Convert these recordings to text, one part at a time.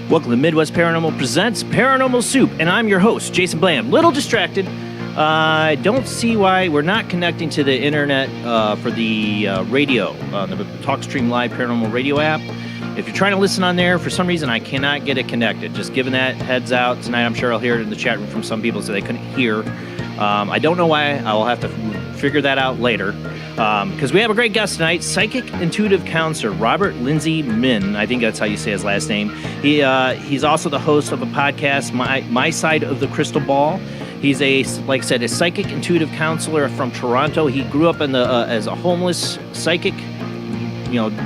Welcome to Midwest Paranormal Presents Paranormal Soup, and I'm your host, Jason Bland. Little distracted. I don't see why we're not connecting to the internet for the radio, the Talkstream Live Paranormal Radio app. If you're trying to listen on there, for some reason I cannot get it connected. Just giving that heads out tonight. I'm sure I'll hear it in the chat room from some people so they couldn't hear. I don't know why. I will have to figure that out later. Because we have a great guest tonight, Psychic Intuitive Counselor Robert Lindsy Milne. I think that's how you say his last name. He's also the host of a podcast, My Side of the Crystal Ball. He's like I said, a Psychic Intuitive Counselor from Toronto. He grew up as a homeless psychic,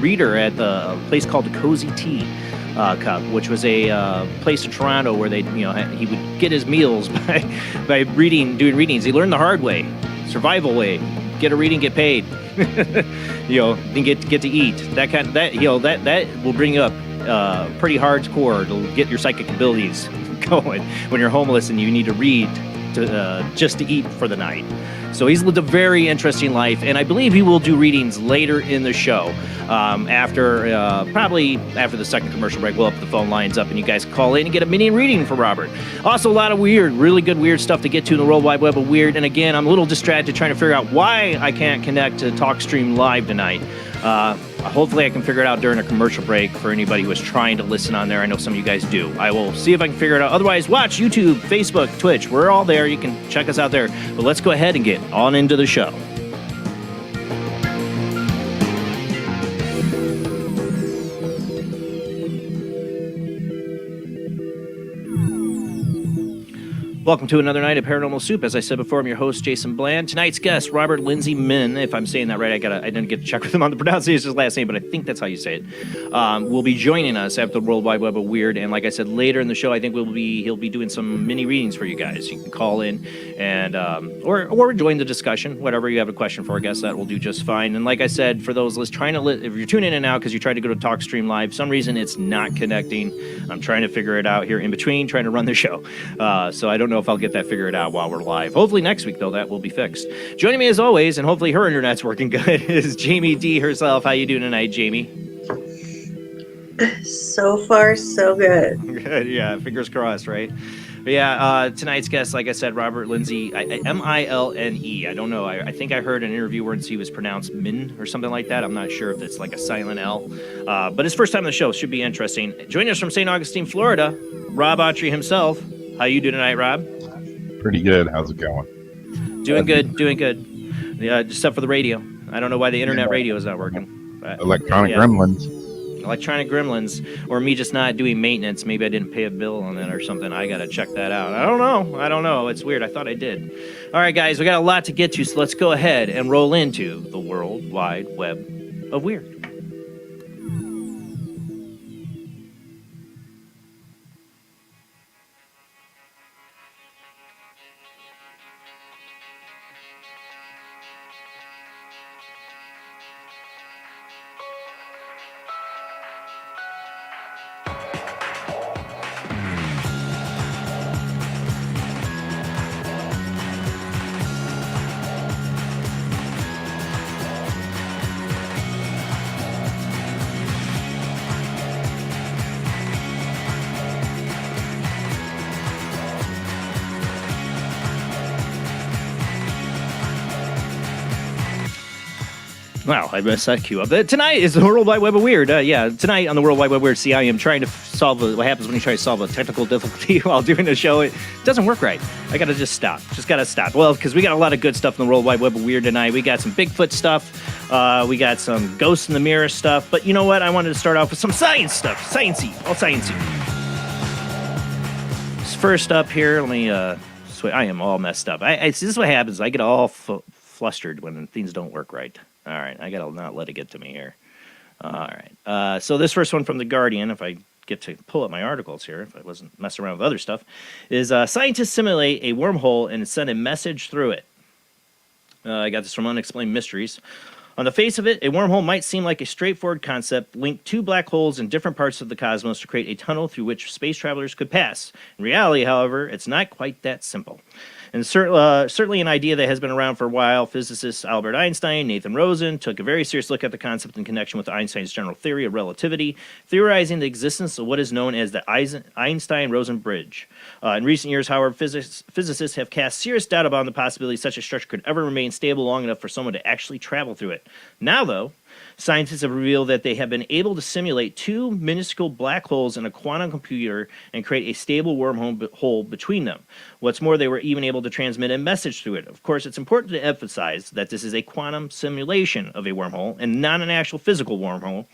reader at the place called the Cozy Tea Cup, which was a place in Toronto where he would get his meals by doing readings. He learned the hard way, survival way. Get a reading, get paid, then get to eat. That will bring you up pretty hardcore to get your psychic abilities going when you're homeless and you need to read just to eat for the night. So he's lived a very interesting life, and I believe he will do readings later in the show. Probably after the second commercial break, we'll have the phone lines up, and you guys can call in and get a mini reading for Robert. Also, a lot of really good weird stuff to get to in the World Wide Web of Weird. And again, I'm a little distracted trying to figure out why I can't connect to Talkstream Live tonight. Hopefully I can figure it out during a commercial break for anybody who is trying to listen on there. I know some of you guys do. I will see if I can figure it out. Otherwise, watch YouTube, Facebook, Twitch. We're all there. You can check us out there. But let's go ahead and get on into the show. Welcome to another night of Paranormal Soup. As I said before, I'm your host, Jason Bland. Tonight's guest, Robert Lindsy Milne. If I'm saying that right, I didn't get to check with him on the pronunciation of his last name, but I think that's how you say it. Will be joining us after the World Wide Web of Weird, and like I said, later in the show, I think he'll be doing some mini readings for you guys. You can call in and or join the discussion. Whatever you have a question for our guest, that will do just fine. And like I said, for those if you're tuning in now because you tried to go to Talkstream Live, for some reason it's not connecting. I'm trying to figure it out here in between, trying to run the show. So I don't know if I'll get that figured out while we're live. Hopefully next week, though, that will be fixed. Joining me as always, and hopefully her internet's working good, is Jamie D herself. How you doing tonight, Jamie? So far, so good. Good, yeah. Fingers crossed, right? Yeah, tonight's guest, like I said, Robert Lindsy, Milne. I don't know. I think I heard an interview where he was pronounced Min or something like that. I'm not sure if it's like a silent L. But his first time on the show should be interesting. Joining us from St. Augustine, Florida, Rob Autry himself. How you doing tonight, Rob? Pretty good. How's it going? Doing good. Yeah, except for the radio. I don't know why the internet radio is not working. But, Electronic gremlins. Electronic gremlins, or me just not doing maintenance. Maybe I didn't pay a bill on that or something. I got to check that out. I don't know. It's weird. I thought I did. All right, guys, we got a lot to get to, so let's go ahead and roll into the World Wide Web of Weird. Wow, I messed that cue up. Tonight is the World Wide Web of Weird. Tonight on the World Wide Web of Weird, see, I am trying to solve what happens when you try to solve a technical difficulty while doing a show. It doesn't work right. I got to just stop. Well, because we got a lot of good stuff in the World Wide Web of Weird tonight. We got some Bigfoot stuff. We got some Ghosts in the Mirror stuff. But you know what? I wanted to start off with some science stuff. Sciencey. All sciencey. First up here, let me... I am all messed up. This is what happens. I get all flustered when things don't work right. All right, I gotta not let it get to me here. All right, so this first one from The Guardian, if I get to pull up my articles here, if I wasn't messing around with other stuff, is scientists simulate a wormhole and send a message through it. I got this from Unexplained Mysteries. On the face of it, a wormhole might seem like a straightforward concept, link two black holes in different parts of the cosmos to create a tunnel through which space travelers could pass. In reality, however, it's not quite that simple. And certainly an idea that has been around for a while. Physicists Albert Einstein, Nathan Rosen took a very serious look at the concept in connection with Einstein's general theory of relativity, theorizing the existence of what is known as the Einstein-Rosen bridge. In recent years, however, physicists have cast serious doubt about the possibility such a structure could ever remain stable long enough for someone to actually travel through it. Now, though, scientists have revealed that they have been able to simulate two minuscule black holes in a quantum computer and create a stable wormhole between them. What's more, they were even able to transmit a message through it. Of course, it's important to emphasize that this is a quantum simulation of a wormhole and not an actual physical wormhole.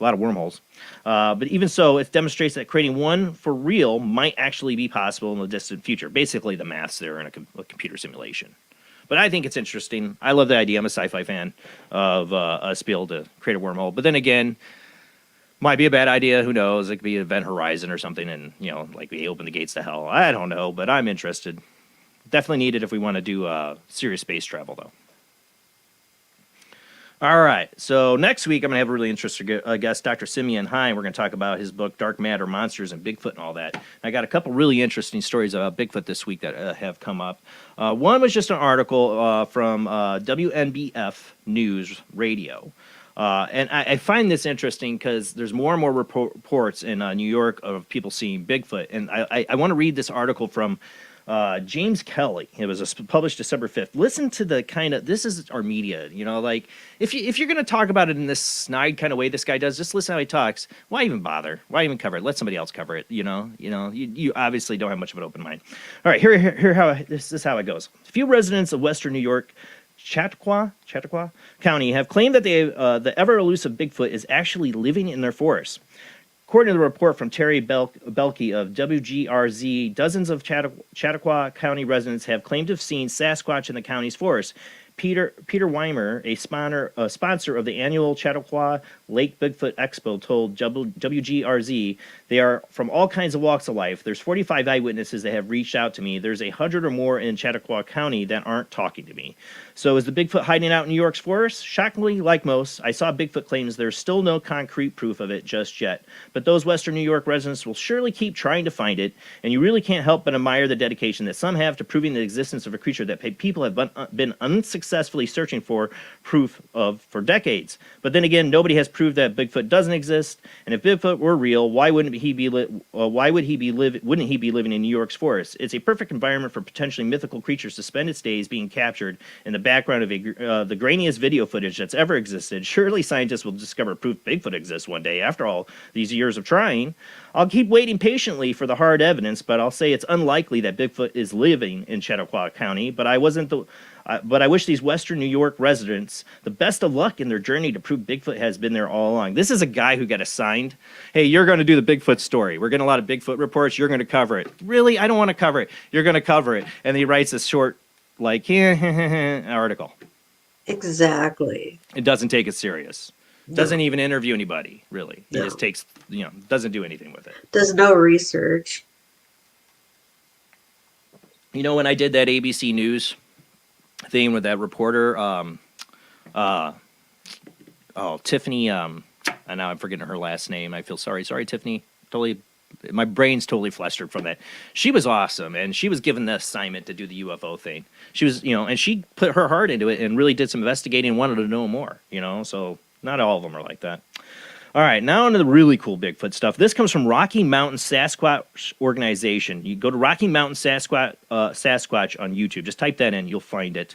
A lot of wormholes. But even so, it demonstrates that creating one for real might actually be possible in the distant future. Basically, the maths there in a computer simulation. But I think it's interesting. I love the idea. I'm a sci-fi fan of us being able to create a wormhole. But then again, might be a bad idea. Who knows? It could be Event Horizon or something, and like we open the gates to hell. I don't know, but I'm interested. Definitely needed if we want to do serious space travel, though. All right, so next week I'm going to have a really interesting guest, Dr. Simeon Hine. We're going to talk about his book, Dark Matter, Monsters, and Bigfoot and all that. I got a couple really interesting stories about Bigfoot this week that have come up. One was just an article from WNBF News Radio. And I find this interesting because there's more and more reports in New York of people seeing Bigfoot. And I want to read this article from James Kelly. It was published December 5th. Listen to the this is our media, like if you're going to talk about it in this snide kind of way this guy does, just listen how he talks. Why even bother? Why even cover it? Let somebody else cover it. You obviously don't have much of an open mind. All right, this is how it goes. A few residents of Western New York, Chautauqua County, have claimed that the ever-elusive Bigfoot is actually living in their forests. According to the report from Terry Belke of WGRZ, dozens of Chautauqua County residents have claimed to have seen Sasquatch in the county's forest. Peter Weimer, a sponsor of the annual Chautauqua Lake Bigfoot Expo, told WGRZ they are from all kinds of walks of life. There's 45 eyewitnesses that have reached out to me. There's 100 or more in Chautauqua County that aren't talking to me. So is the Bigfoot hiding out in New York's forest? Shockingly, like most, I saw Bigfoot claims there's still no concrete proof of it just yet. But those Western New York residents will surely keep trying to find it, and you really can't help but admire the dedication that some have to proving the existence of a creature that people have been unsuccessfully searching for proof of for decades. But then again, nobody has prove that Bigfoot doesn't exist? And if Bigfoot were real, why wouldn't he be wouldn't he be living in New York's forests? It's a perfect environment for potentially mythical creatures to spend its days being captured in the background of the grainiest video footage that's ever existed. Surely scientists will discover proof Bigfoot exists one day. After all these years of trying, I'll keep waiting patiently for the hard evidence, but I'll say it's unlikely that Bigfoot is living in Chautauqua County. But I wish these Western New York residents the best of luck in their journey to prove Bigfoot has been there all along. This is a guy who got assigned, hey, you're going to do the Bigfoot story. We're getting a lot of Bigfoot reports. You're going to cover it. Really? I don't want to cover it. You're going to cover it. And he writes a short, like, article. Exactly. It doesn't take it serious. No. Doesn't even interview anybody, really. He No. just takes, doesn't do anything with it. Does no research. When I did that ABC News thing with that reporter, Tiffany, and now I'm forgetting her last name. I feel sorry. Sorry, Tiffany. Totally, my brain's totally flustered from that. She was awesome, and she was given the assignment to do the UFO thing. She was, and she put her heart into it and really did some investigating and wanted to know more, so not all of them are like that. All right, now into the really cool Bigfoot stuff. This comes from Rocky Mountain Sasquatch Organization. You go to Rocky Mountain Sasquatch on YouTube. Just type that in. You'll find it.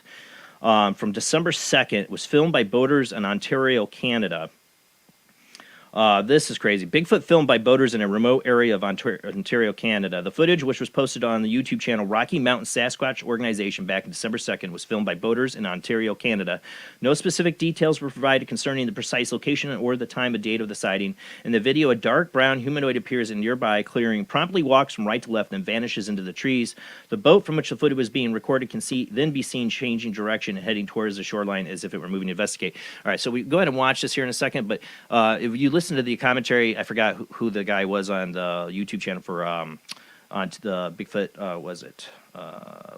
From December 2nd. It was filmed by boaters in Ontario, Canada. This is crazy. Bigfoot filmed by boaters in a remote area of Ontario, Canada. The footage, which was posted on the YouTube channel Rocky Mountain Sasquatch Organization back on December 2nd, was filmed by boaters in Ontario, Canada. No specific details were provided concerning the precise location or the time and date of the sighting. In the video, a dark brown humanoid appears in a nearby clearing, promptly walks from right to left, and vanishes into the trees. The boat from which the footage was being recorded can then be seen changing direction and heading towards the shoreline as if it were moving to investigate. All right, so we go ahead and watch this here in a second, but if you listen to the commentary, I forgot who the guy was on the YouTube channel for on the Bigfoot. Was it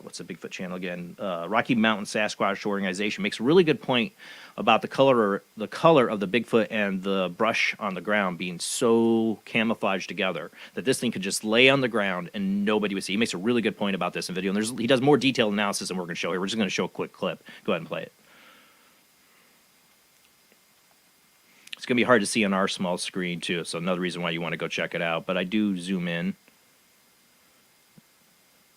what's the Bigfoot channel again? Rocky Mountain Sasquatch Organization makes a really good point about the color of the Bigfoot and the brush on the ground being so camouflaged together that this thing could just lay on the ground and nobody would see. He makes a really good point about this in video, and he does more detailed analysis than we're going to show here. We're just going to show a quick clip. Go ahead and play it. It's going to be hard to see on our small screen, too, so another reason why you want to go check it out. But I do zoom in.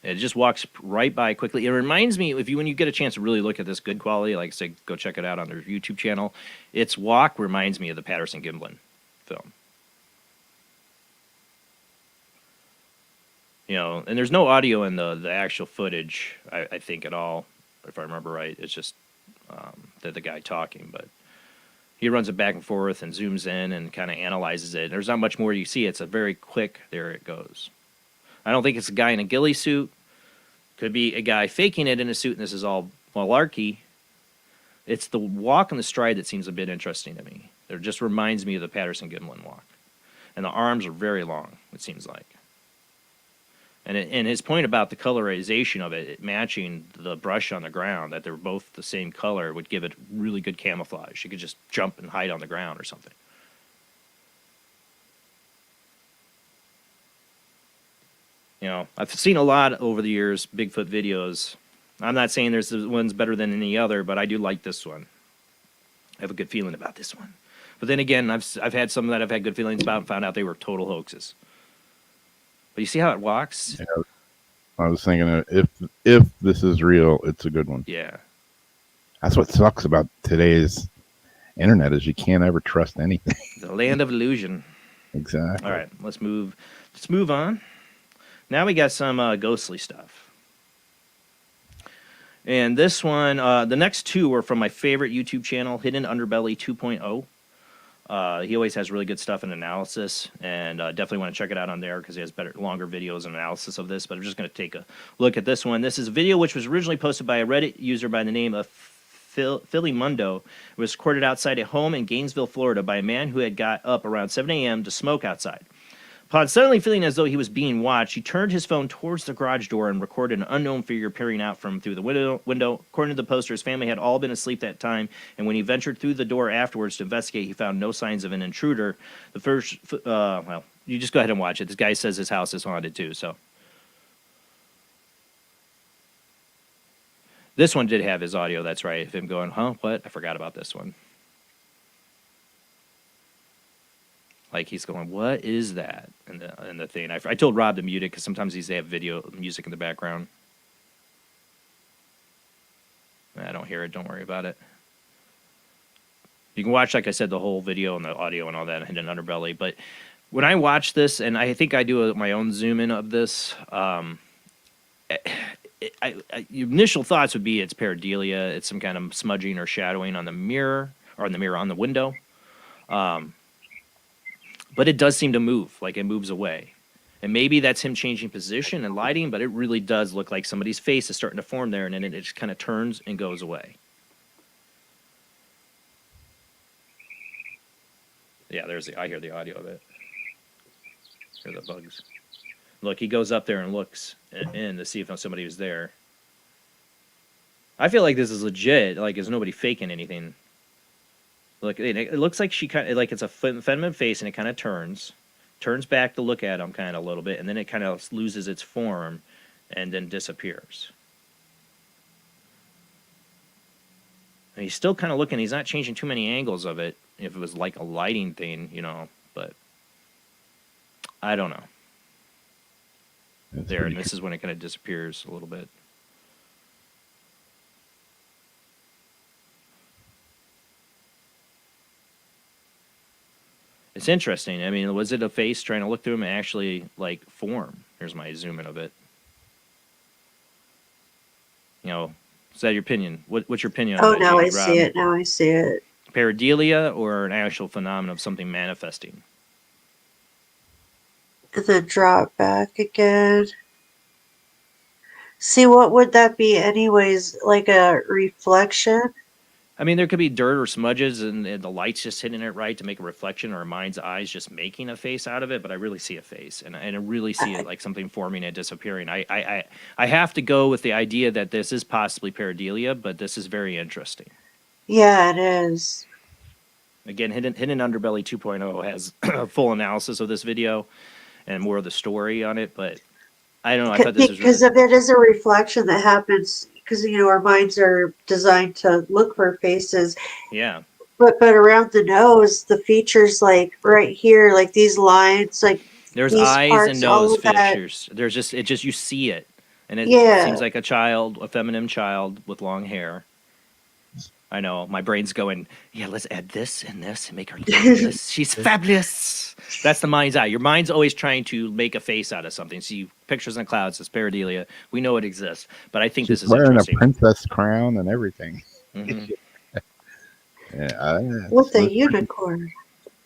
It just walks right by quickly. It reminds me, when you get a chance to really look at this good quality, like I say, go check it out on their YouTube channel. Its walk reminds me of the Patterson-Gimlin film. And there's no audio in the actual footage, I think, at all, if I remember right. It's just the guy talking, but he runs it back and forth and zooms in and kind of analyzes it. There's not much more you see. It's a very quick, there it goes. I don't think it's a guy in a ghillie suit. Could be a guy faking it in a suit, and this is all malarkey. It's the walk and the stride that seems a bit interesting to me. It just reminds me of the Patterson-Gimlin walk. And the arms are very long, it seems like. And his point about the colorization of it matching the brush on the ground, that they're both the same color, would give it really good camouflage. You could just jump and hide on the ground or something. I've seen a lot over the years, Bigfoot videos. I'm not saying there's one's better than any other, but I do like this one. I have a good feeling about this one. But then again, I've had some that I've had good feelings about and found out they were total hoaxes. But you see how it walks? Yeah, I was thinking if this is real, it's a good one. Yeah. That's what sucks about today's internet is you can't ever trust anything. The land of illusion. Exactly. All right, let's move on. Now we got some ghostly stuff. And this one, the next two are from my favorite YouTube channel, Hidden Underbelly 2.0. He always has really good stuff and analysis, and definitely want to check it out on there because he has longer videos and analysis of this. But I'm just going to take a look at this one. This is a video which was originally posted by a Reddit user by the name of Philly Mundo. It was recorded outside a home in Gainesville, Florida, by a man who had got up around 7 a.m. to smoke outside. Upon suddenly feeling as though he was being watched, he turned his phone towards the garage door and recorded an unknown figure peering out from through the window. According to the poster, his family had all been asleep that time, and when he ventured through the door afterwards to investigate, he found no signs of an intruder. The first, well, you just go ahead and watch it. This guy says his house is haunted too, so. This one did have his audio, that's right. Of him going, huh, what? I forgot about this one. Like he's going, what is that? And the thing. I told Rob to mute it because sometimes they have video music in the background. I don't hear it. Don't worry about it. You can watch, like I said, the whole video and the audio and all that hidden underbelly. But when I watch this, and I think I do my own zoom in of this, your initial thoughts would be it's pareidolia, it's some kind of smudging or shadowing on the mirror, or on the window. But it does seem to move, like it moves away. And maybe that's him changing position and lighting, but it really does look like somebody's face is starting to form there, and then it just kind of turns and goes away. Yeah, I hear the audio of it. Hear the bugs. Look, he goes up there and looks in to see if somebody was there. I feel like this is legit. Like, there's nobody faking anything. Look, it looks like she kind of like it's a feminine face, and it kind of turns back to look at him kind of a little bit, and then it kind of loses its form, and then disappears. And he's still kind of looking. He's not changing too many angles of it. If it was like a lighting thing, but I don't know. That's There, and this is when it kind of disappears a little bit. It's interesting. I mean, was it a face trying to look through him and actually like form? Here's my zoom in of it. Is that your opinion? What's your opinion on that? Now I see it. Now I see it. Pareidolia or an actual phenomenon of something manifesting? And then drop back again. See, what would that be anyways? Like a reflection? I mean, there could be dirt or smudges and the light's just hitting it right to make a reflection, or a mind's eyes just making a face out of it, but I really see a face, and I really see it like something forming and disappearing. I have to go with the idea that this is possibly pareidolia, but this is very interesting. Yeah, it is. Again, Hidden Underbelly 2.0 has a full analysis of this video and more of the story on it, but I don't know. I thought this was because if it is a reflection that happens, because our minds are designed to look for faces. Yeah. But around the nose, the features like right here, like these lines, like there's these eyes parts, and all nose of that. features. There's just you see it, and it Yeah. seems like a feminine child with long hair. I know my brain's going, yeah, let's add this and this and make her look like this. She's fabulous. That's the mind's eye. Your mind's always trying to make a face out of something. See pictures in the clouds, it's pareidolia. We know it exists, but I think She's this is wearing interesting. a princess crown and everything. Mm-hmm. With a unicorn.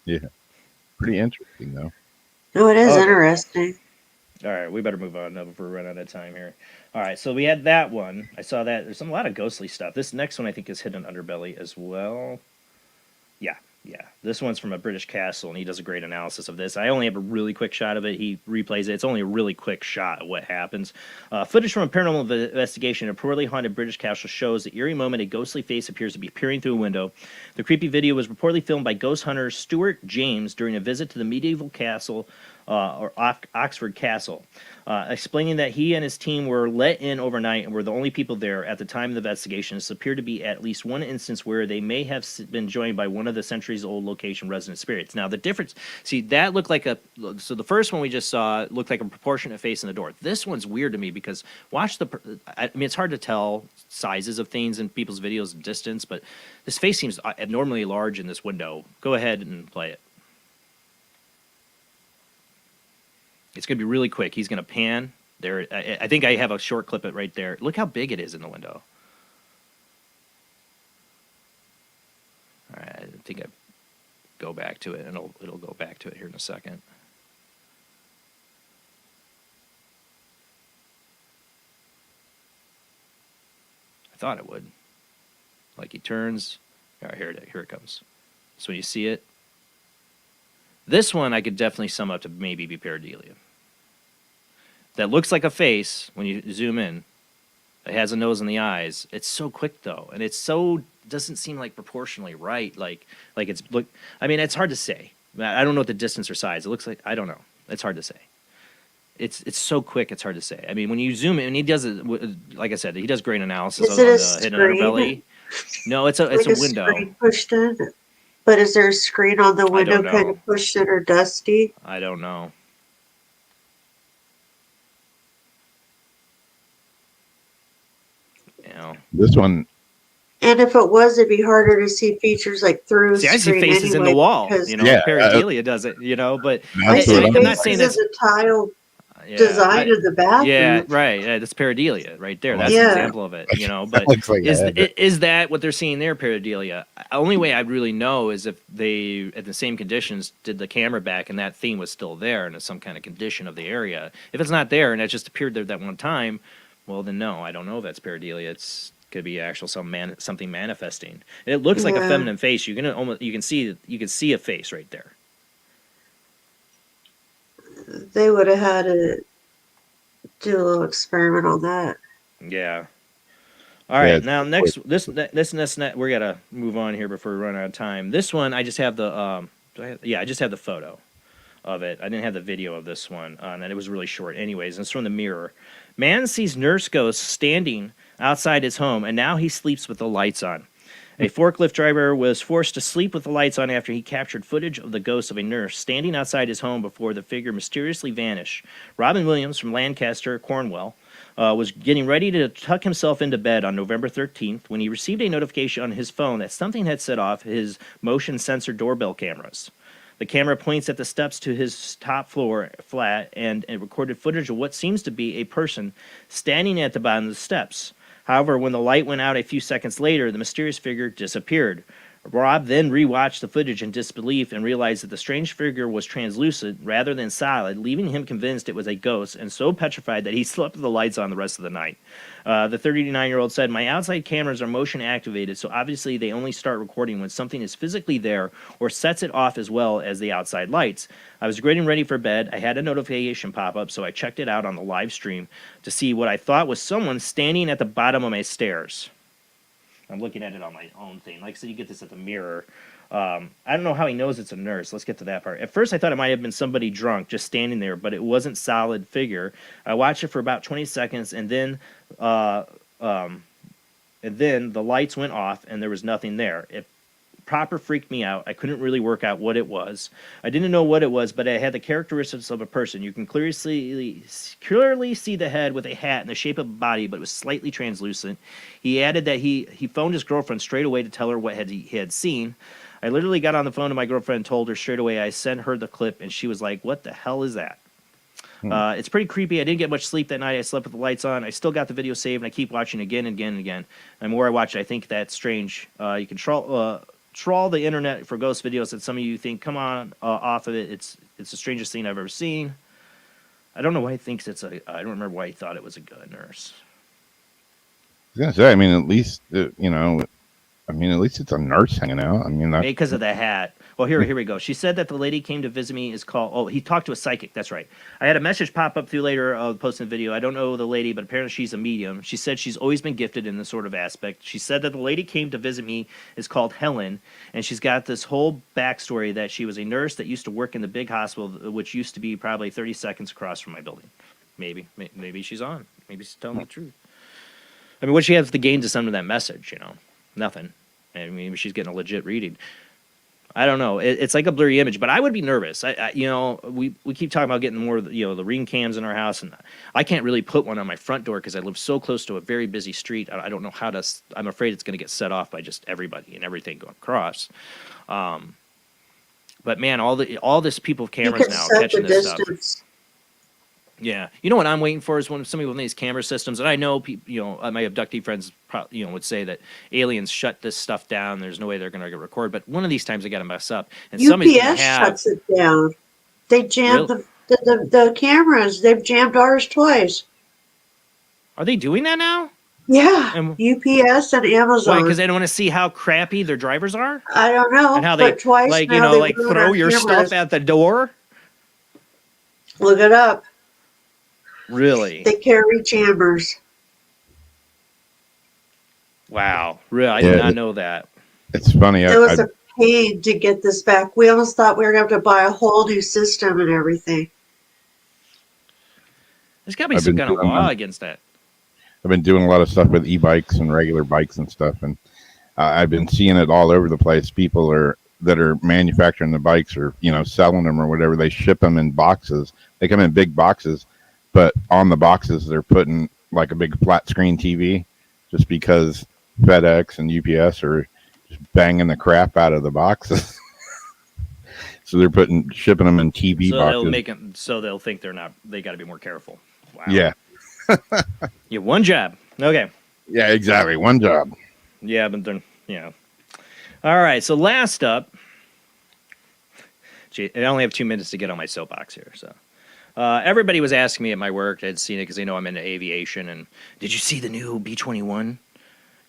Yeah, pretty interesting though. No, it is Okay. interesting. All right, we better move on now before we run out of time here. All right, so we had that one. I saw that. There's a lot of ghostly stuff. This next one I think is Hidden Underbelly as well. Yeah. This one's from a British castle, and he does a great analysis of this. I only have a really quick shot of it. He replays it. It's only a really quick shot of what happens. Footage from a paranormal investigation in a poorly haunted British castle shows the eerie moment a ghostly face appears to be peering through a window. The creepy video was reportedly filmed by ghost hunter Stuart James during a visit to the medieval castle, or Oxford Castle, explaining that he and his team were let in overnight and were the only people there at the time of the investigation. This appeared to be at least one instance where they may have been joined by one of the centuries-old location resident spirits. Now, the difference, see, that looked like so the first one we just saw looked like a proportionate face in the door. This one's weird to me because I mean, it's hard to tell sizes of things in people's videos and distance, but this face seems abnormally large in this window. Go ahead and play it. It's going to be really quick. He's going to pan there. I think I have a short clip it right there. Look how big it is in the window. All right, I think I go back to it, and it'll go back to it here in a second. I thought it would. Like he turns. All right, here it comes. So when you see it, this one I could definitely sum up to maybe be pareidolia. That looks like a face when you zoom in. It has a nose and the eyes. It's so quick though, and it's so doesn't seem like proportionally right. Like it's look. I mean, it's hard to say. I don't know what the distance or size. It looks like I don't know. It's hard to say. It's so quick. It's hard to say. I mean, when you zoom in, and he does it. Like I said, he does great analysis Is on it a the hidden screen? underbelly. No, it's a Like window. screen pushed in. But is there a screen on the I window don't kind know. of pushed in or dusty? I don't know. You know. This one, And if it was, it'd be harder to see features like through a See, I see screen faces in the anyway, wall. because You know, yeah, pareidolia does it. You know, but I that's what see and I'm not faces saying in that's the tile yeah. design of the Yeah, bathroom. right. Yeah, that's pareidolia right there. Well, That's an Yeah. example of it. You know, but looks like a head. is that what they're seeing there? Pareidolia. Only way I really know is if they, at the same conditions, did the camera back and that theme was still there and it's some kind of condition of the area. If it's not there and it just appeared there that one time, well then no, I don't know if that's pareidolia. It's could be actual something manifesting. And it looks like a Yeah. feminine face. You can see a face right there. They would have had to do a little experiment on that. Yeah. All right. it's Now next we gotta move on here before we run out of time. This one I just have the I just have the photo of it. I didn't have the video of this one, and it was really short. Anyways, and it's from the Mirror. Man sees nurse ghost standing outside his home, and now he sleeps with the lights on. A forklift driver was forced to sleep with the lights on after he captured footage of the ghost of a nurse standing outside his home before the figure mysteriously vanished. Robin Williams from Lancaster, Cornwall, was getting ready to tuck himself into bed on November 13th when he received a notification on his phone that something had set off his motion sensor doorbell cameras. The camera points at the steps to his top floor flat and recorded footage of what seems to be a person standing at the bottom of the steps. However, when the light went out a few seconds later, the mysterious figure disappeared. Rob then rewatched the footage in disbelief and realized that the strange figure was translucent rather than solid, leaving him convinced it was a ghost and so petrified that he slept with the lights on the rest of the night. The 39-year-old said, "My outside cameras are motion activated, so obviously they only start recording when something is physically there or sets it off as well as the outside lights. I was getting ready for bed. I had a notification pop up, so I checked it out on the live stream to see what I thought was someone standing at the bottom of my stairs." I'm looking at it on my own thing. Like I said, you get this at the Mirror. I don't know how he knows it's a nurse. Let's get to that part. At first, I thought it might have been somebody drunk just standing there, but it wasn't solid figure. I watched it for about 20 seconds, and then the lights went off, and there was nothing there. It proper freaked me out. I couldn't really work out what it was. I didn't know what it was, but it had the characteristics of a person. You can clearly see the head with a hat in the shape of a body, but it was slightly translucent. He added that he phoned his girlfriend straight away to tell her what he had seen. I literally got on the phone to my girlfriend and told her straight away. I sent her the clip, and she was like, "What the hell is that?" It's pretty creepy. I didn't get much sleep that night. I slept with the lights on. I still got the video saved, and I keep watching again and again and again. And the more I watch it, I think that's strange. You can trawl the internet for ghost videos that some of you think, come on, off of it. It's the strangest thing I've ever seen. I don't know why he thinks I don't remember why he thought it was a good nurse. I was gonna say, I mean, at least at least it's a nurse hanging out. I mean, that's Because of the hat. Well, here we go. She said that the lady came to visit me is called... Oh, he talked to a psychic. That's right. I had a message pop up through later posting the video. I don't know the lady, but apparently she's a medium. She said she's always been gifted in this sort of aspect. She said that the lady came to visit me is called Helen, and she's got this whole backstory that she was a nurse that used to work in the big hospital, which used to be probably 30 seconds across from my building. Maybe she's on. Maybe she's telling the truth. I mean, what she has to gain to send her that message, Nothing. I mean, maybe she's getting a legit reading. I don't know. It's like a blurry image, but I would be nervous. We keep talking about getting more, the ring cams in our house, and I can't really put one on my front door because I live so close to a very busy street. I don't know how to. I'm afraid it's going to get set off by just everybody and everything going across. But man, all this people with cameras now catching this stuff. Yeah, you know what I'm waiting for is somebody with one of these camera systems, and I know people, my abductee friends, would say that aliens shut this stuff down. There's no way they're going to record, but one of these times they got to mess up, and somebody's going to have. UPS shuts it down. They jammed the cameras. They've jammed ours twice. Are they doing that now? Yeah, And UPS and Amazon. why? Because they don't want to see how crappy their drivers are, I don't know. and how they twice throw your stuff at the door. Look it up. Really? They carry chambers. Wow. Really? I did not know that. It's funny. It was a pain to get this back. We almost thought we were going to have to buy a whole new system and everything. There's got to be some kind of law against that. I've been doing a lot of stuff with e-bikes and regular bikes and stuff, and I've been seeing it all over the place. People are that are manufacturing the bikes or, selling them or whatever, they ship them in boxes. They come in big boxes, but on the boxes, they're putting like a big flat screen TV just because FedEx and UPS are just banging the crap out of the boxes. So they're shipping them in TV so boxes. They'll make them, so they'll think they got to be more careful. Wow. Yeah. You have one job. Okay. Yeah, exactly. One job. Yeah, but then, All right, so last up, I only have 2 minutes to get on my soapbox here. So everybody was asking me at my work, I'd seen it because they know I'm into aviation, and did you see the new B-21?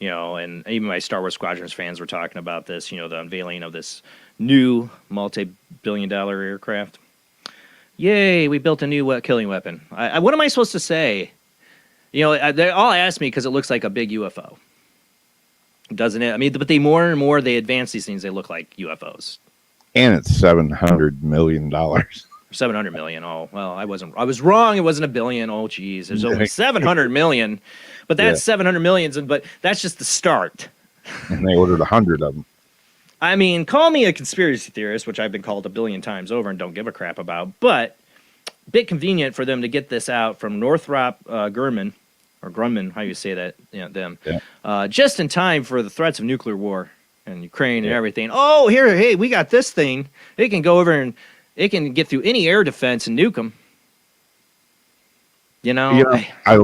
And even my Star Wars Squadrons fans were talking about this, the unveiling of this new multi-billion-dollar aircraft. Yay, we built a new killing weapon. What am I supposed to say? They all ask me because it looks like a big UFO. Doesn't it? I mean, but the more and more they advance these things, they look like UFOs. And it's $700 million. 700 million. Oh, well, I was wrong. It wasn't a billion. Oh, geez. There's only 700 million. But that's 700 millions, but that's just the start. And they ordered 100 of them. I mean, call me a conspiracy theorist, which I've been called a billion times over and don't give a crap about, but a bit convenient for them to get this out from Northrop Grumman, or Grumman, how you say that, them, just in time for the threats of nuclear war in Ukraine and everything. Oh, hey, we got this thing. It can go over and it can get through any air defense and nuke them. I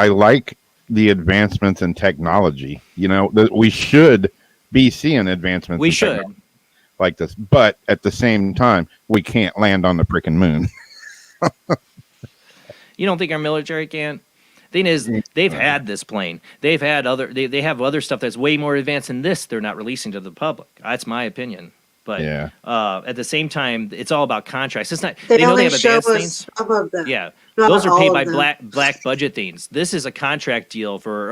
like the advancements in technology. We should be seeing advancements. We should like this, but at the same time, we can't land on the frickin' moon. You don't think our military can? Thing is, they've had this plane. They've had they have other stuff that's way more advanced than this. They're not releasing to the public. That's my opinion. But at the same time, it's all about contracts. It's not. They know they have advanced things. Some of them. Yeah, Not those are paid by all of black budget things. This is a contract deal for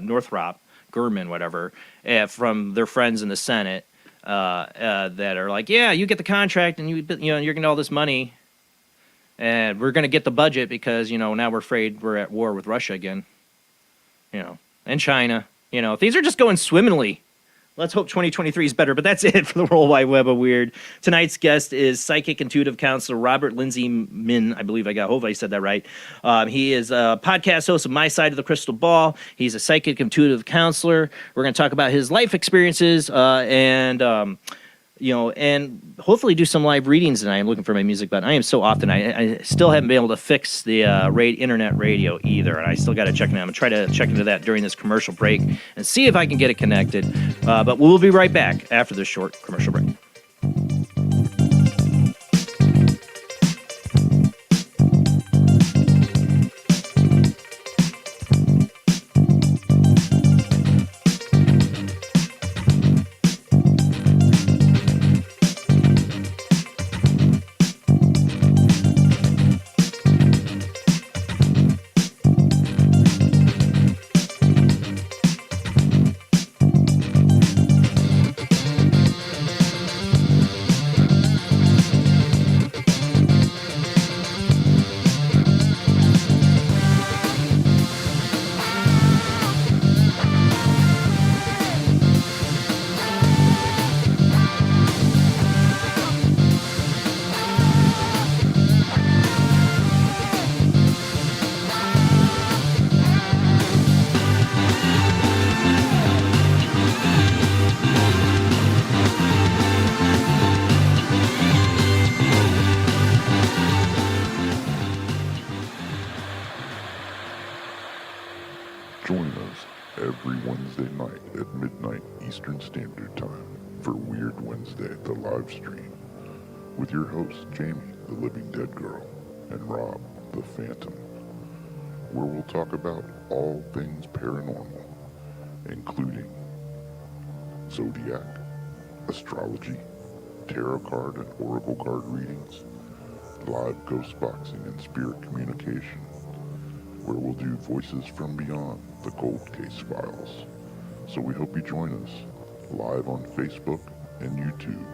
Northrop Grumman, whatever, from their friends in the Senate that are like, yeah, you get the contract and you're getting all this money. And we're going to get the budget because, now we're afraid we're at war with Russia again, and China. Things are just going swimmingly. Let's hope 2023 is better, but that's it for the World Wide Web of Weird. Tonight's guest is Psychic Intuitive Counselor Robert Lindsy Milne. I believe hopefully I said that right. He is a podcast host of My Side of the Crystal Ball. He's a Psychic Intuitive Counselor. We're going to talk about his life experiences and hopefully do some live readings tonight. I'm looking for my music button. I am so off tonight. I still haven't been able to fix the internet radio either, and I still got to check it out. I'm going to try to check into that during this commercial break and see if I can get it connected. But we'll be right back after this short commercial break. Join us every Wednesday night at midnight Eastern Standard Time for Weird Wednesday, the live stream, with your hosts Jamie, the Living Dead Girl, and Rob, the Phantom, where we'll talk about all things paranormal, including zodiac, astrology, tarot card and oracle card readings, live ghost boxing and spirit communication, where we'll do Voices from Beyond, the Cold Case Files. So we hope you join us live on Facebook and YouTube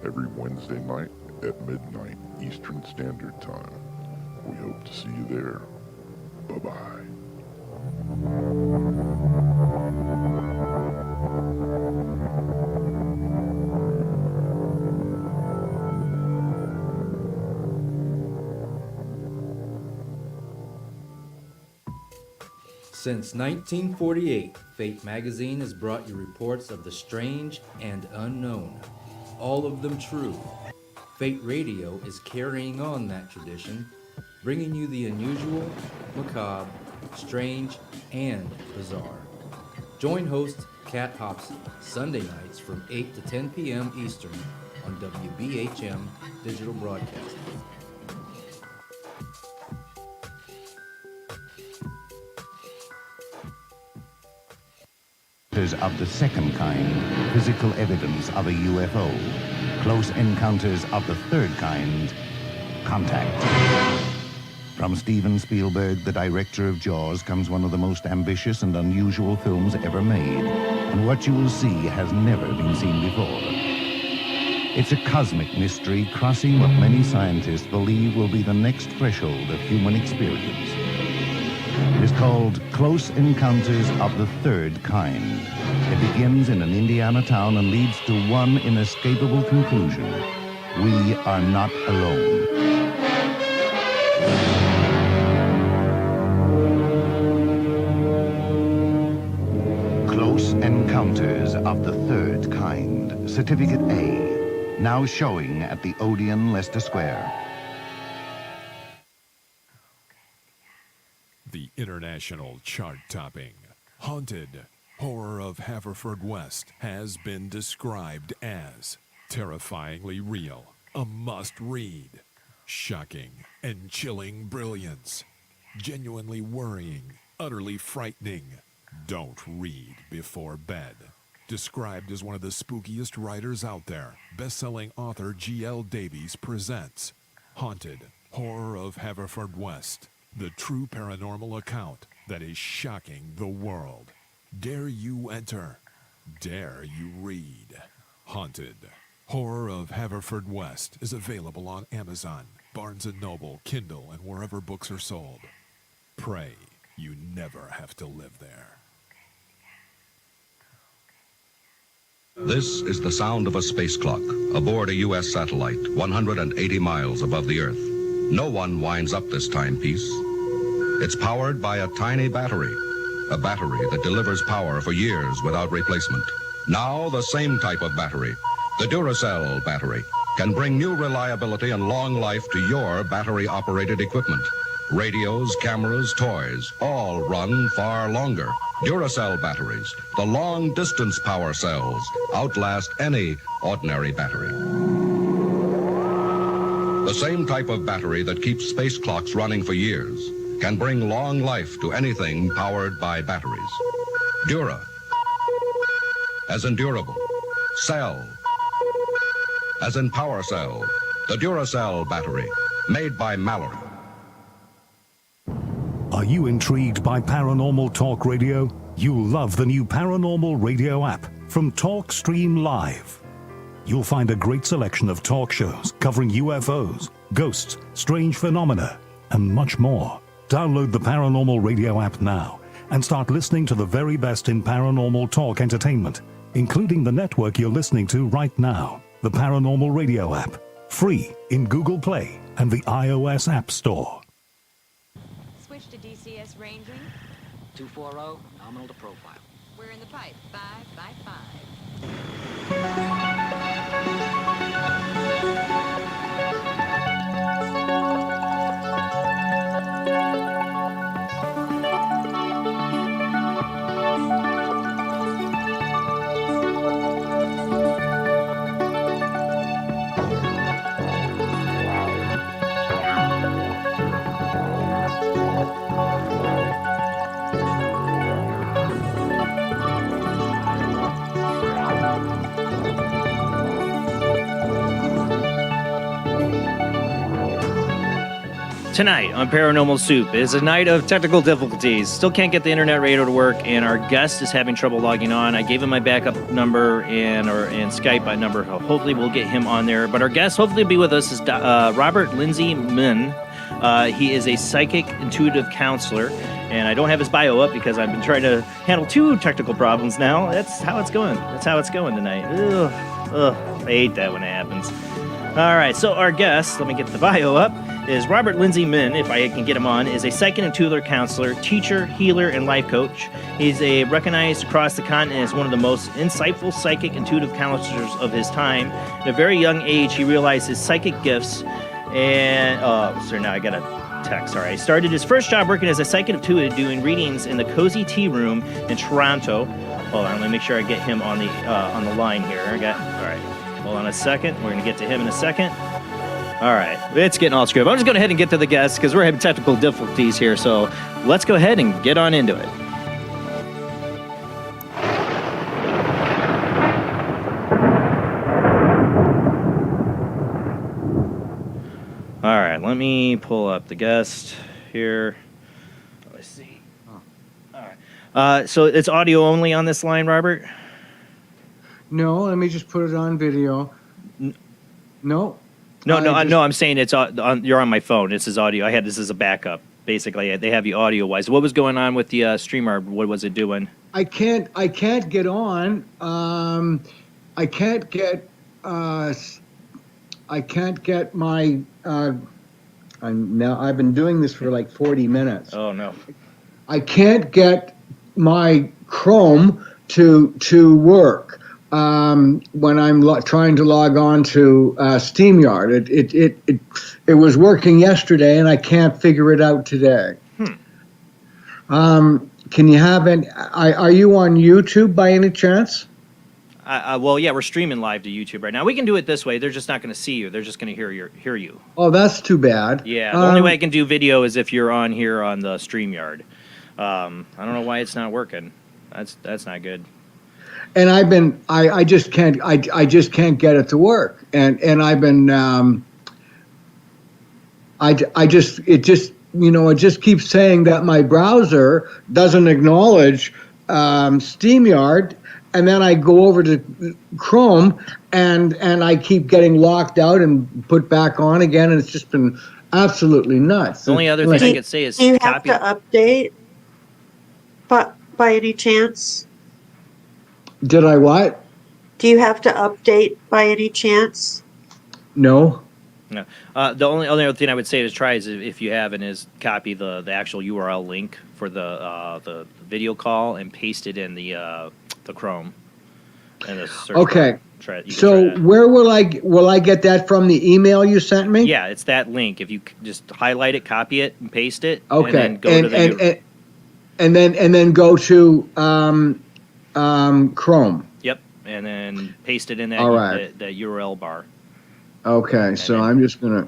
every Wednesday night at midnight Eastern Standard Time. We hope to see you there. Bye-bye. Since 1948, Fate magazine has brought you reports of the strange and unknown, all of them true. Fate Radio is carrying on that tradition, bringing you the unusual, macabre, strange, and bizarre. Join host Kat Hobson Sunday nights from 8 to 10 p.m. Eastern on WBHM Digital Broadcasting. Of the second kind, physical evidence of a UFO. Close encounters of the third kind, contact. From Steven Spielberg, the director of Jaws, comes one of the most ambitious and unusual films ever made. And what you will see has never been seen before. It's a cosmic mystery crossing what many scientists believe will be the next threshold of human experience. It is called Close Encounters of the Third Kind. It begins in an Indiana town and leads to one inescapable conclusion. We are not alone. Close Encounters of the Third Kind. Certificate A. Now showing at the Odeon, Leicester Square. The international chart-topping, Haunted Horror of Haverfordwest has been described as terrifyingly real, a must-read, shocking and chilling brilliance, genuinely worrying, utterly frightening. Don't read before bed. Described as one of the spookiest writers out there, best-selling author G.L. Davies presents Haunted Horror of Haverfordwest, the true paranormal account that is shocking the world. Dare you enter? Dare you read? Haunted Horror of Haverfordwest is available on Amazon, Barnes & Noble, Kindle, and wherever books are sold. Pray you never have to live there. This is the sound of a space clock aboard a U.S. satellite 180 miles above the Earth. No one winds up this timepiece. It's powered by a tiny battery, a battery that delivers power for years without replacement. Now the same type of battery, the Duracell battery, can bring new reliability and long life to your battery-operated equipment. Radios, cameras, toys, all run far longer. Duracell batteries, the long-distance power cells, outlast any ordinary battery. The same type of battery that keeps space clocks running for years can bring long life to anything powered by batteries. Dura, as in durable. Cell, as in power cell. The Duracell battery, made by Mallory. Are you intrigued by Paranormal Talk Radio? You'll love the new Paranormal Radio app from Talkstream Live. You'll find a great selection of talk shows covering UFOs, ghosts, strange phenomena, and much more. Download the Paranormal Radio app now and start listening to the very best in paranormal talk entertainment, including the network you're listening to right now, the Paranormal Radio app, free in Google Play and the iOS App Store. Switch to DCS ranging. 240, nominal to profile. We're in the pipe. 555. Tonight on Paranormal Soup is a night of technical difficulties. Still can't get the internet radio to work, and our guest is having trouble logging on. I gave him my backup number and Skype number. Hopefully we'll get him on there. But our guest hopefully will be with us is Robert Lindsy Milne. He is a psychic intuitive counselor, and I don't have his bio up because I've been trying to handle two technical problems now. That's how it's going. That's how it's going tonight. Ugh, I hate that when it happens. All right, so our guest, let me get the bio up, is Robert Lindsy Milne, if I can get him on, is a psychic intuitive counselor, teacher, healer, and life coach. He's recognized across the continent as one of the most insightful psychic intuitive counselors of his time. At a very young age, he realized his psychic gifts and... sorry, now I got a text. Sorry. He started his first job working as a psychic intuitive doing readings in the Cozy Tea Room in Toronto. Hold on, let me make sure I get him on the line here. All right. Hold on a second. We're going to get to him in a second. All right, it's getting all screwed up. I'm just going to go ahead and get to the guests because we're having technical difficulties here. So let's go ahead and get on into it. All right, let me pull up the guest here. Let's see. All right. So it's audio only on this line, Robert? No, let me just put it on video. No. No, I'm saying it's on. You're on my phone. This is audio. I had this as a backup. Basically, they have you audio wise. What was going on with the streamer? What was it doing? I can't get on. I can't get my. I've been doing this for like 40 minutes. Oh no. I can't get my Chrome to work. When I'm trying to log on to SteamYard, it was working yesterday, and I can't figure it out today. Can you have are you on YouTube by any chance? Well, yeah, we're streaming live to YouTube right now. We can do it this way. They're just not going to see you. They're just going to hear you. Oh, that's too bad. Yeah, the only way I can do video is if you're on here on the StreamYard. I don't know why it's not working. That's not good. And I just can't get it to work. And I've been it just keeps saying that my browser doesn't acknowledge SteamYard, and then I go over to Chrome and I keep getting locked out and put back on again, and it's just been absolutely nuts. The only other thing I could say is do you have to update by any chance? Did I what? Do you have to update by any chance? No. No. The only other thing I would say to try is if you haven't is copy the actual URL link for the video call and paste it in the Chrome. And the search Okay. So where will I get that from? The email you sent me? Yeah, it's that link. If you just highlight it, copy it, and paste it. Okay. And then go to the and then go to Chrome. Yep, and then paste it in that All right. that URL bar. Okay, so I'm just gonna.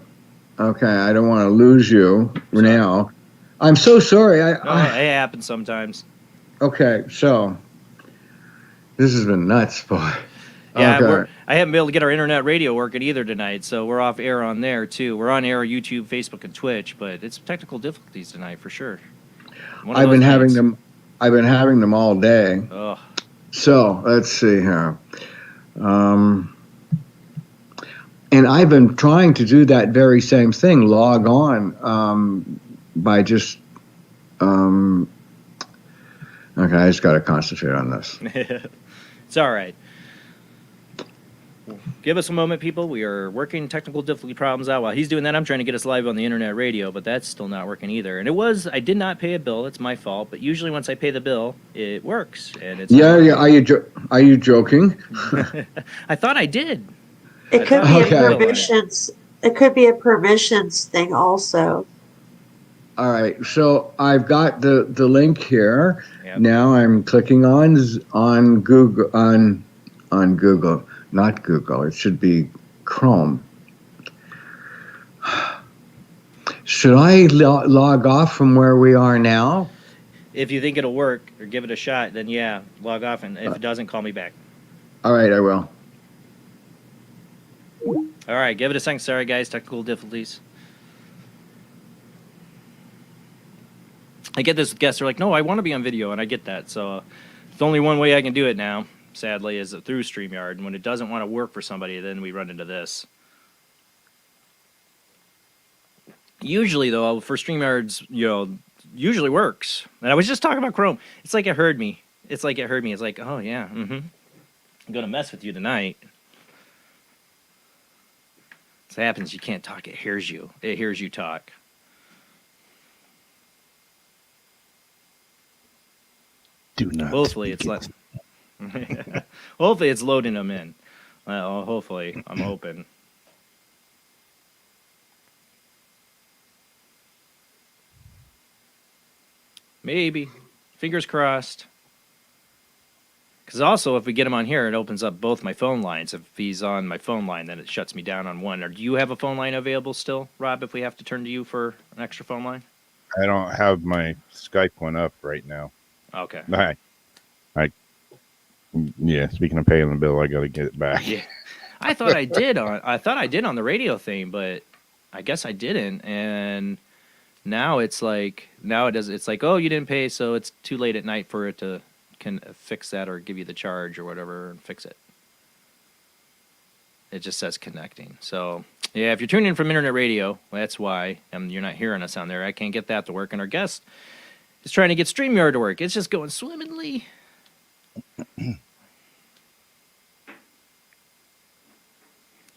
Okay, I don't want to lose you now. I'm so sorry. It happens sometimes. Okay, so this has been nuts, boy. Yeah, Okay. I haven't been able to get our internet radio working either tonight, so we're off air on there too. We're on air, YouTube, Facebook, and Twitch, but it's technical difficulties tonight for sure. I've been having them all day. Oh. So let's see here. And I've been trying to do that very same thing, log on by just. Okay, I just got to concentrate on this. It's all right. Give us a moment, people. We are working technical difficulty problems out. While he's doing that, I'm trying to get us live on the internet radio, but that's still not working either. And I did not pay a bill. It's my fault. But usually once I pay the bill, it works. And it's yeah. Are you joking? I thought I did. It could be a permissions. It could be a permissions thing also. All right. So I've got the link here. Yep. Now I'm clicking on Google on Google. Not Google. It should be Chrome. Should I log off from where we are now? If you think it'll work or give it a shot, then yeah, log off. And if it doesn't, call me back. All right, I will. All right, give it a second. Sorry, guys, technical difficulties. I get this with guests. They're like, no, I want to be on video, and I get that. So it's only one way I can do it now. Sadly, is through StreamYard. And when it doesn't want to work for somebody, then we run into this. Usually, though, for StreamYards, usually works. And I was just talking about Chrome. It's like it heard me. It's like, oh, yeah, I'm going to mess with you tonight. what happens. You can't talk. It hears you. It hears you talk. Do not. Hopefully it's hopefully it's loading them in. Well, hopefully, I'm hoping. Maybe. Fingers crossed. Because also, if we get him on here, it opens up both my phone lines. If he's on my phone line, then it shuts me down on one. Or do you have a phone line available still, Rob, if we have to turn to you for an extra phone line? I don't have my Skype one up right now. Okay. Yeah, speaking of paying the bill, I got to get it back. Yeah. I thought I did on the radio thing, but I guess I didn't. And now it's like, it's like, oh, you didn't pay, so it's too late at night for it to can fix that or give you the charge or whatever and fix it. It just says connecting. So, yeah, if you're tuning in from internet radio, that's why you're not hearing us on there. I can't get that to work. And our guest is trying to get StreamYard to work. It's just going swimmingly.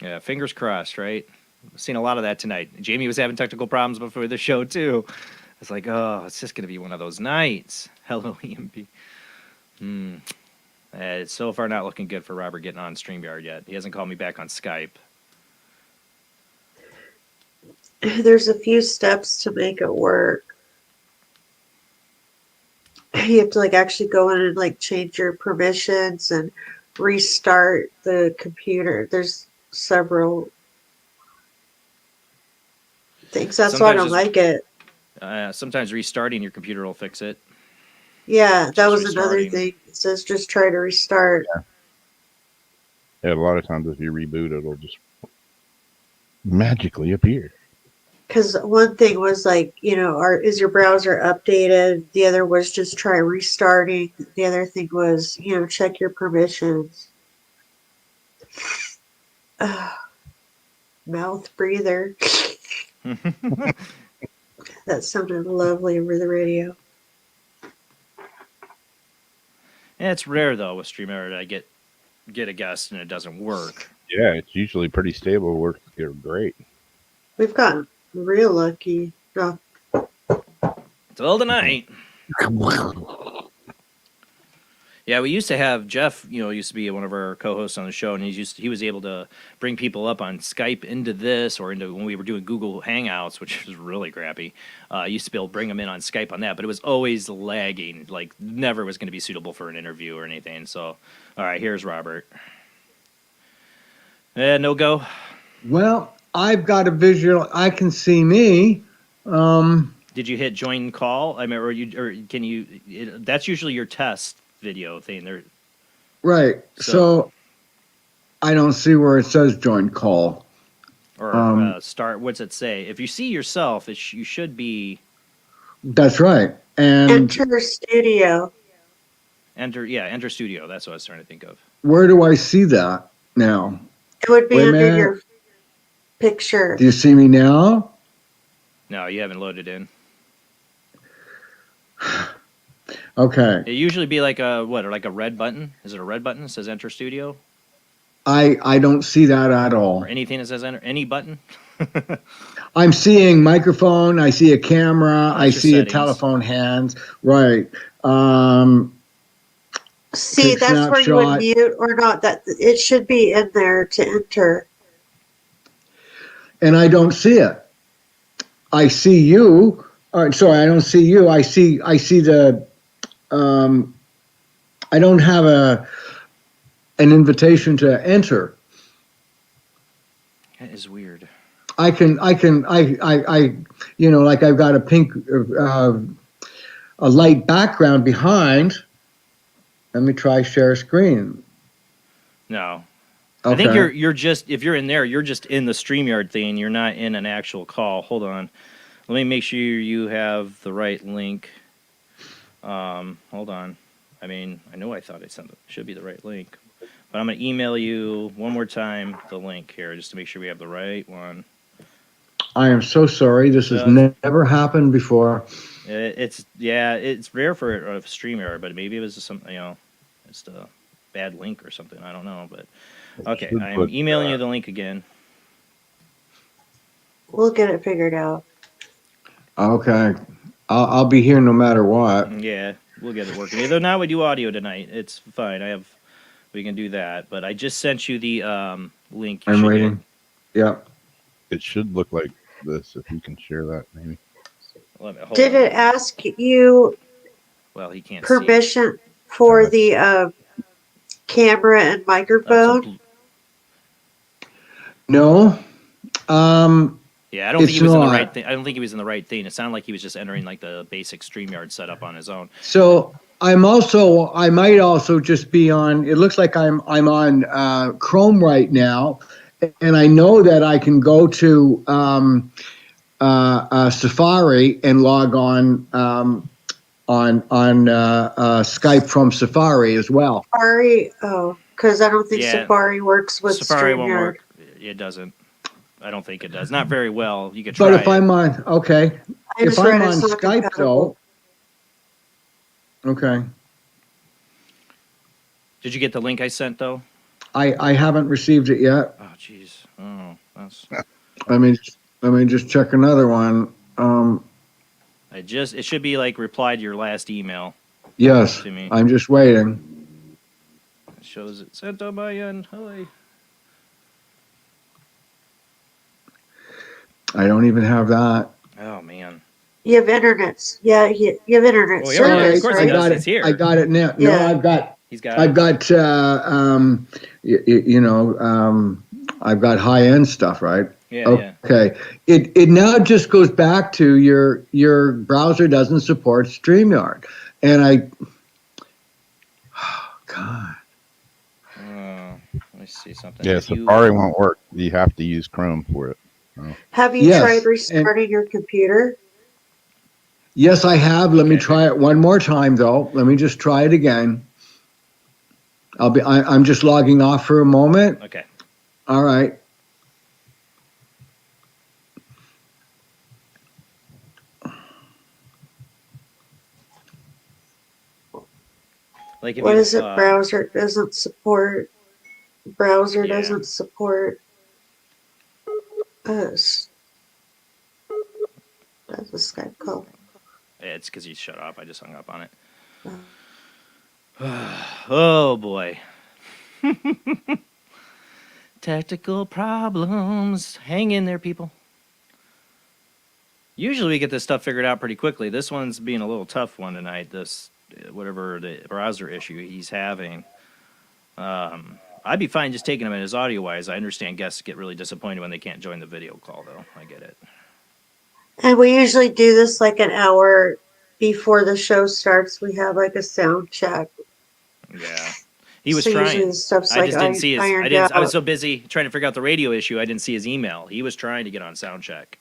Yeah, fingers crossed, right? I've seen a lot of that tonight. Jamie was having technical problems before the show, too. It's like, oh, it's just going to be one of those nights. Hello, EMP. It's so far not looking good for Robert getting on StreamYard yet. He hasn't called me back on Skype. There's a few steps to make it work. You have to like actually go in and like change your permissions and restart the computer. There's several things. That's why I don't like it. Sometimes restarting your computer will fix it. Yeah, that was Just another restarting. thing. It says just try to restart. Yeah, a lot of times if you reboot, it'll just magically appear. Because one thing was like, is your browser updated? The other was just try restarting. The other thing was, check your permissions. Mouth breather. That sounded lovely over the radio. Yeah, it's rare, though, with StreamYard. I get a guest and it doesn't work. Yeah, it's usually pretty stable. Works great. We've gotten real lucky. No. Till tonight. Yeah, we used to have Jeff, used to be one of our co-hosts on the show, and he was able to bring people up on Skype into this or into when we were doing Google Hangouts, which was really crappy. Used to be able to bring them in on Skype on that, but it was always lagging, like never was going to be suitable for an interview or anything. So, all right, here's Robert. No go. Well, I've got a visual. I can see me. Did you hit join call? I mean, or can you? That's usually your test video thing there. Right. So I don't see where it says join call. Or start. What's it say? If you see yourself, you should be. That's right. And enter studio. Enter studio. That's what I was trying to think of. Where do I see that now? It would be under your picture. Do you see me now? No, you haven't loaded in. Okay. It usually be like a red button. Is it a red button that says enter studio? I don't see that at all. Or anything that says enter, any button? I'm seeing microphone. I see a camera. I see settings. a telephone hands. Right. See, that's where you would mute or not. That it should be in there to enter. And I don't see it. I see you. Sorry, I don't see you. I see the. I don't have an invitation to enter. That is weird. I like I've got a pink, a light background behind. Let me try share screen. No. Okay. I think you're just, if you're in there, you're just in the StreamYard thing. You're not in an actual call. Hold on. Let me make sure you have the right link. Hold on. I mean, I know I thought I sent it. Should be the right link. But I'm going to email you one more time the link here just to make sure we have the right one. I am so sorry. This has never happened before. It's rare for a StreamYard, but maybe it was just something, just a bad link or something. I don't know, but okay. I'm emailing you the link again. We'll get it figured out. Okay. I'll be here no matter what. Yeah, we'll get it working. Either now we do audio tonight. It's fine. We can do that. But I just sent you the link. You I'm should waiting. Yep. It should look like this if you can share that, maybe. Hold Did on. it ask you Well, he can't see. permission for the camera and microphone? No. Yeah, I don't think It's he was in the not. right thing. I don't think he was in the right thing. It sounded like he was just entering like the basic StreamYard setup on his own. So I might also just be on, it looks like I'm on Chrome right now, and I know that I can go to Safari and log on Skype from Safari as well. Safari, because I don't think Yeah. Safari works with Safari won't StreamYard. work. It doesn't. I don't think it does. Not very well. You could But try if I'm on, okay, I if just I'm read on it's not Skype compatible. though, okay, Did you get the link I sent though? I haven't received it yet. Oh, jeez. Oh, that's. Let me just check another one. It should be like reply to your last email. Yes, To me. I'm just waiting. It shows it sent on my end. Hi. I don't even have that. Oh man. You have internet. Yeah, you have internet Oh, yeah, service, of course right? he does. I got It's it. here. I got it now. Yeah. No, I've got He's got I've it. got I've got high end stuff, right? Yeah, yeah. Okay. It now just goes back to your browser doesn't support StreamYard, and God. Let me see something. Yeah, If you- Safari won't work. You have to use Chrome for it. Oh. Have you Yes, tried restarting your computer? Yes, I have. Let me Okay. try it one more time, though. Let me just try it again. I'm just logging off for a moment. Okay. All right. Like if What you, is it? Browser doesn't support. Browser Yeah. doesn't support us. That's a Skype call. It's because you shut off. I just hung up on it. Oh. Oh boy. Technical problems. Hang in there, people. Usually we get this stuff figured out pretty quickly. This one's being a little tough one tonight. This, whatever the browser issue he's having. I'd be fine just taking him in his audio-wise. I understand guests get really disappointed when they can't join the video call, though. I get it. And we usually do this like an hour before the show starts. We have like a sound check. Yeah. He was So usually trying. the stuff's I like just didn't see his. ironed I was out. so busy trying to figure out the radio issue. I didn't see his email. He was trying to get on sound check.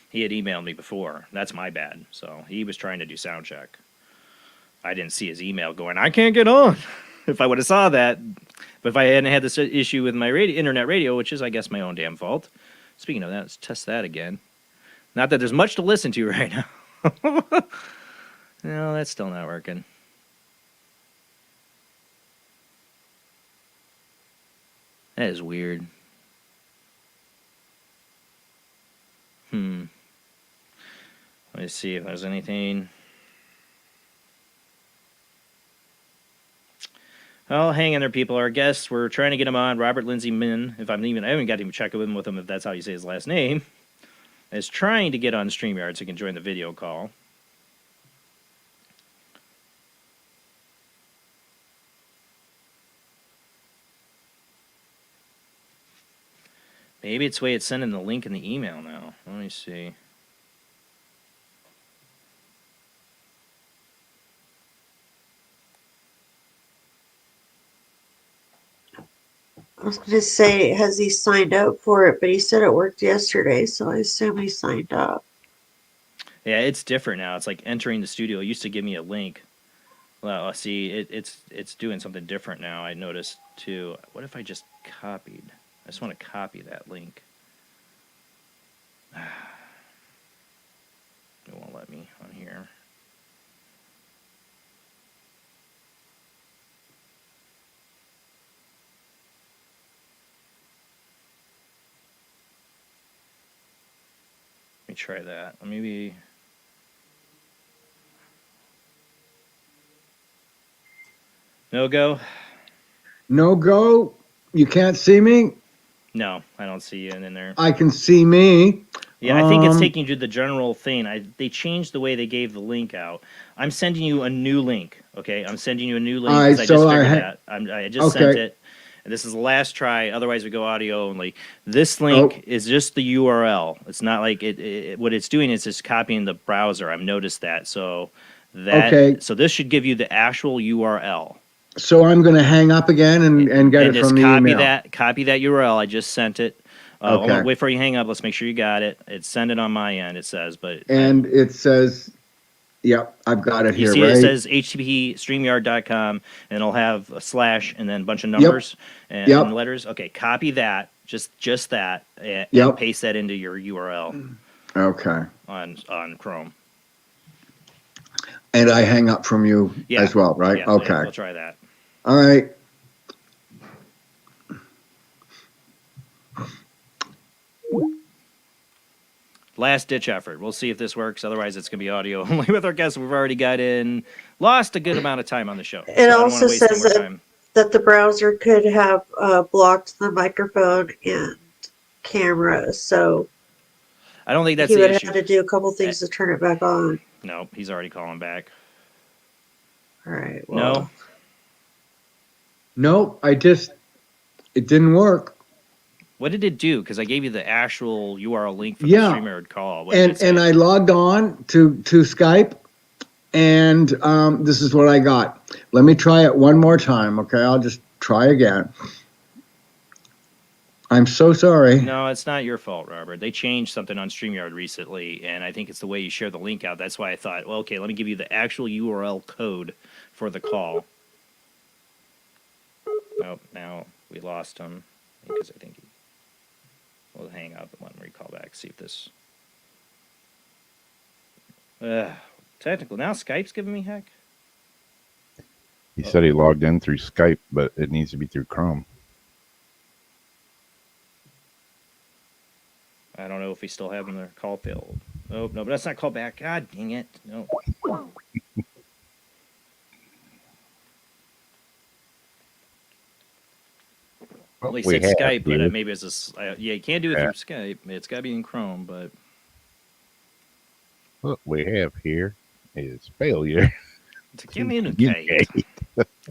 He had emailed me before. That's my bad. So he was trying to do sound check. I didn't see his email going, I can't get on. If I would have saw that, but if I hadn't had this issue with my internet radio, which is, I guess, my own damn fault. Speaking of that, let's test that again. Not that there's much to listen to right now. No, that's still not working. That is weird. Let me see if there's anything. Oh, hang in there, people. Our guests, we're trying to get him on. Robert Lindsy Milne, I haven't got to check in with him if that's how you say his last name, is trying to get on StreamYard so he can join the video call. Maybe it's the way it's sending the link in the email now. Let me see. I was going to say, has he signed up for it? But he said it worked yesterday, so I assume he signed up. Yeah, it's different now. It's like entering the studio. It used to give me a link. Well, see, it's doing something different now. I noticed too. What if I just copied? I just want to copy that link. It won't let me on here. try that. Maybe. No go? No go. You can't see me. No, I don't see you in there. I can see me. Yeah, I think it's taking you to the general thing. They changed the way they gave the link out. I'm sending you a new link. Okay, I'm sending you a new link All right, because I just so figured that. I just sent okay. it. And this is the last try. Otherwise, we go audio only. This link is just the URL. It's not like what it's doing is just copying the browser. I've noticed that. So so this should give you the actual URL. So I'm going to hang up again and get it just from the email. Copy that URL. I just sent it. Okay. Wait for you hang up. Let's make sure you got it. It's send it on my end. It says, but it says, yep, I've got it here. You see, right? it says HTTP StreamYard.com, and it'll have a slash and then a bunch of numbers and letters. Okay, copy that. Just that, and paste that into your URL. Okay. On Chrome. And I hang up from you as well, right? Yeah, okay. We'll try that. All right. Last ditch effort. We'll see if this works. Otherwise, it's going to be audio only with our guests. We've already lost a good amount of time on the show. It also says that the browser could have blocked the microphone and camera, so I don't think that's he the would issue. have to do a couple things to turn it back on. No, he's already calling back. All right. Well, no, it didn't work. What did it do? Because I gave you the actual URL link for the StreamYard call. And I logged on to Skype, and this is what I got. Let me try it one more time, okay? I'll just try again. I'm so sorry. No, it's not your fault, Robert. They changed something on StreamYard recently, and I think it's the way you share the link out. That's why I thought, well, okay, let me give you the actual URL code for the call. Nope, now we lost him because I think we'll hang up and let me call back, see if this... technical. Now Skype's giving me heck? He said he logged in through Skype, but it needs to be through Chrome. I don't know if we still have their call failed. Oh, no, but that's not call back. God dang it. No. Well, he said Skype, but maybe it's you can't do it through Skype. It's got to be in Chrome, but... What we have here is failure. To communicate.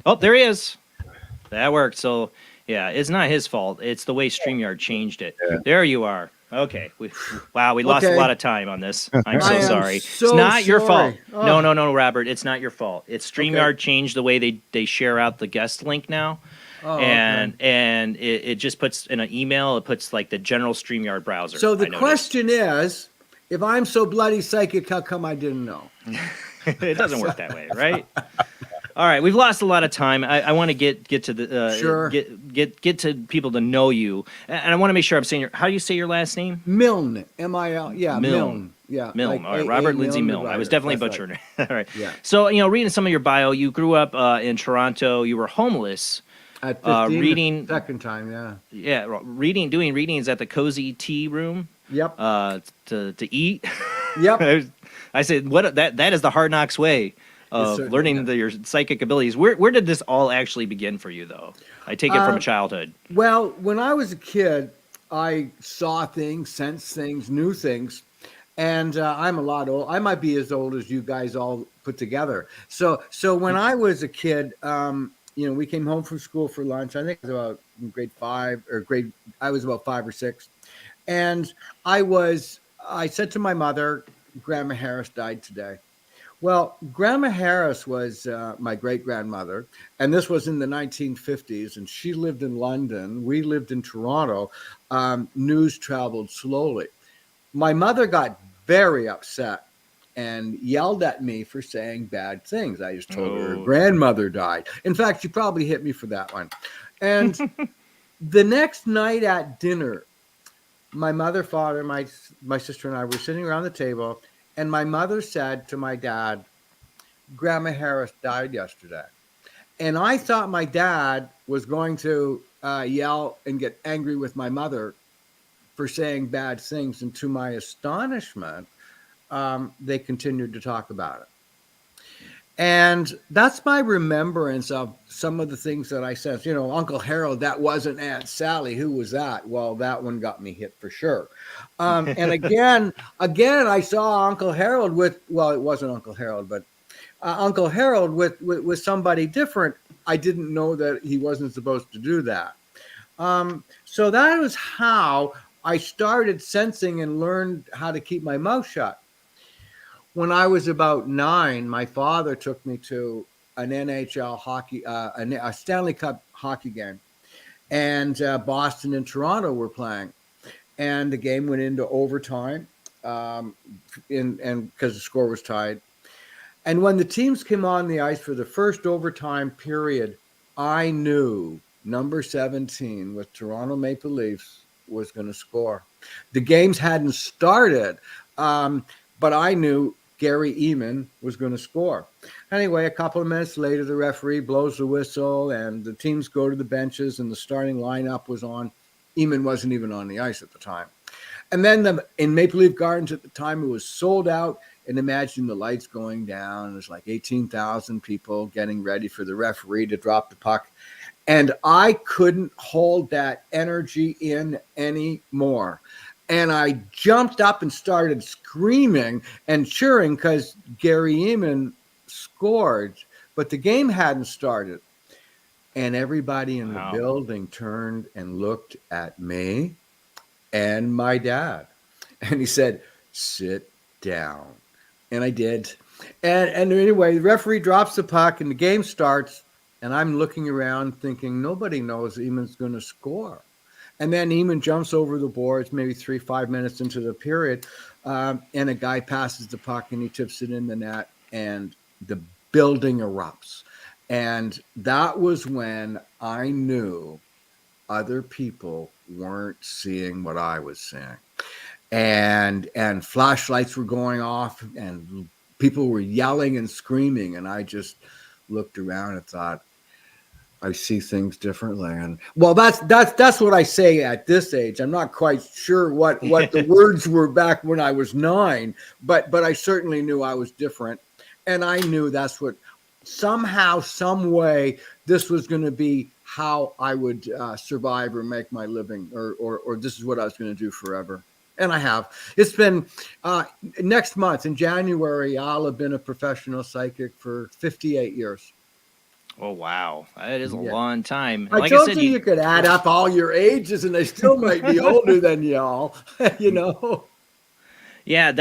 Oh, there he is. That worked. So, yeah, it's not his fault. It's the way StreamYard changed it. Yeah. There you are. Okay. We lost a lot of time on this. I'm so sorry. It's not your fault. Oh. No, Robert. It's not your fault. It's StreamYard changed the way they share out the guest link now. Oh, and it just puts in an email, it puts like the general StreamYard browser. So the question is, if I'm so bloody psychic, how come I didn't know? It doesn't work that way, right? All right, we've lost a lot of time. I want to get to the get to people to know you, and I want to make sure I'm saying how do you say your last name? Milne, M-I-L, yeah, Milne, yeah, Milne. All right, Robert Lindsy Milne. I was definitely butchering it. All right, yeah. So reading some of your bio, you grew up in Toronto. You were homeless. At 15, reading second time, doing readings at the Cozy Tea Room. Yep. To eat. Yep. I said, that is the Hard Knocks way of learning your psychic abilities. Where did this all actually begin for you, though? I take it from childhood. Well, when I was a kid, I saw things, sensed things, knew things, and I'm a lot old. I might be as old as you guys all put together. So when I was a kid, we came home from school for lunch. I think it was about grade 5 or I was about 5 or 6. And I said to my mother, Grandma Harris died today. Well, Grandma Harris was my great-grandmother, and this was in the 1950s, and she lived in London. We lived in Toronto. News traveled slowly. My mother got very upset and yelled at me for saying bad things. I just told her grandmother died. In fact, she probably hit me for that one. And the next night at dinner, my mother, father, my sister, and I were sitting around the table, and my mother said to my dad, Grandma Harris died yesterday. And I thought my dad was going to yell and get angry with my mother for saying bad things. And to my astonishment, they continued to talk about it. And that's my remembrance of some of the things that I said. You know, Uncle Harold, that wasn't Aunt Sally. Who was that? Well, that one got me hit for sure. And again, I saw Uncle Harold with, well, it wasn't Uncle Harold, but Uncle Harold with somebody different. I didn't know that he wasn't supposed to do that. So that was how I started sensing and learned how to keep my mouth shut. When I was about 9, my father took me to an NHL hockey, a Stanley Cup hockey game, and Boston and Toronto were playing, and the game went into overtime, and because the score was tied. And when the teams came on the ice for the first overtime period, I knew number 17 with Toronto Maple Leafs was going to score. The games hadn't started, but I knew Gary Eamon was going to score. Anyway, a couple of minutes later, the referee blows the whistle and the teams go to the benches and the starting lineup was on. Eamon wasn't even on the ice at the time. And then in Maple Leaf Gardens at the time, it was sold out. And imagine the lights going down. There's like 18,000 people getting ready for the referee to drop the puck. And I couldn't hold that energy in anymore. And I jumped up and started screaming and cheering because Gary Eamon scored, but the game hadn't started. And everybody in the building turned and looked at me and my dad. And he said, "Sit down." And I did. And anyway, the referee drops the puck and the game starts. And I'm looking around thinking, nobody knows Eamon's going to score. And then Eamon jumps over the boards, maybe 3-5 minutes into the period, and a guy passes the puck and he tips it in the net, and the building erupts. And that was when I knew other people weren't seeing what I was seeing. And flashlights were going off, and people were yelling and screaming, and I just looked around and thought, I see things differently. And well, that's what I say at this age. I'm not quite sure what the words were back when I was 9, but I certainly knew I was different. And I knew that's what somehow, some way, this was going to be how I would survive or make my living, or this is what I was going to do forever. And I have. It's been next month in January, I'll have been a professional psychic for 58 years. Oh, wow. That is a long time. I told you could add up all your ages and they still might be older than y'all, you know? Yeah,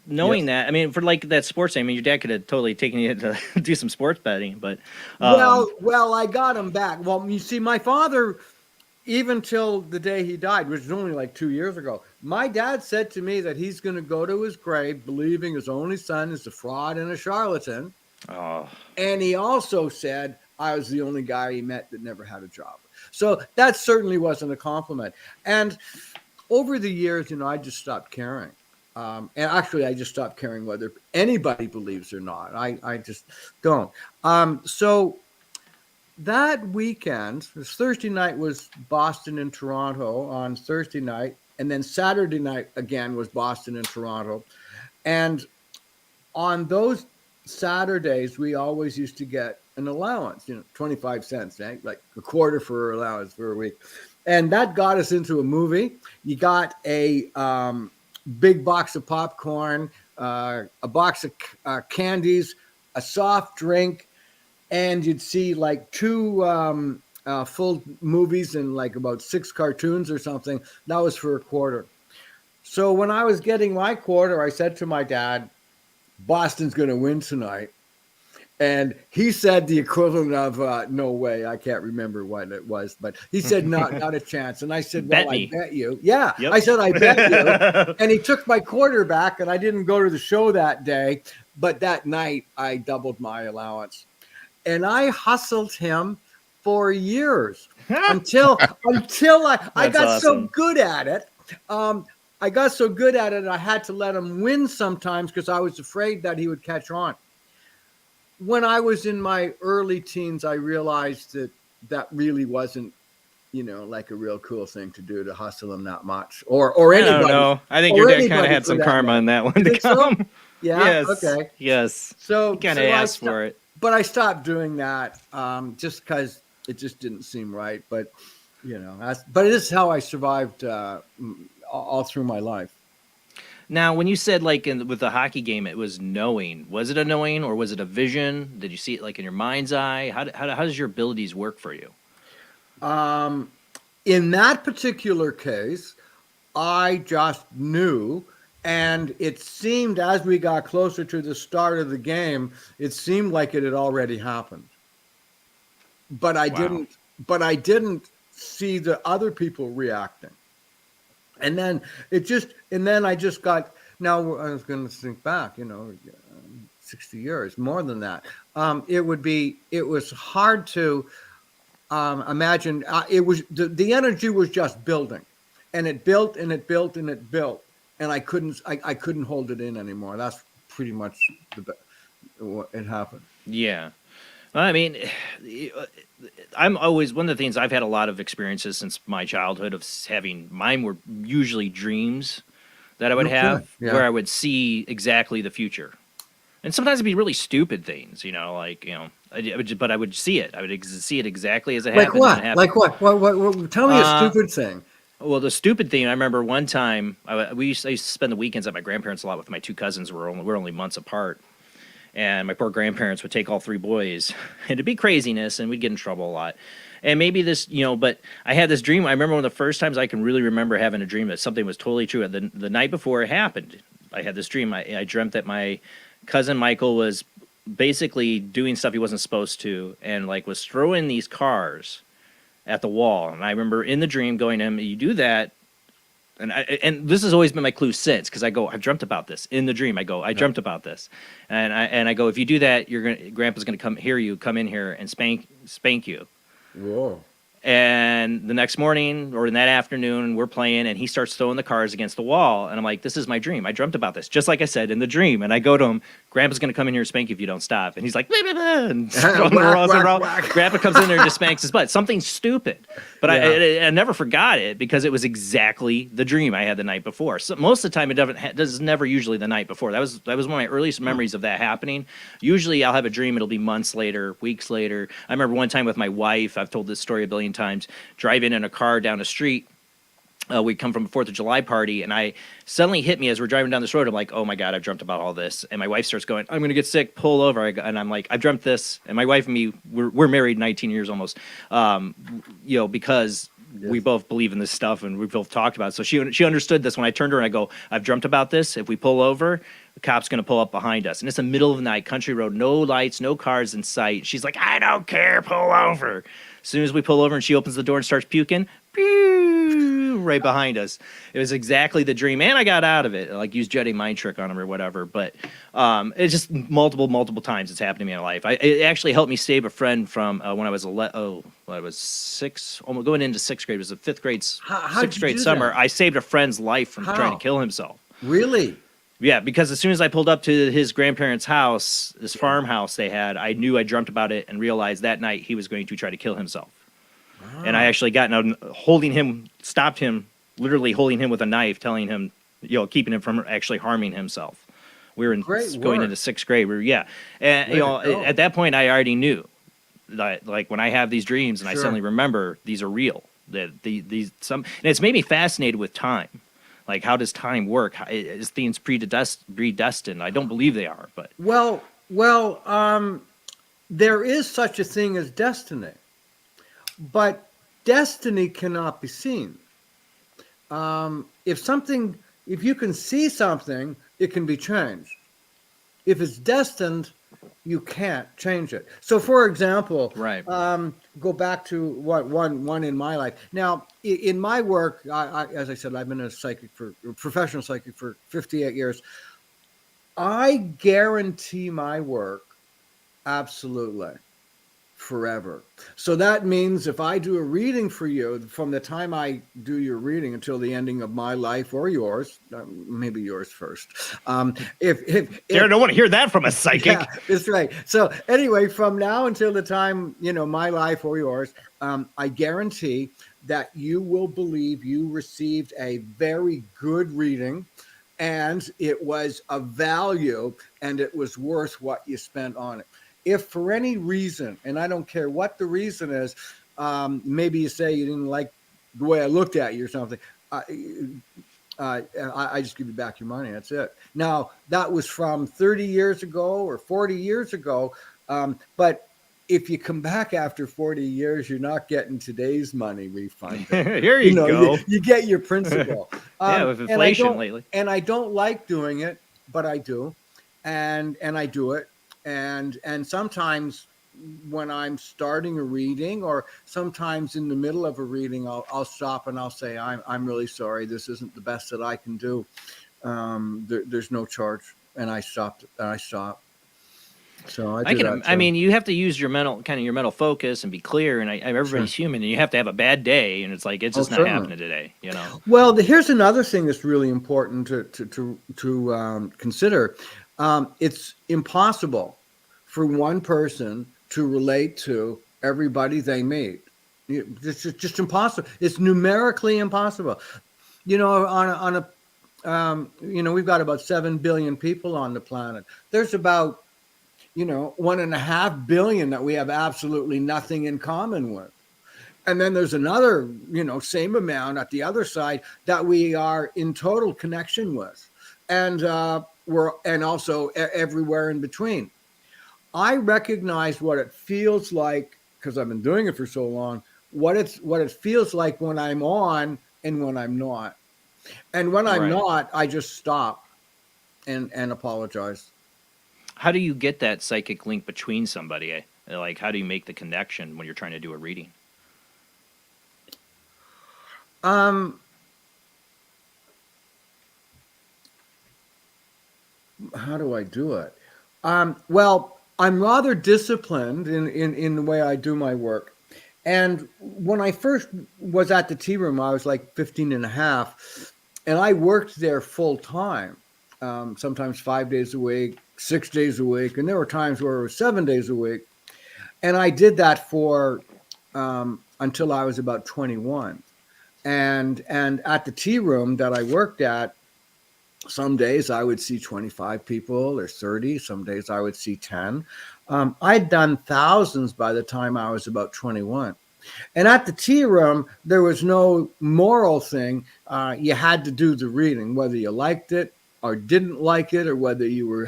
knowing that, for like that sports thing, your dad could have totally taken you to do some sports betting, but... Well, I got him back. Well, you see, my father, even till the day he died, which was only like 2 years ago, my dad said to me that he's going to go to his grave believing his only son is a fraud and a charlatan. Oh. And he also said I was the only guy he met that never had a job. So that certainly wasn't a compliment. And over the years, I just stopped caring. And actually, I just stopped caring whether anybody believes or not. I just don't. So that weekend, Thursday night was Boston and Toronto on Thursday night. And then Saturday night again was Boston and Toronto. And on those Saturdays, we always used to get an allowance, 25 cents, right? Like a quarter for allowance for a week. And that got us into a movie. You got a big box of popcorn, a box of candies, a soft drink, and you'd see like 2 full movies and like about 6 cartoons or something. That was for a quarter. So when I was getting my quarter, I said to my dad, Boston's going to win tonight. And he said the equivalent of, no way, I can't remember what it was, but he said, not a chance. And I said, well, I bet you. Yeah, yep. I said, I bet you. And he took my quarter back, and I didn't go to the show that day. But that night, I doubled my allowance. And I hustled him for years until I got so good at it. I got so good at it, I had to let him win sometimes because I was afraid that he would catch on. When I was in my early teens, I realized that really wasn't like a real cool thing to do to hustle them that much, or anybody. I don't know. I think your dad kind of had some karma on that one to come. So? Yeah. Yes. Okay. Yes. So he kind of asked for it. But I stopped doing that just because it just didn't seem right. But but this is how I survived all through my life. Now, when you said with the hockey game, it was knowing. Was it a knowing or was it a vision? Did you see it in your mind's eye? How does your abilities work for you? In that particular case, I just knew, and it seemed as we got closer to the start of the game, it seemed like it had already happened. But I didn't. But I didn't see the other people reacting. And then I just got. Now I was going to think back. 60 years, more than that. It was hard to. Imagine it was the energy was just building, and it built and it built and it built, and I couldn't hold it in anymore. That's pretty much what it happened. Yeah, I mean, I'm always one of the things I've had a lot of experiences since my childhood of having mine were usually dreams that I would have where I would see exactly the future. And sometimes it'd be really stupid things, but I would see it. I would see it exactly as it happened. Like what? What? Tell me a stupid thing. Well, the stupid thing, I remember one time, I used to spend the weekends at my grandparents' a lot with my two cousins. We're only months apart. And my poor grandparents would take all three boys. And it'd be craziness, and we'd get in trouble a lot. And maybe this, but I had this dream. I remember one of the first times I can really remember having a dream that something was totally true. The night before it happened, I had this dream. I dreamt that my cousin Michael was basically doing stuff he wasn't supposed to and was throwing these cars at the wall. And I remember in the dream going to him, you do that. And this has always been my clue since, because I've dreamt about this in the dream. I dreamt about this. And I go, if you do that, Grandpa's going to come in here and spank you. Whoa. And the next morning or in that afternoon, we're playing, and he starts throwing the cars against the wall. And I'm like, this is my dream. I dreamt about this, just like I said in the dream. And I go to him, Grandpa's going to come in here and spank you if you don't stop. And he's like, blah, blah, blah, and Grandpa comes in there and just spanks his butt. Something stupid. But I never forgot it because it was exactly the dream I had the night before. So most of the time, it does never usually the night before. That was one of my earliest memories of that happening. Usually I'll have a dream. It'll be months later, weeks later. I remember one time with my wife, I've told this story a billion times, driving in a car down the street. We come from a 4th of July party, and I suddenly hit me as we're driving down this road. I'm like, oh my God, I've dreamt about all this. And my wife starts going, I'm going to get sick, pull over. And I'm like, I've dreamt this. And my wife and me, we're married 19 years almost, because we both believe in this stuff and we both talked about it. So she understood this when I turned to her and I go, I've dreamt about this. If we pull over, the cop's going to pull up behind us. And it's the middle of the night, country road, no lights, no cars in sight. She's like, I don't care, pull over. As soon as we pull over and she opens the door and starts puking, pew, right behind us. It was exactly the dream. And I got out of it, used Jedi mind trick on him or whatever. But it's just multiple times it's happened to me in my life. It actually helped me save a friend from when I was I was 6, almost going into 6th grade. It was the 5th grade, 6th grade summer. That? I saved a friend's life from trying to kill himself. Really? Yeah, because as soon as I pulled up to his grandparents' house, this farmhouse they had, I knew I dreamt about it and realized that night he was going to try to kill himself. Ah. And I actually stopped him, literally holding him with a knife, telling him, keeping him from actually harming himself. We were going into 6th grade. And at that point I already knew that, when I have these dreams and I suddenly remember these are real. That and it's made me fascinated with time. How does time work? Is things predestined? I don't believe they are, but there is such a thing as destiny, but destiny cannot be seen. If you can see something, it can be changed. If it's destined, you can't change it. So, for example, go back to one in my life. Now, in my work, as I said, I've been a professional psychic for 58 years. I guarantee my work absolutely forever. So that means if I do a reading for you, from the time I do your reading until the ending of my life or yours, maybe yours first. If I don't want to hear that from a psychic. Yeah, that's right. So anyway, from now until the time, my life or yours, I guarantee that you will believe you received a very good reading, and it was of value, and it was worth what you spent on it. If for any reason, and I don't care what the reason is, maybe you say you didn't like the way I looked at you or something, I just give you back your money. That's it. Now, that was from 30 years ago or 40 years ago. But if you come back after 40 years, you're not getting today's money refunded. Here you go. You get your principal. Yeah, with inflation lately. And I don't like doing it, but I do. And I do it. And sometimes when I'm starting a reading, or sometimes in the middle of a reading, I'll stop and I'll say, I'm really sorry. This isn't the best that I can do. There's no charge. And I stop. So I mean, you have to use your mental focus and be clear. And everybody's human, and you have to have a bad day. And it's like, it's just not happening today, you know? Well, here's another thing that's really important to consider. It's impossible for one person to relate to everybody they meet. It's just impossible. It's numerically impossible. You know, we've got about 7 billion people on the planet. There's about, 1.5 billion that we have absolutely nothing in common with. And then there's another, same amount at the other side that we are in total connection with. And also everywhere in between. I recognize what it feels like, because I've been doing it for so long, what it feels like when I'm on and when I'm not. And when I'm not, I just stop and apologize. How do you get that psychic link between somebody? Like, how do you make the connection when you're trying to do a reading? How do I do it? Well, I'm rather disciplined in the way I do my work. And when I first was at the tea room, I was like 15 and a half, and I worked there full time, sometimes 5 days a week, 6 days a week. And there were times where it was 7 days a week. And I did that for until I was about 21. And at the tea room that I worked at, some days I would see 25 people or 30. Some days I would see 10. I'd done thousands by the time I was about 21. And at the tea room, there was no moral thing. You had to do the reading, whether you liked it or didn't like it, or whether you were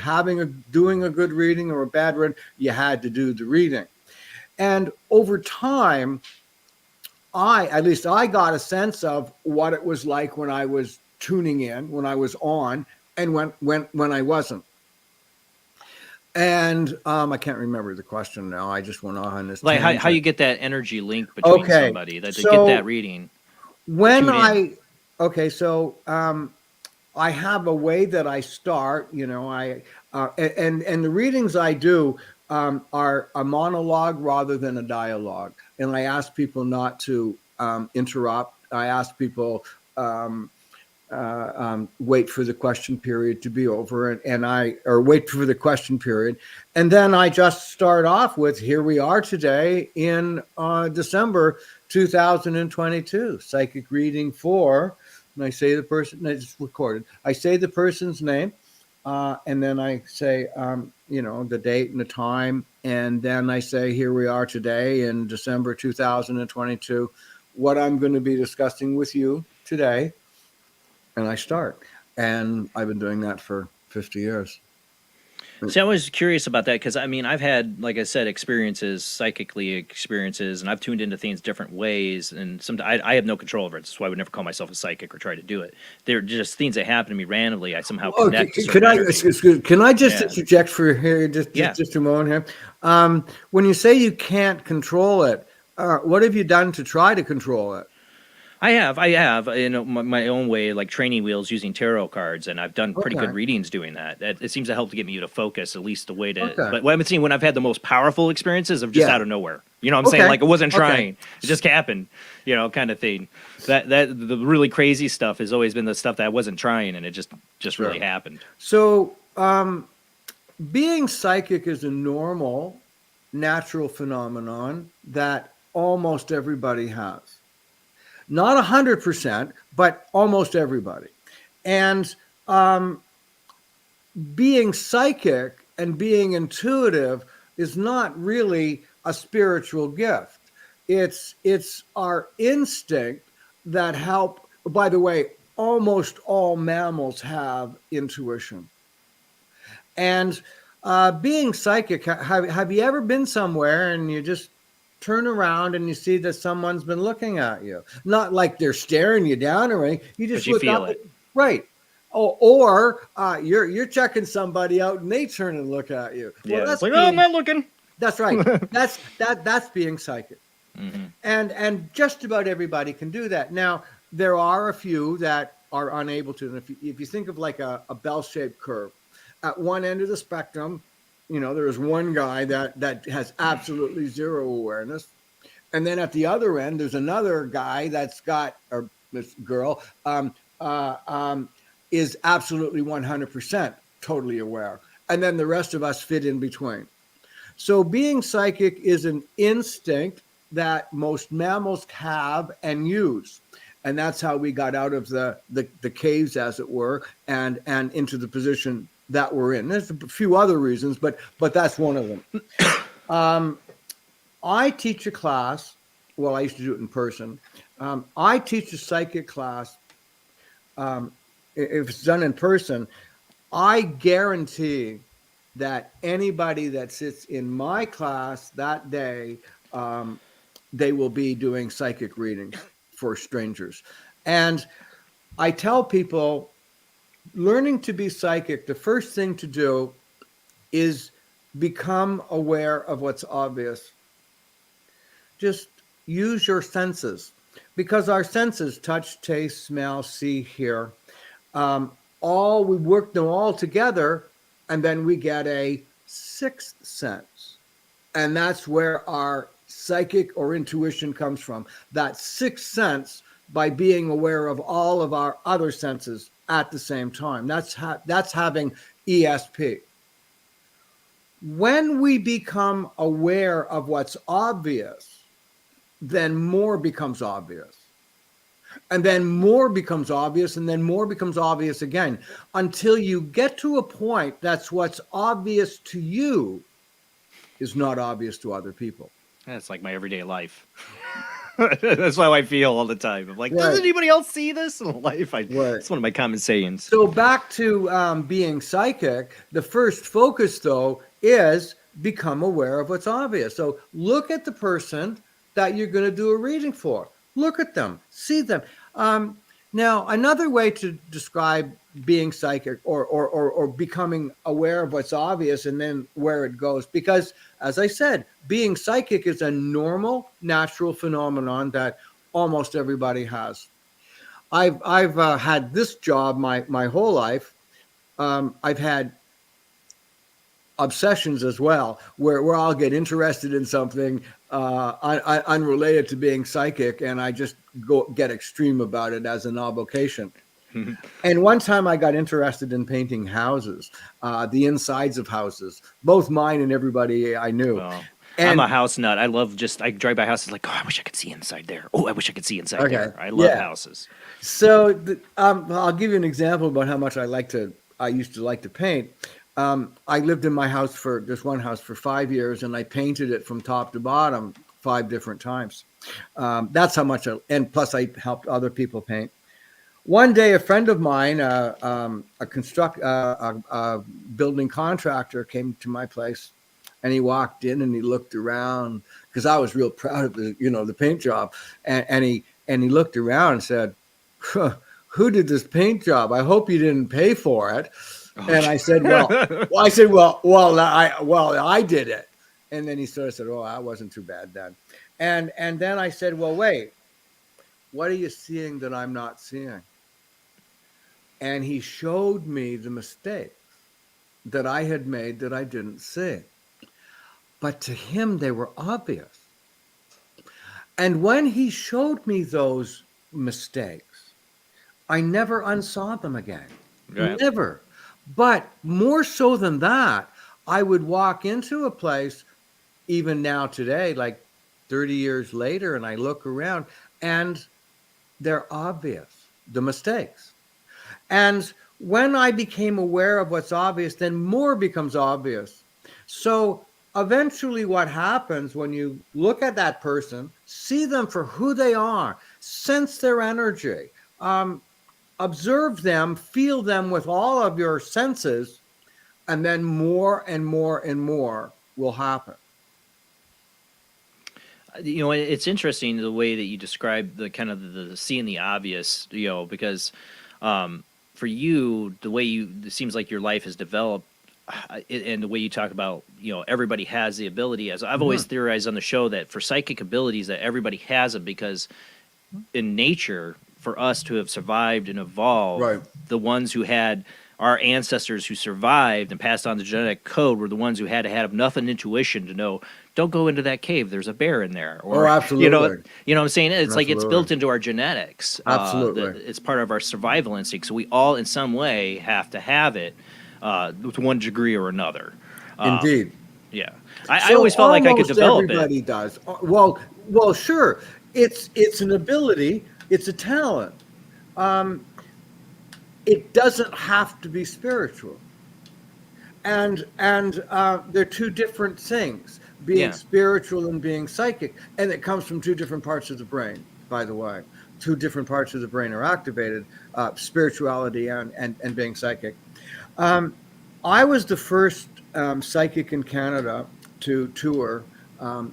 doing a good reading or a bad reading, you had to do the reading. And over time, I got a sense of what it was like when I was tuning in, when I was on, and when I wasn't. And I can't remember the question now. I just went on this. Like how you get that energy link between somebody that they get that reading. I have a way that I start. And the readings I do are a monologue rather than a dialogue. And I ask people not to interrupt. I ask people wait for the question period to be over, or wait for the question period. And then I just start off with, here we are today in December 2022, psychic reading for, and I say the person, it's recorded. I say the person's name, and then I say, the date and the time. And then I say, here we are today in December 2022, what I'm going to be discussing with you today. And I start. And I've been doing that for 50 years. See, I was curious about that because, I've had, like I said, psychically experiences, and I've tuned into things different ways, and sometimes I have no control over it. That's why I would never call myself a psychic or try to do it. They're just things that happen to me randomly. I somehow connect to can I just interject for here, just a moment here? When you say you can't control it, what have you done to try to control it? I have, my own way, like training wheels using tarot cards, and I've done pretty good readings doing that. It seems to help to get me to focus, at least the way to. But what I've been seeing when I've had the most powerful experiences of just out of nowhere. You know what I'm saying? Like, it wasn't trying; it just happened. Kind of thing. That the really crazy stuff has always been the stuff that I wasn't trying, and it just really happened. So, being psychic is a normal, natural phenomenon that almost everybody has. Not 100%, but almost everybody. And being psychic and being intuitive is not really a spiritual gift. It's our instinct that help. By the way, almost all mammals have intuition. And being psychic, have you ever been somewhere and you just turn around and you see that someone's been looking at you? Not like they're staring you down or anything. You just look feel up. it. Right. Or you're checking somebody out and they turn and look at you. Yeah, Well, it's like, oh, I'm not looking. That's right. That's being psychic. Mm-hmm. And just about everybody can do that. Now, there are a few that are unable to. And if you think of like a bell-shaped curve, at one end of the spectrum, there's one guy that has absolutely zero awareness. And then at the other end, there's another guy that's got, or this girl, is absolutely 100% totally aware. And then the rest of us fit in between. So being psychic is an instinct that most mammals have and use. And that's how we got out of the caves, as it were, and into the position that we're in. There's a few other reasons, but that's one of them. I teach a class. Well, I used to do it in person. I teach a psychic class. If it's done in person, I guarantee that anybody that sits in my class that day, they will be doing psychic readings for strangers. And I tell people, learning to be psychic, the first thing to do is become aware of what's obvious. Just use your senses, because our senses, touch, taste, smell, see, hear, we work them all together, and then we get a sixth sense. And that's where our psychic or intuition comes from. That sixth sense, by being aware of all of our other senses at the same time. That's having ESP. When we become aware of what's obvious, then more becomes obvious. And then more becomes obvious, and then more becomes obvious again, until you get to a point that's what's obvious to you is not obvious to other people. That's like my everyday life. That's how I feel all the time. I'm like, Right. Does anybody else see this in life? Right. It's one of my common sayings. So back to being psychic, the first focus, though, is become aware of what's obvious. So look at the person that you're going to do a reading for. Look at them. See them. Now, another way to describe being psychic or becoming aware of what's obvious and then where it goes, because, as I said, being psychic is a normal, natural phenomenon that almost everybody has. I've had this job my whole life. I've had obsessions as well, where I'll get interested in something unrelated to being psychic, and I just get extreme about it as an avocation. And one time I got interested in painting houses, the insides of houses, both mine and everybody I knew. Oh. And I'm a house nut. I drive by houses like, oh, I wish I could see inside there. Oh, I wish I could see inside there. I love houses. So I'll give you an example about how much I used to like to paint. I lived in my house this one house for 5 years, and I painted it from top to bottom 5 different times. That's how much, and plus I helped other people paint. One day, a friend of mine, a building contractor, came to my place, and he walked in and he looked around, because I was real proud of the paint job, and he looked around and said, "Who did this paint job? I hope you didn't pay for it." And I said, well, I did it. And then he sort of said, "Oh, that wasn't too bad then." And then I said, "Well, wait, what are you seeing that I'm not seeing?" And he showed me the mistakes that I had made that I didn't see. But to him, they were obvious. And when he showed me those mistakes, I never unsaw them again. Right. Never. But more so than that, I would walk into a place, even now today, like 30 years later, and I look around, and they're obvious, the mistakes. And when I became aware of what's obvious, then more becomes obvious. So eventually what happens when you look at that person, see them for who they are, sense their energy, observe them, feel them with all of your senses, and then more and more and more will happen. You know, it's interesting the way that you describe the kind of the seeing the obvious, you know, because for you, the way it seems like your life has developed, and the way you talk about, you know, everybody has the ability. As I've always theorized on the show, that for psychic abilities, that everybody has them, because in nature, for us to have survived and evolved, the ones who had our ancestors who survived and passed on the genetic code were the ones who had to have enough an intuition to know, don't go into that cave, there's a bear in there. Or, absolutely. You know what I'm saying? It's like it's built into our genetics. Absolutely. It's part of our survival instinct. So we all, in some way, have to have it to one degree or another. Indeed. Yeah. I always felt like I could develop everybody does. Well, sure. It's an ability. It's a talent. It doesn't have to be spiritual. And they're two different things, being spiritual and being psychic. And it comes from two different parts of the brain, by the way. Two different parts of the brain are activated, spirituality and being psychic. I was the first psychic in Canada to tour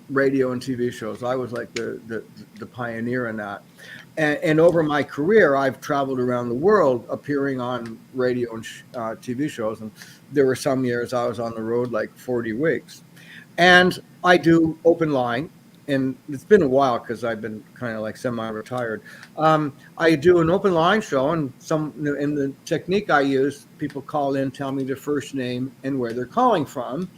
radio and TV shows. I was like the pioneer in that. And over my career, I've traveled around the world appearing on radio and TV shows. And there were some years I was on the road like 40 weeks. And I do open line. And it's been a while because I've been kind of like semi-retired. I do an open line show, and in the technique I use, people call in, tell me their first name and where they're calling from,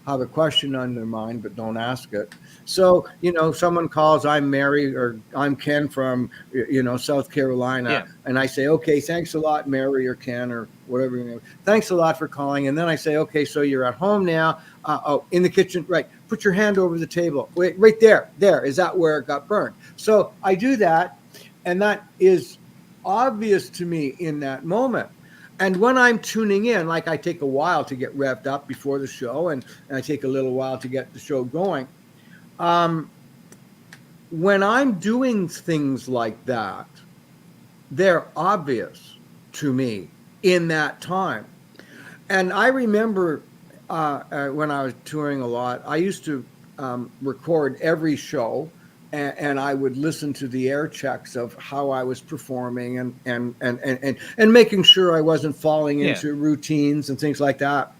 have a question on their mind, but don't ask it. So, you know, someone calls, I'm Mary, or I'm Ken from, you know, South Carolina. Yeah. And I say, okay, thanks a lot, Mary or Ken or whatever your name. Thanks a lot for calling. And then I say, okay, so you're at home now. In the kitchen, right. Put your hand over the table. Wait, right there. There. Is that where it got burned? So I do that. And that is obvious to me in that moment. And when I'm tuning in, like I take a while to get revved up before the show, and I take a little while to get the show going. When I'm doing things like that, they're obvious to me in that time. And I remember when I was touring a lot, I used to record every show, and I would listen to the air checks of how I was performing and making sure I wasn't falling into routines and things like that.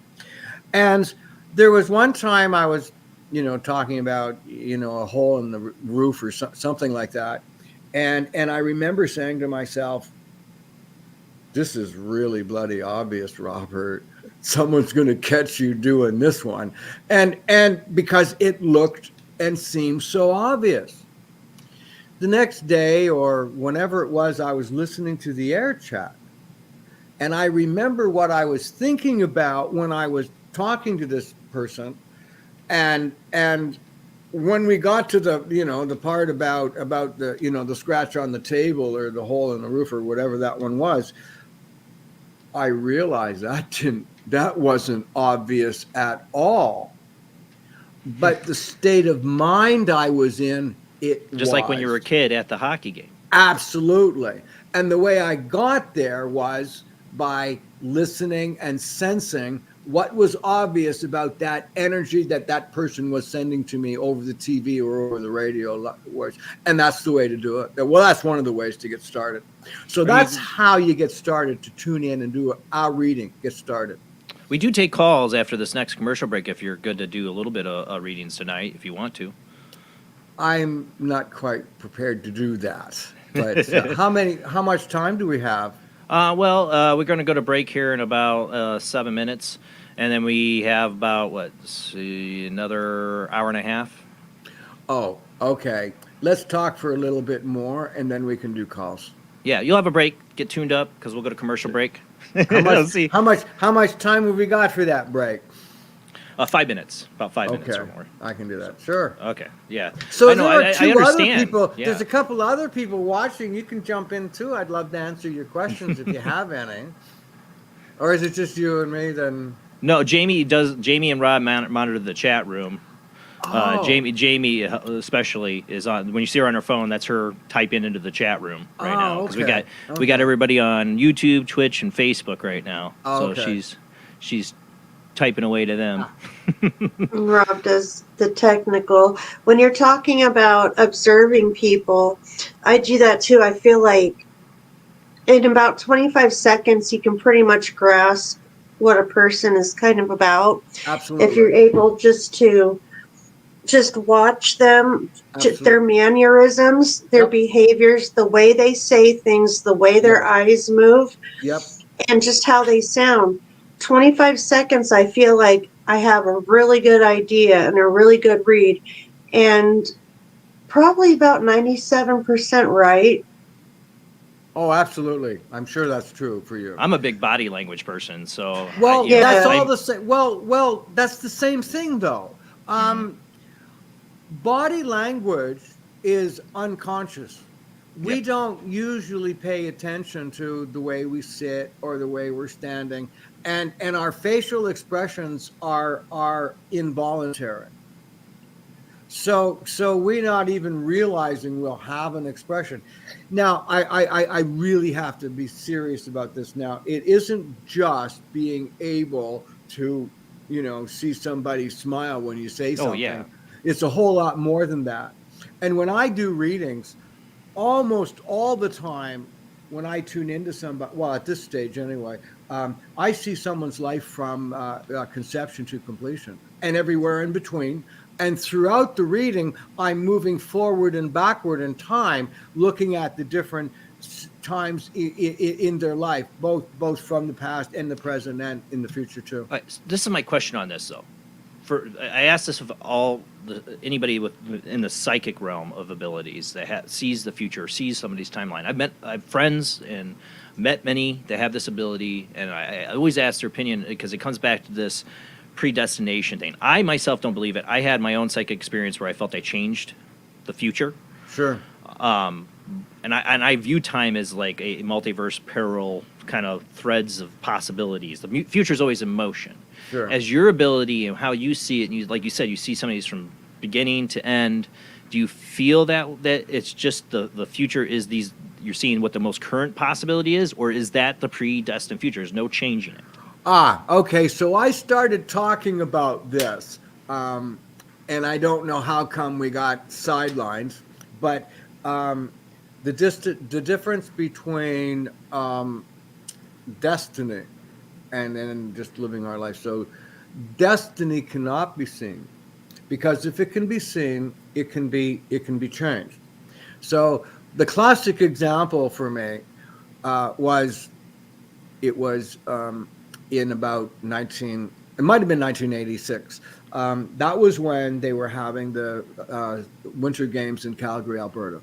And there was one time I was, you know, talking about, you know, a hole in the roof or something like that. And I remember saying to myself, this is really bloody obvious, Robert. Someone's going to catch you doing this one. And because it looked and seemed so obvious. The next day or whenever it was, I was listening to the air chat. And I remember what I was thinking about when I was talking to this person. And when we got to the, you know, the part about the, you know, the scratch on the table or the hole in the roof or whatever that one was, I realized that wasn't obvious at all. But the state of mind I was in, it just like when you were a kid at the hockey game. Absolutely. And the way I got there was by listening and sensing what was obvious about that energy that person was sending to me over the TV or over the radio. And that's the way to do it. Well, that's one of the ways to get started. So that's how you get started, to tune in and do our reading, get started. We do take calls after this next commercial break if you're good to do a little bit of readings tonight, if you want to. I'm not quite prepared to do that. But how much time do we have? We're going to go to break here in about 7 minutes. And then we have about, another hour and a half? Oh, okay. Let's talk for a little bit more, and then we can do calls. Yeah, you'll have a break. Get tuned up, because we'll go to commercial break. How much time have we got for that break? 5 minutes, about 5 minutes or more. I can do that. Sure. Okay, yeah. So I know, there are two other understand. people. Yeah. There's a couple other people watching. You can jump in too. I'd love to answer your questions if you have any. Or is it just you and me then? No, Jamie and Rob monitor the chat room. Oh. Jamie especially is on. When you see her on her phone, that's her typing into the chat room right now. Because we got everybody on YouTube, Twitch, and Facebook right now. So she's typing away to them. Rob does the technical. When you're talking about observing people, I do that too. I feel like in about 25 seconds, you can pretty much grasp what a person is kind of about. Absolutely. If you're able just watch them, their mannerisms, their behaviors, the way they say things, the way their eyes move, and just how they sound. 25 seconds, I feel like I have a really good idea and a really good read, and probably about 97% right. Oh, absolutely. I'm sure that's true for you. I'm a big body language person, so that's all the same. Well, that's the same thing though. Body language is unconscious. We don't usually pay attention to the way we sit or the way we're standing, and our facial expressions are involuntary. So we're not even realizing we'll have an expression. Now, I really have to be serious about this now. It isn't just being able to, see somebody smile when you say something. Oh, yeah. It's a whole lot more than that. And when I do readings, almost all the time when I tune into somebody, well, at this stage anyway, I see someone's life from conception to completion and everywhere in between. And throughout the reading, I'm moving forward and backward in time, looking at the different times in their life, both from the past and the present and in the future too. This is my question on this, though. I asked this of anybody in the psychic realm of abilities that sees the future, sees somebody's timeline. I have friends and met many that have this ability, and I always ask their opinion because it comes back to this predestination thing. I myself don't believe it. I had my own psychic experience where I felt I changed the future. Sure. And I view time as like a multiverse parallel kind of threads of possibilities. The future is always in motion. Sure. As your ability and how you see it, and like you said, you see some of these from beginning to end. Do you feel that it's just the future is these? You're seeing what the most current possibility is, or is that the predestined future? There's no changing it. Okay. So I started talking about this, and I don't know how come we got sidelined, but the difference between destiny and then just living our life. So destiny cannot be seen, because if it can be seen, it can be changed. So the classic example for me was in about it might have been 1986. That was when they were having the Winter Games in Calgary, Alberta.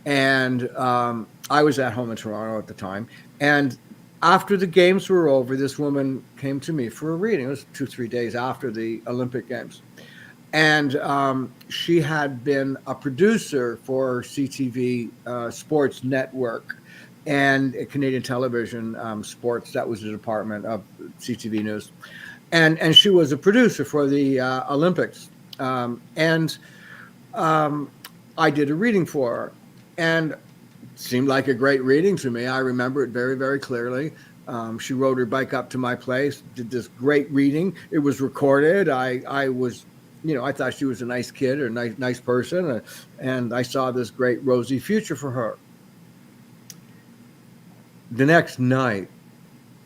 And I was at home in Toronto at the time. And after the games were over, this woman came to me for a reading. It was 2-3 days after the Olympic Games. And she had been a producer for CTV Sports Network and Canadian Television Sports. That was the department of CTV News. And she was a producer for the Olympics. And I did a reading for her. And seemed like a great reading to me. I remember it very, very clearly. She rode her bike up to my place, did this great reading. It was recorded. I was, I thought she was a nice kid or a nice person. And I saw this great rosy future for her. The next night,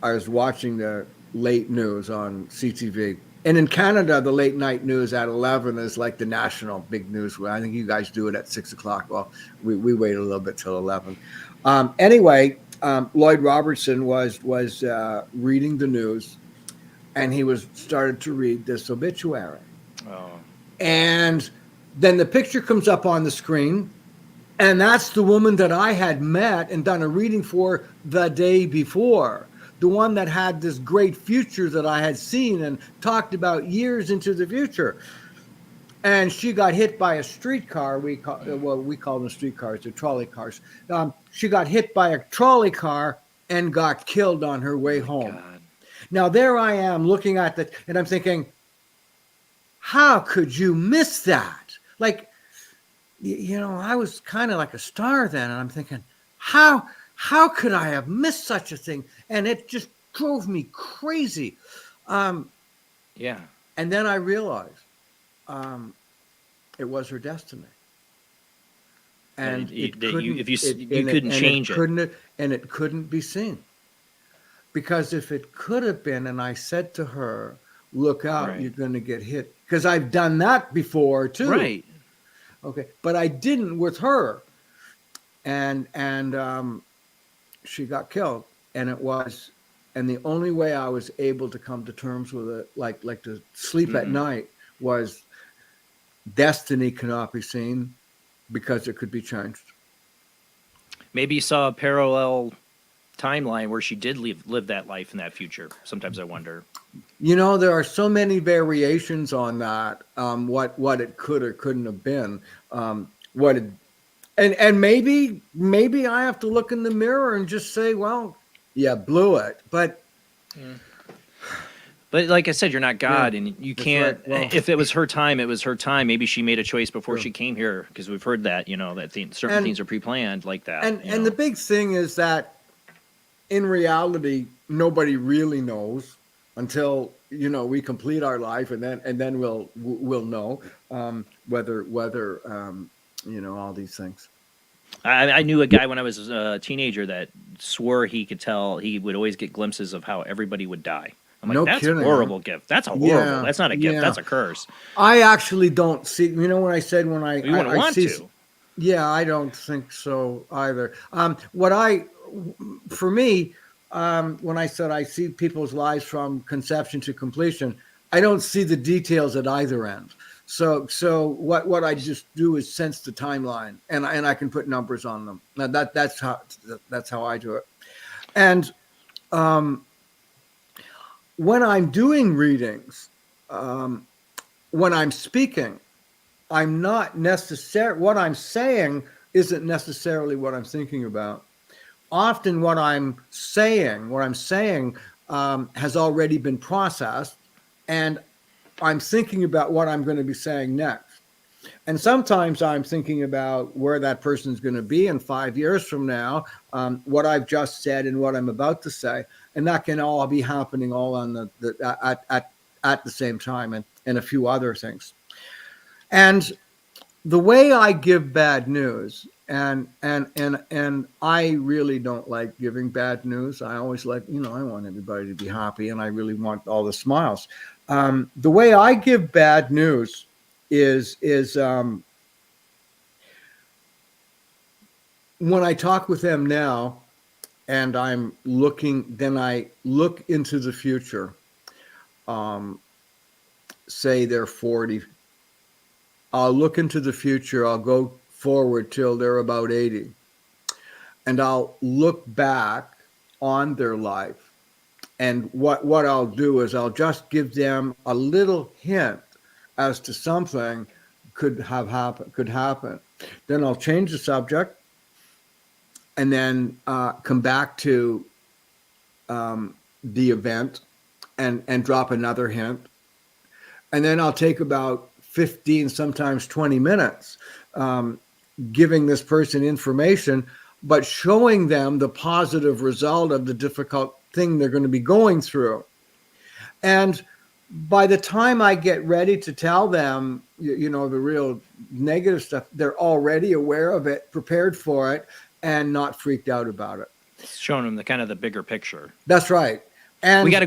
I was watching the late news on CTV. And in Canada, the late night news at 11 is like the national big news. I think you guys do it at 6 o'clock. Well, we wait a little bit till 11. Anyway, Lloyd Robertson was reading the news, and he started to read this obituary. Oh. And then the picture comes up on the screen, and that's the woman that I had met and done a reading for the day before. the one that had this great future that I had seen and talked about years into the future. And she got hit by a streetcar. We call them streetcars, they're trolley cars. She got hit by a trolley car and got killed on her way home. God. Now there I am looking at that, and I'm thinking, how could you miss that? Like, I was kind of like a star then, and I'm thinking, how could I have missed such a thing? And it just drove me crazy. Yeah. And then I realized it was her destiny, and you couldn't change it. And it couldn't be seen, because if it could have been, and I said to her, "Look out, Right. you're going to get hit," because I've done that before too. Right. Okay, but I didn't with her, and she got killed, and the only way I was able to come to terms with it, like to sleep at night, was destiny cannot be seen because it could be changed. Maybe you saw a parallel timeline where she did live that life in that future. Sometimes I wonder. There are so many variations on that. What it could or couldn't have been. And maybe I have to look in the mirror and just say, well, yeah, blew it. But like I said, you're not God, and you can't. Right. Well, if it was her time, it was her time. Maybe she made a choice before she came here, because we've heard that certain things are pre-planned like that. And the big thing is that in reality, nobody really knows until we complete our life, and then we'll know whether all these things. I knew a guy when I was a teenager that swore he could tell. He would always get glimpses of how everybody would die. I'm like, that's a horrible gift. That's a horrible. That's not a gift. That's a curse. I actually don't see. When I said when I you wouldn't want to. Yeah, I don't think so either. For me, when I said I see people's lives from conception to completion, I don't see the details at either end. So what I just do is sense the timeline, and I can put numbers on them. Now that's how I do it. And when I'm doing readings, when I'm speaking, I'm not necessarily, what I'm saying isn't necessarily what I'm thinking about. Often what I'm saying has already been processed, and I'm thinking about what I'm going to be saying next. And sometimes I'm thinking about where that person's going to be in 5 years from now, what I've just said and what I'm about to say. And that can all be happening all on at the same time, and a few other things. And the way I give bad news, and I really don't like giving bad news. I always I want everybody to be happy, and I really want all the smiles. The way I give bad news is when I talk with them now, and I look into the future. Say they're 40. I'll look into the future. I'll go forward till they're about 80. And I'll look back on their life. And what I'll do is I'll just give them a little hint as to something could happen. Then I'll change the subject, and then come back to the event and drop another hint. And then I'll take about 15, sometimes 20 minutes giving this person information, but showing them the positive result of the difficult thing they're going to be going through. And by the time I get ready to tell them, the real negative stuff, they're already aware of it, prepared for it, and not freaked out about it. It's showing them the bigger picture. That's right. And we got to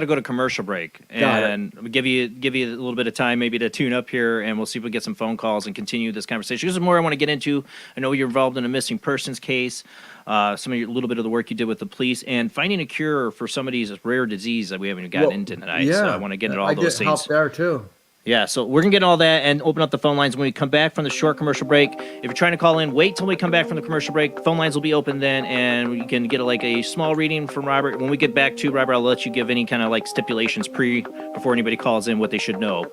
go to commercial break, and we'll give you a little bit of time maybe to tune up here, and we'll see if we get some phone calls and continue this conversation. There's more I want to get into. I know you're involved in a missing persons case, a little bit of the work you did with the police, and finding a cure for somebody's rare disease that we haven't gotten into tonight. Yeah, so I want to get into all those things. I did help there too. Yeah, so we're going to get all that and open up the phone lines when we come back from the short commercial break. If you're trying to call in, wait till we come back from the commercial break. Phone lines will be open then, and we can get a small reading from Robert. When we get back to Robert, I'll let you give any kind of stipulations before anybody calls in what they should know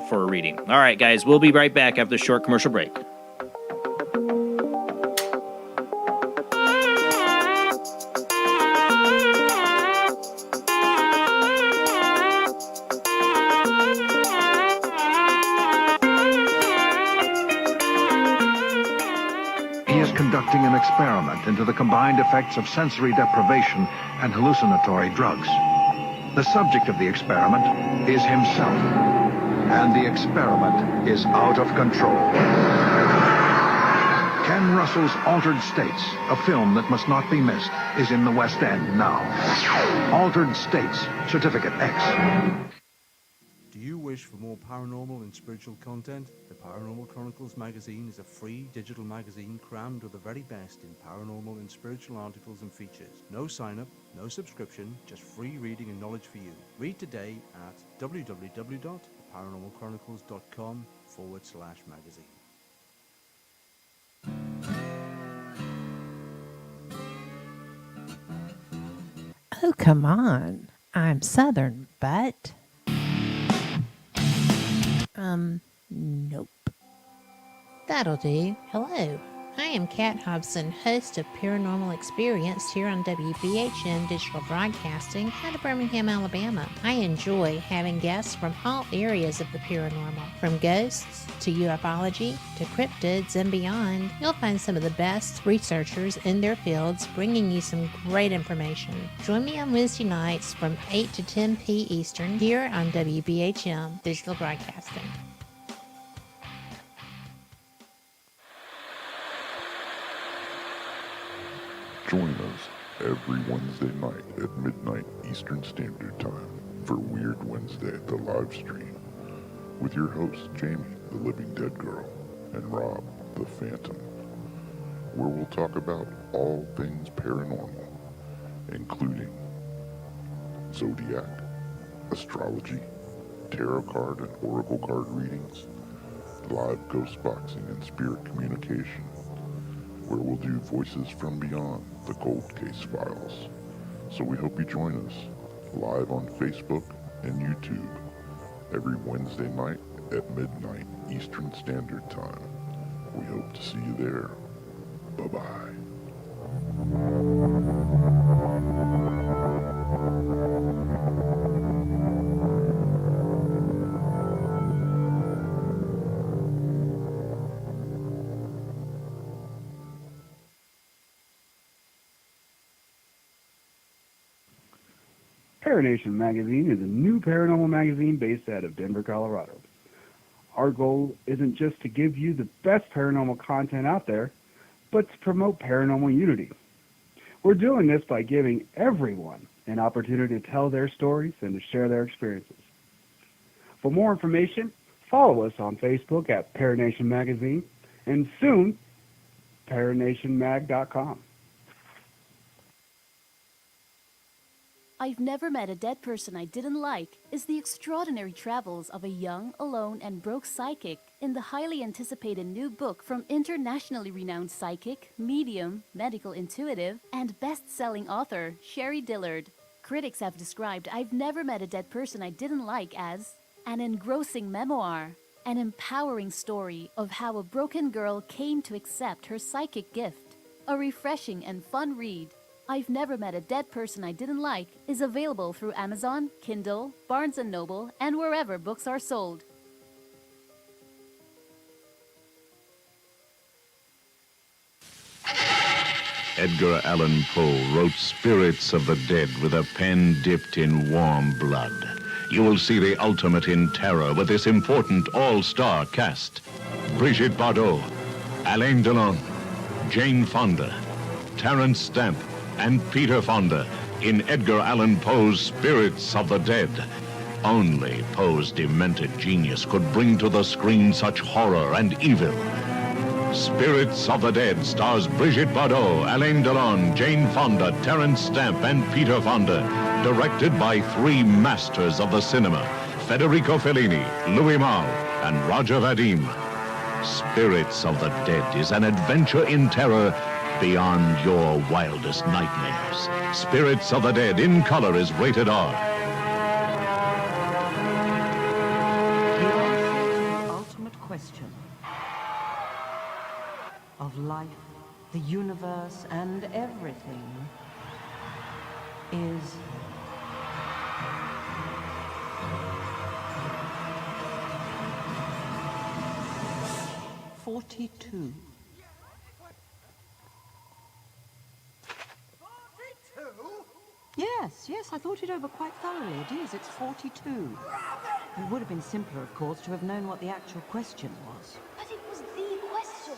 for a reading. All right, guys, we'll be right back after the short commercial break. Conducting an experiment into the combined effects of sensory deprivation and hallucinatory drugs. The subject of the experiment is himself, and the experiment is out of control. Ken Russell's Altered States, a film that must not be missed, is in the West End now. Altered States, Certificate X. Do you wish for more paranormal and spiritual content? The Paranormal Chronicles magazine is a free digital magazine crammed with the very best in paranormal and spiritual articles and features. No sign-up, no subscription, just free reading and knowledge for you. Read today at www.paranormalchronicles.com/magazine. Oh, come on. I'm Southern, but... Nope. That'll do. Hello. I am Kat Hobson, host of Paranormal Experience here on WBHM Digital Broadcasting out of Birmingham, Alabama. I enjoy having guests from all areas of the paranormal, from ghosts to ufology to cryptids and beyond. You'll find some of the best researchers in their fields bringing you some great information. Join me on Wednesday nights from 8 to 10 p. Eastern here on WBHM Digital Broadcasting. Join us every Wednesday night at midnight Eastern Standard Time for Weird Wednesday, the live stream, with your hosts Jamie, the Living Dead Girl, and Rob, the Phantom, where we'll talk about all things paranormal, including zodiac, astrology, tarot card and oracle card readings, live ghost boxing and spirit communication, where we'll do Voices from Beyond, the Cold Case Files. So we hope you join us live on Facebook and YouTube every Wednesday night at midnight Eastern Standard Time. We hope to see you there. Bye-bye. Paranation Magazine is a new paranormal magazine based out of Denver, Colorado. Our goal isn't just to give you the best paranormal content out there, but to promote paranormal unity. We're doing this by giving everyone an opportunity to tell their stories and to share their experiences. For more information, follow us on Facebook at Paranation Magazine and soon, paranationmag.com. I've Never Met a Dead Person I Didn't Like is the extraordinary travels of a young, alone, and broke psychic in the highly anticipated new book from internationally renowned psychic, medium, medical intuitive, and best-selling author Sherry Dillard. Critics have described I've Never Met a Dead Person I Didn't Like as an engrossing memoir, an empowering story of how a broken girl came to accept her psychic gift, a refreshing and fun read. I've Never Met a Dead Person I Didn't Like is available through Amazon, Kindle, Barnes & Noble, and wherever books are sold. Edgar Allan Poe wrote Spirits of the Dead with a pen dipped in warm blood. You will see the ultimate in terror with this important all-star cast. Brigitte Bardot, Alain Delon, Jane Fonda, Terence Stamp, and Peter Fonda in Edgar Allan Poe's Spirits of the Dead. Only Poe's demented genius could bring to the screen such horror and evil. Spirits of the Dead stars Brigitte Bardot, Alain Delon, Jane Fonda, Terence Stamp, and Peter Fonda. Directed by three masters of the cinema, Federico Fellini, Louis Malle, and Roger Vadim. Spirits of the Dead is an adventure in terror beyond your wildest nightmares. Spirits of the Dead in color is rated R. The answer to the ultimate question of life, the universe, and everything is 42. Yes, I thought it over quite thoroughly. It is, it's 42. It would have been simpler, of course, to have known what the actual question was. But it was the question.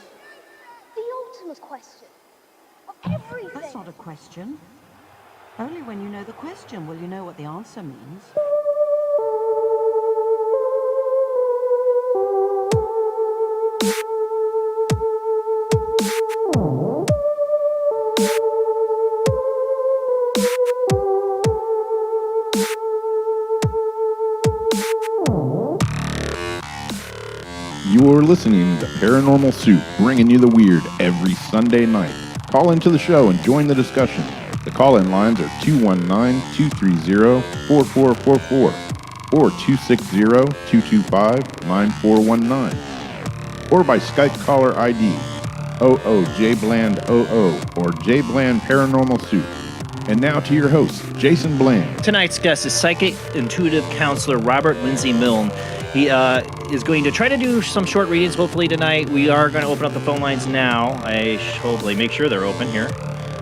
The ultimate question. Of everything. That's not a question. Only when you know the question will you know what the answer means. You're listening to Paranormal Soup, bringing you the weird every Sunday night. Call into the show and join the discussion. The call-in lines are 219-230-4444 or 260-225-9419 or by Skype caller ID OOJBland00 or JBland Paranormal Soup. And now to your host, Jason Bland. Tonight's guest is Psychic Intuitive Counselor Robert Lindsy Milne. He is going to try to do some short readings, hopefully tonight. We are going to open up the phone lines now. Hopefully make sure they're open here.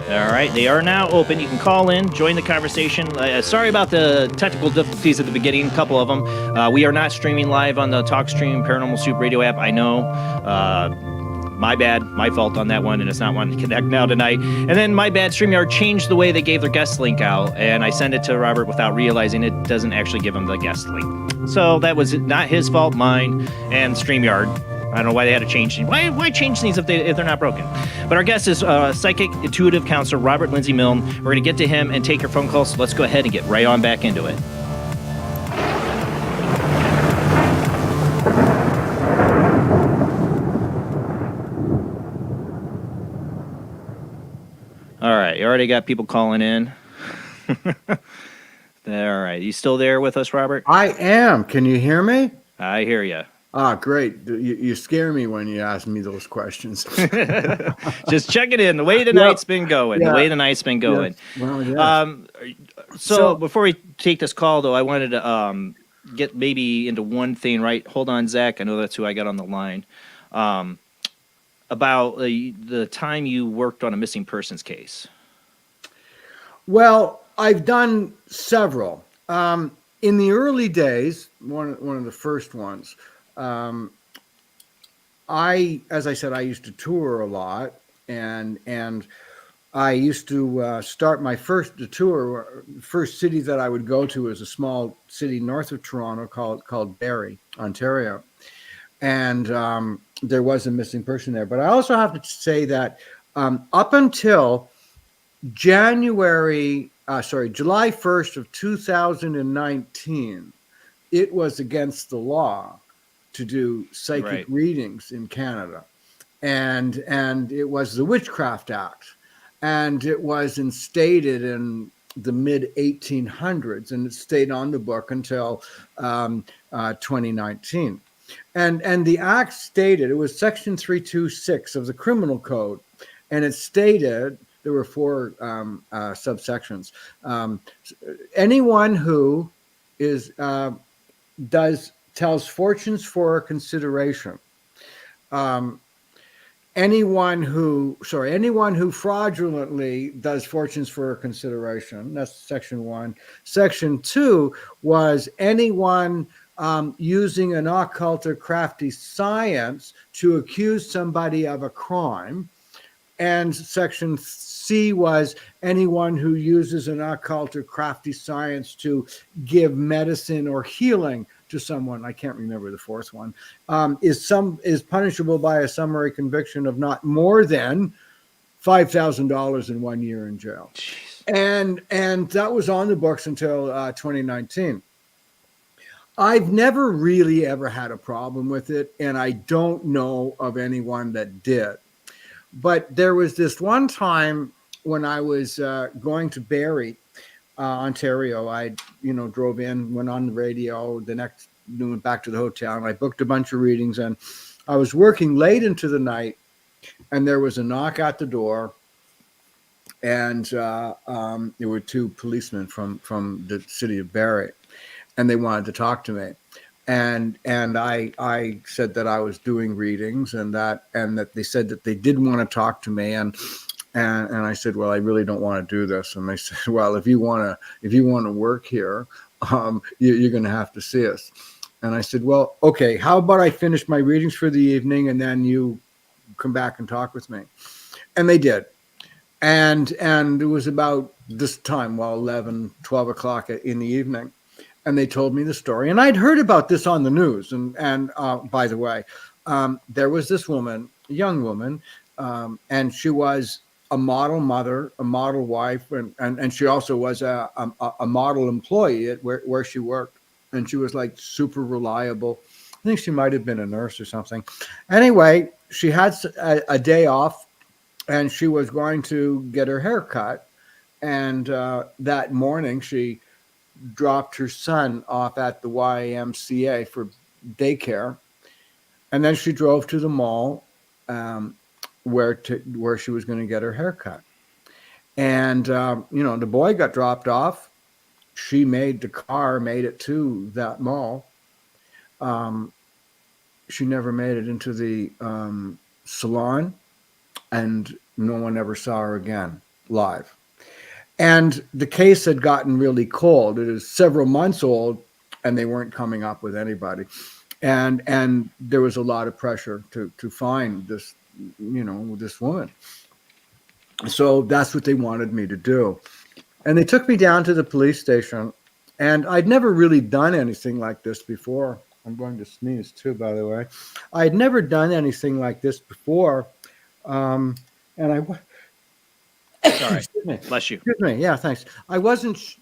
All right, they are now open. You can call in, join the conversation. Sorry about the technical difficulties at the beginning, a couple of them. We are not streaming live on the Talkstream Paranormal Soup radio app, I know. My bad, my fault on that one, and it's not wanting to connect now tonight. And then my bad, StreamYard changed the way they gave their guest link out, and I sent it to Robert without realizing it doesn't actually give him the guest link. So that was not his fault, mine, and StreamYard. I don't know why they had to change things. Why change things if they're not broken? But our guest is Psychic Intuitive Counselor Robert Lindsy Milne. We're going to get to him and take your phone calls, so let's go ahead and get right on back into it. All right, you already got people calling in. All right, you still there with us, Robert? I am. Can you hear me? I hear you. Ah, great. You scare me when you ask me those questions. Just checking in. The way the night's been going. Yeah. The way the night's been going. Yes. Well, yes. So before we take this call, though, I wanted to get maybe into one thing, right? Hold on, Zach. I know that's who I got on the line. About the time you worked on a missing persons case. Well, I've done several. In the early days, one of the first ones, as I said, I used to tour a lot, and I used to start my first city that I would go to was a small city north of Toronto called Barrie, Ontario, and there was a missing person there. But I also have to say that up until July 1st of 2019, it was against the law to do psychic readings in Canada. And it was the Witchcraft Act. And it was instated in the mid-1800s, and it stayed on the book until 2019. And the act stated, it was Section 326 of the Criminal Code, and it stated, there were 4 subsections. Anyone who tells fortunes for consideration. Anyone who fraudulently does fortunes for consideration. That's Section 1. Section 2 was anyone using an occult or crafty science to accuse somebody of a crime. And Section C was anyone who uses an occult or crafty science to give medicine or healing to someone. I can't remember the 4th one. Is punishable by a summary conviction of not more than $5,000 and 1 year in jail. Jeez. And that was on the books until 2019. I've never really ever had a problem with it, and I don't know of anyone that did. But there was this one time when I was going to Barrie, Ontario. I, drove in, went on the radio. The next, went back to the hotel, and I booked a bunch of readings. And I was working late into the night, and there was a knock at the door, and there were two policemen from the city of Barrie, and they wanted to talk to me. And I said that I was doing readings, and that they said that they did want to talk to me, and I said, well, I really don't want to do this. And they said, well, if you want to work here, you're going to have to see us. And I said, well, okay, how about I finish my readings for the evening, and then you come back and talk with me. And they did. And it was about this time, 11, 12 o'clock in the evening. And they told me the story, and I'd heard about this on the news. And by the way, there was this woman, a young woman, and she was a model mother, a model wife, and she also was a model employee at where she worked. And she was like super reliable. I think she might have been a nurse or something. Anyway, she had a day off, and she was going to get her hair cut. And that morning, she dropped her son off at the YMCA for daycare, and then she drove to the mall where she was going to get her hair cut. And the boy got dropped off. The car made it to that mall. She never made it into the salon, and no one ever saw her again live. And the case had gotten really cold. It is several months old, and they weren't coming up with anybody. And there was a lot of pressure to find this, this woman. So that's what they wanted me to do. And they took me down to the police station, and I'd never really done anything like this before. I'm going to sneeze too, by the way. I'd never done anything like this before. And I Sorry. Bless you. Excuse me. Yeah, thanks. I wasn't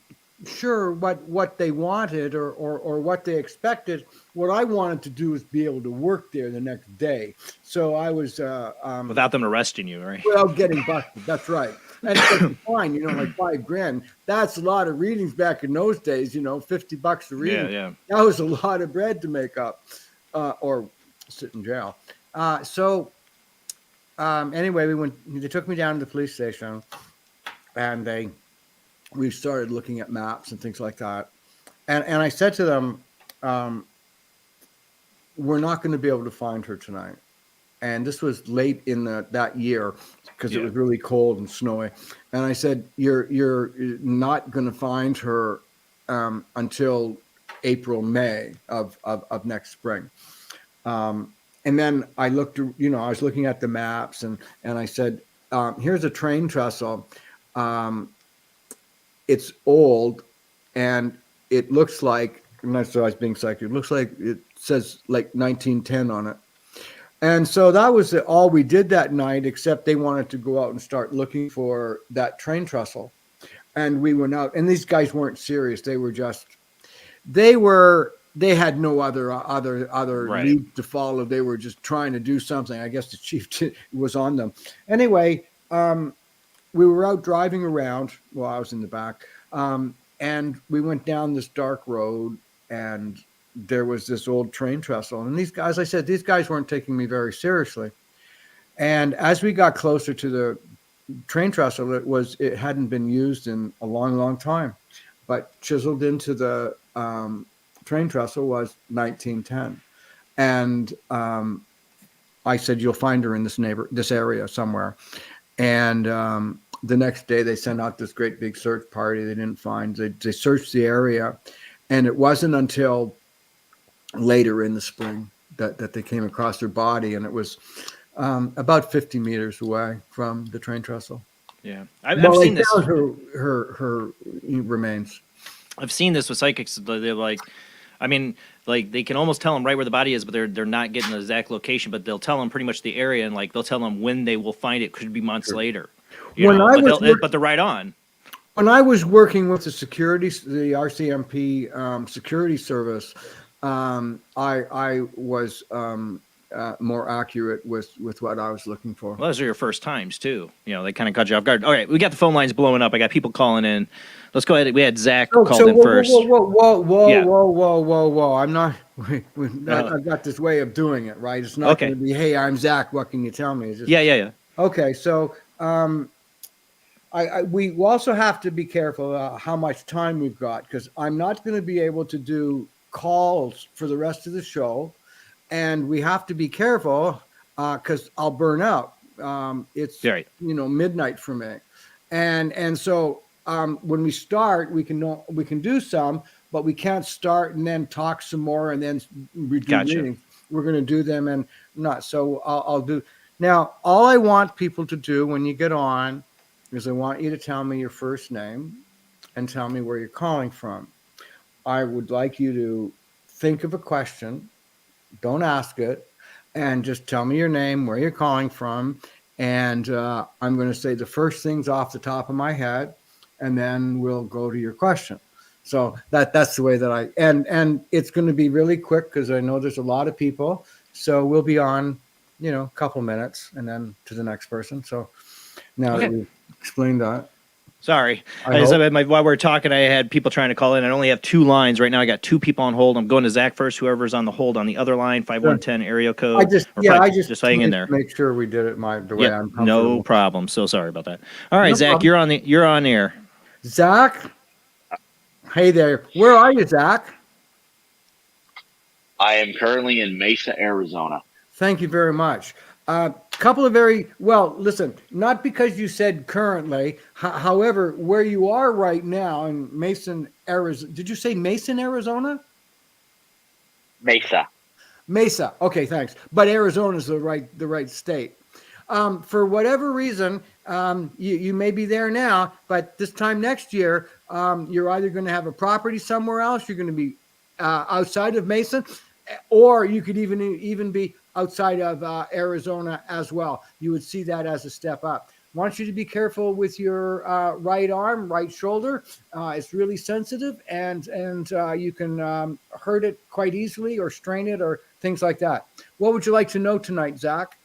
sure what they wanted or what they expected. What I wanted to do was be able to work there the next day. So I was without them arresting you, right? Without getting busted. That's right. And it was fine, like $5,000. That's a lot of readings back in those days. $50 a reading. Yeah. That was a lot of bread to make up, or sit in jail. Anyway, they took me down to the police station, and we started looking at maps and things like that. And I said to them, we're not going to be able to find her tonight. And this was late in that year, because it was really cold and snowy. And I said, you're not going to find her until April, May of next spring. And then I looked, I was looking at the maps, and I said, here's a train trestle. It's old, and it looks like, and so I was being psychic, it looks like it says like 1910 on it. And so that was all we did that night, except they wanted to go out and start looking for that train trestle. And we went out, and these guys weren't serious. They had no other right. lead to follow. They were just trying to do something. I guess the chief was on them. Anyway, we were out driving around. Well, I was in the back. And we went down this dark road, and there was this old train trestle. And these guys, I said, these guys weren't taking me very seriously. And as we got closer to the train trestle, it hadn't been used in a long, long time. But chiseled into the train trestle was 1910. And I said, you'll find her in this area somewhere. And the next day they sent out this great big search party. They didn't find, they searched the area. And it wasn't until later in the spring that they came across her body. And it was about 50 meters away from the train trestle. Yeah. I've seen this. Her remains. I've seen this with psychics. They're like, they can almost tell them right where the body is, but they're not getting the exact location. But they'll tell them pretty much the area, and they'll tell them when they will find it. Could be months later. But they're right on. When I was working with the RCMP security service, I was more accurate with what I was looking for. Well, those are your first times too. They kind of caught you off guard. All right, we got the phone lines blowing up. I got people calling in. Let's go ahead. We had Zach called in first. Whoa! I'm not. I've got this way of doing it, right? It's not going to be, "Hey, I'm Zach. What can you tell me?" It's just, yeah. Okay, so we also have to be careful how much time we've got, because I'm not going to be able to do calls for the rest of the show, and we have to be careful because I'll burn out. It's midnight for me, and so when we start, we can do some, but we can't start and then talk some more and then redo meetings. We're going to do them and not. So I'll do now. All I want people to do when you get on is I want you to tell me your first name and tell me where you're calling from. I would like you to think of a question. Don't ask it, and just tell me your name, where you're calling from, and I'm going to say the first things off the top of my head, and then we'll go to your question. So that's the way that and it's going to be really quick because I know there's a lot of people. So we'll be on, a couple minutes, and then to the next person. So now that we've explained that. Sorry. While we're talking, I had people trying to call in. I only have 2 lines right now. I got 2 people on hold. I'm going to Zach first. Whoever's on the hold on the other line, 5110 area code. Just hang in there. Make sure we did it the way I'm comfortable. No problem. So sorry about that. All right, Zach, you're on air. Zach, hey there. Where are you, Zach? I am currently in Mesa, Arizona. Thank you very much. Couple of listen, not because you said currently, however, where you are right now in Mason, Arizona. Did you say Mason, Arizona? Mesa. Okay, thanks. But Arizona is the right state. For whatever reason, you may be there now, but this time next year, you're either going to have a property somewhere else, you're going to be outside of Mason, or you could even be outside of Arizona as well. You would see that as a step up. I want you to be careful with your right arm, right shoulder. It's really sensitive, and you can hurt it quite easily or strain it or things like that. What would you like to know tonight, Zach?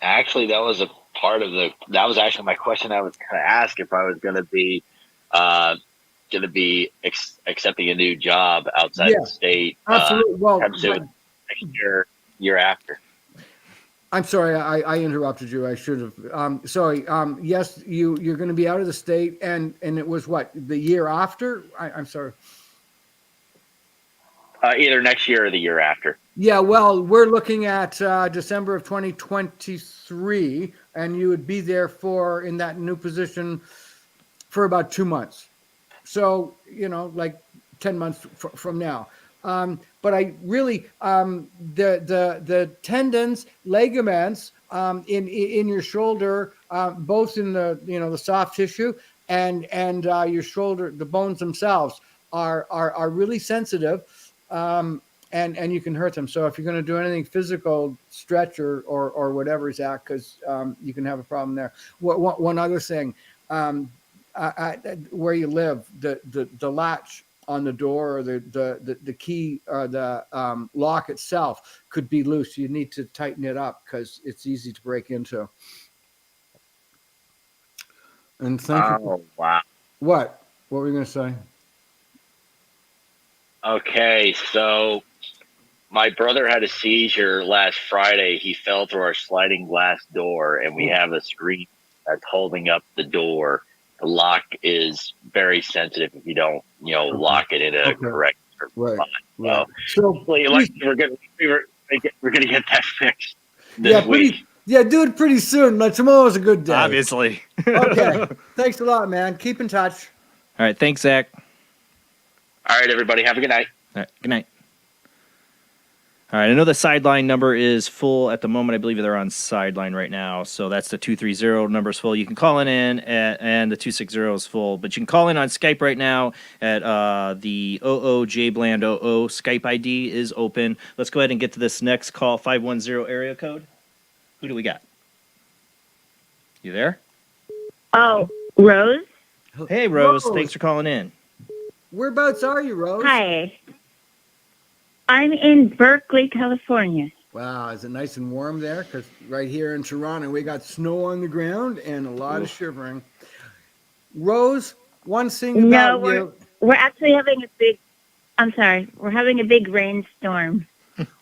Actually, that was actually my question I was going to ask, if I was going to be accepting a new job outside the state. Absolutely. Well, next year after. I'm sorry, I interrupted you. I should have. Sorry. Yes, you're going to be out of the state, and it was what, the year after? I'm sorry. Either next year or the year after. Yeah, well, we're looking at December of 2023, and you would be there in that new position for about 2 months. So, like 10 months from now. But I really, the tendons, ligaments in your shoulder, both in the soft tissue and your shoulder, the bones themselves are really sensitive, and you can hurt them. So if you're going to do anything physical, stretch or whatever, Zach, because you can have a problem there. One other thing. Where you live, the latch on the door or the key or the lock itself could be loose. You need to tighten it up because it's easy to break into. And thank you. Oh, wow. What were you going to say? Okay, so my brother had a seizure last Friday. He fell through our sliding glass door, and we have a screen that's holding up the door. The lock is very sensitive if you don't, lock it in a correct spot. Right. So we're gonna get that fixed this week. Do it pretty soon. Tomorrow's a good day. Obviously. Okay. Thanks a lot, man. Keep in touch. All right. Thanks, Zach. All right, everybody. Have a good night. All right. Good night. All right, I know the sideline number is full at the moment. I believe they're on sideline right now. So that's the 230 number is full. You can call in and the 260 is full. But you can call in on Skype right now at the OOJBland00. Skype ID is open. Let's go ahead and get to this next call, 510 area code. Who do we got? You there? Oh, Rose? Hey, Rose. Thanks for calling in. Whereabouts are you, Rose? Hi. I'm in Berkeley, California. Wow, is it nice and warm there? Because right here in Toronto, we got snow on the ground and a lot of shivering. Rose, one thing about you. We're actually having we're having a big rainstorm.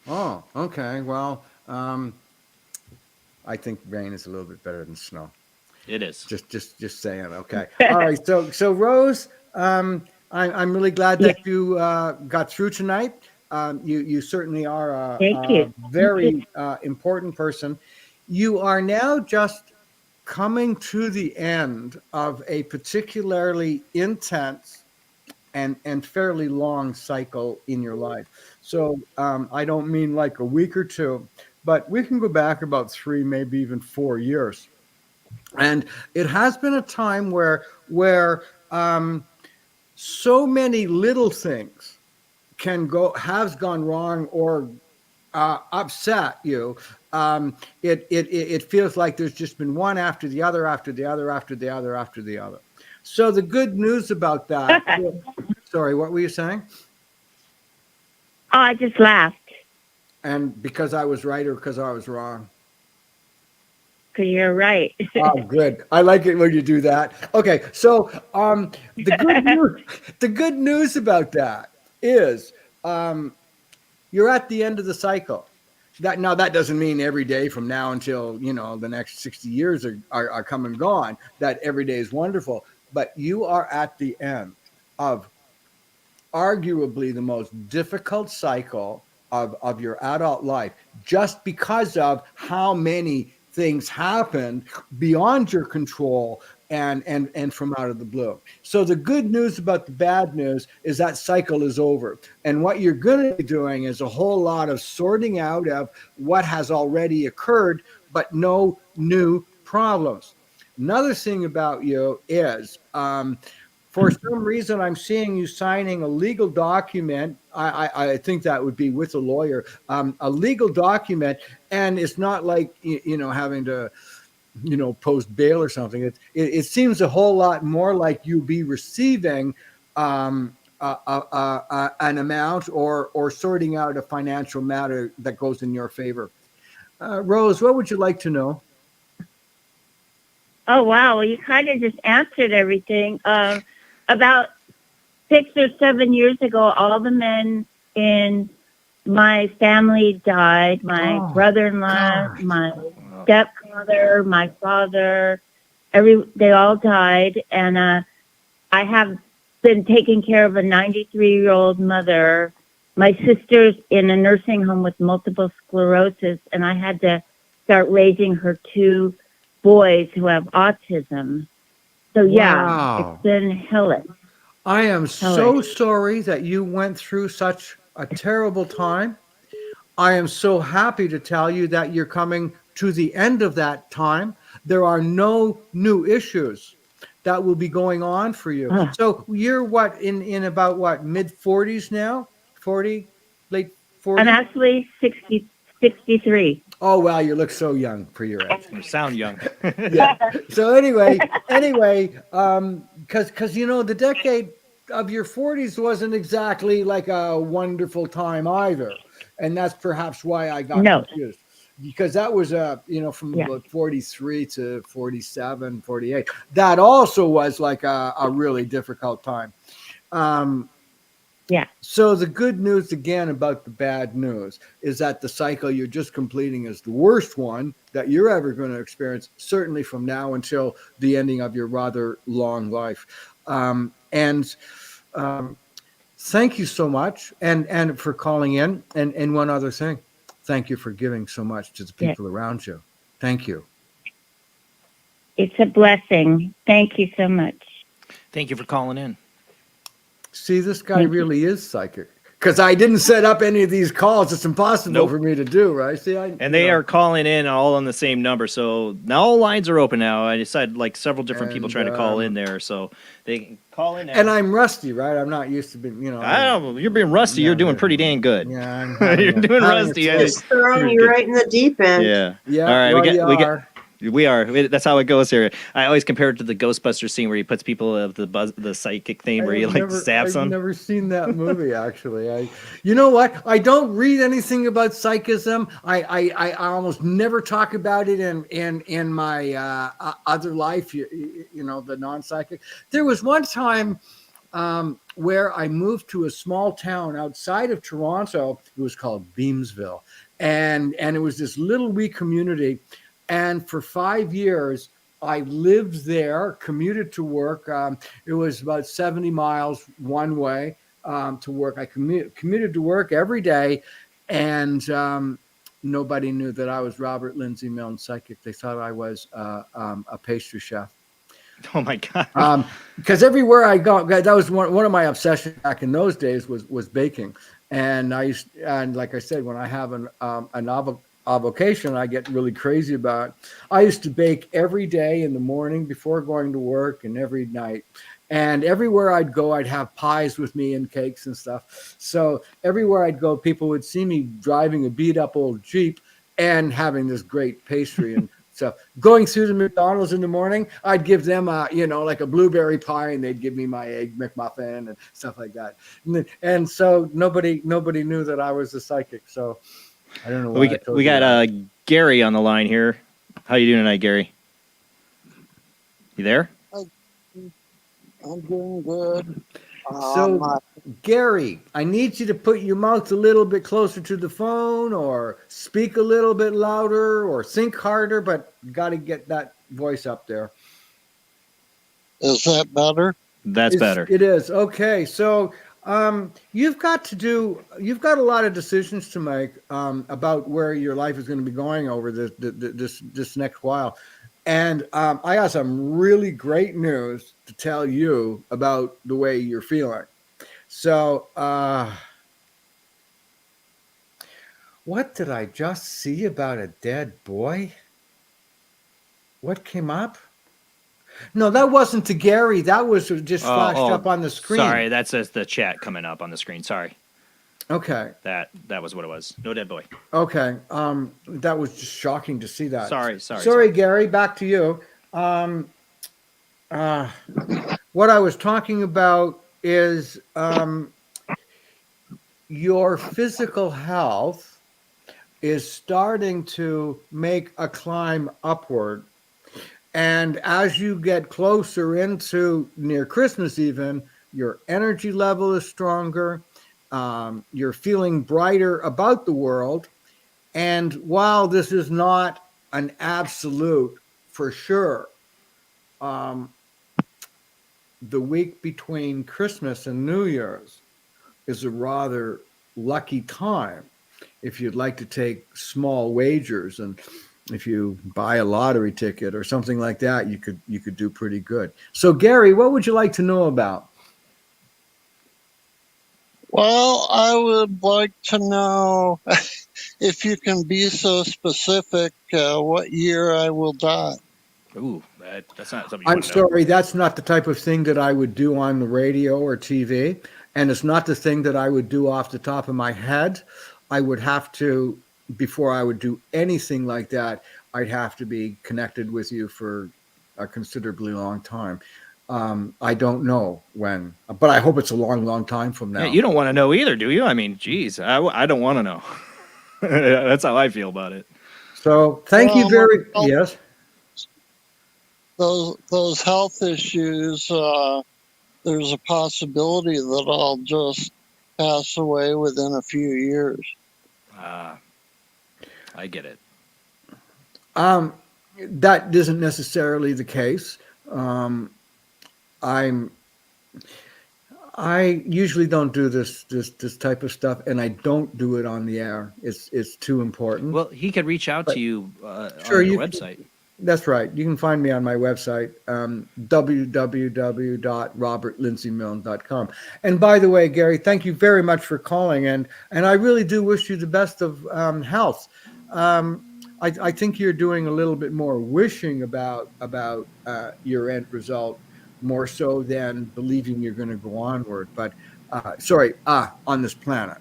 Oh, okay. Well, I think rain is a little bit better than snow. It is. Just saying. Okay. All right. So Rose, I'm really glad that you got through tonight. You certainly are a very important person. You are now just coming to the end of a particularly intense and fairly long cycle in your life. So I don't mean like a week or two, but we can go back about 3, maybe even 4 years. And it has been a time where so many little things has gone wrong or upset you. It feels like there's just been one after the other, after the other, after the other, after the other. So the good news about that. Sorry, what were you saying? Oh, I just laughed. And because I was right or because I was wrong? Because you're right. Oh, good. I like it when you do that. Okay, so the good news about that is you're at the end of the cycle. That doesn't mean every day from now until the next 60 years are come and gone, that every day is wonderful. But you are at the end of arguably the most difficult cycle of your adult life, just because of how many things happen beyond your control and from out of the blue. So the good news about the bad news is that cycle is over. And what you're going to be doing is a whole lot of sorting out of what has already occurred, but no new problems. Another thing about you is, for some reason, I'm seeing you signing a legal document. I think that would be with a lawyer, a legal document. And it's not like, having to, post bail or something. It seems a whole lot more like you be receiving an amount or sorting out a financial matter that goes in your favor. Rose, what would you like to know? Oh, wow. Well, you kind of just answered everything. About 6 or 7 years ago, all the men in my family died. My brother-in-law, my stepfather, my father, they all died. And I have been taking care of a 93-year-old mother. My sister's in a nursing home with multiple sclerosis, and I had to start raising her 2 boys who have autism. So Wow. It's been hellish. I am so sorry that you went through such a terrible time. I am so happy to tell you that you're coming to the end of that time. There are no new issues that will be going on for you. So you're in about mid-40s now? 40, late 40s? I'm actually 63. Oh, wow, you look so young for your age. You sound young. Yeah. So anyway, because the decade of your 40s wasn't exactly like a wonderful time either, and that's perhaps why I got confused, because that was from about 43 to 47, 48. That also was like a really difficult time. So the good news again about the bad news is that the cycle you're just completing is the worst one that you're ever going to experience, certainly from now until the ending of your rather long life. Thank you so much and for calling in. And one other thing, thank you for giving so much to the people around you. Thank you. It's a blessing. Thank you so much. Thank you for calling in. See, this guy really is psychic. Because I didn't set up any of these calls. It's impossible for me to do, right? See, they are calling in all on the same number. So now all lines are open now. I just had like several different people trying to call in there. So they can call in now. And I'm rusty, right? I'm not used to being, I don't know. You're being rusty. You're doing pretty dang good. Yeah, you're doing rusty. Just throwing you right in the deep end. Yeah. Yeah. All right. We are. That's how it goes here. I always compare it to the Ghostbusters scene where he puts people of the psychic thing where he like zaps I've them. never seen that movie actually. You know what? I don't read anything about psychism. I almost never talk about it in my other life. You know, the non-psychic. There was one time where I moved to a small town outside of Toronto. It was called Beamsville, and it was this little wee community. And for 5 years, I lived there, commuted to work. It was about 70 miles one way to work. I commuted to work every day, and nobody knew that I was Robert Lindsy Milne, psychic. They thought I was a pastry chef. Oh my God! Because everywhere I go, that was one of my obsessions back in those days was baking. And like I said, when I have an avocation, I get really crazy about it. I used to bake every day in the morning before going to work and every night. And everywhere I'd go, I'd have pies with me and cakes and stuff. So everywhere I'd go, people would see me driving a beat up old Jeep and having this great pastry and stuff. Going through the McDonald's in the morning, I'd give them like a blueberry pie, and they'd give me my egg McMuffin and stuff like that. And so nobody knew that I was a psychic. So I don't know. We got Gary on the line here. How you doing tonight, Gary? You there? I'm doing good. So, Gary, I need you to put your mouth a little bit closer to the phone, or speak a little bit louder, or think harder, but you got to get that voice up there. Is that better? That's better. It is. Okay. So, you've got a lot of decisions to make about where your life is going to be going over this next while. And I got some really great news to tell you about the way you're feeling. So, what did I just see about a dead boy? What came up? No, that wasn't to Gary. That was just flashed up on the screen. Sorry, that's the chat coming up on the screen. Sorry. Okay. That was what it was. No dead boy. Okay. That was just shocking to see that. Sorry, Gary. Back to you. What I was talking about is your physical health is starting to make a climb upward. And as you get closer into near Christmas even, your energy level is stronger. You're feeling brighter about the world. And while this is not an absolute for sure, the week between Christmas and New Year's is a rather lucky time if you'd like to take small wagers, and if you buy a lottery ticket or something like that, you could do pretty good. So, Gary, what would you like to know about? Well, I would like to know if you can be so specific what year I will die. Ooh, that's not something. I'm sorry, that's not the type of thing that I would do on the radio or TV, and it's not the thing that I would do off the top of my head. I would have to, before I would do anything like that, I'd have to be connected with you for a considerably long time. I don't know when, but I hope it's a long, long time from now. Yeah, you don't want to know either, do you? I mean, geez, I don't want to know. That's how I feel about it. So thank you very much. Yes. Those health issues, there's a possibility that I'll just pass away within a few years. I get it. That isn't necessarily the case. I usually don't do this type of stuff, and I don't do it on the air. It's too important. Well, he could reach out to you sure, on your website. That's right. You can find me on my website, www.robertlindsymilne.com. And by the way, Gary, thank you very much for calling, and I really do wish you the best of health. I think you're doing a little bit more wishing about your end result, more so than believing you're going to go onward. But on this planet.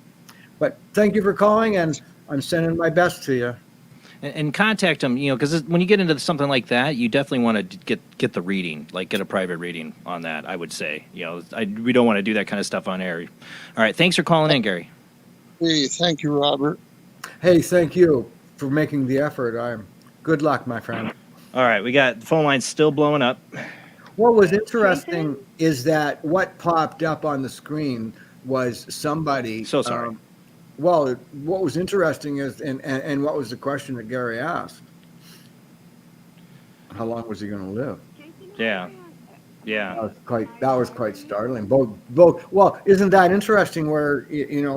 But thank you for calling, and I'm sending my best to you. and contact them, because when you get into something like that, you definitely want to get the reading, like get a private reading on that, I would say. We don't want to do that kind of stuff on air. All right, thanks for calling in, Gary. Hey, thank you, Robert. Hey, thank you for making the effort. Good luck, my friend. All right, we got the phone lines still blowing up. What was interesting is that what popped up on the screen was somebody. So sorry. Well, what was interesting is, and what was the question that Gary asked? How long was he going to live? Yeah. That was quite startling. Both. Well, isn't that interesting? Where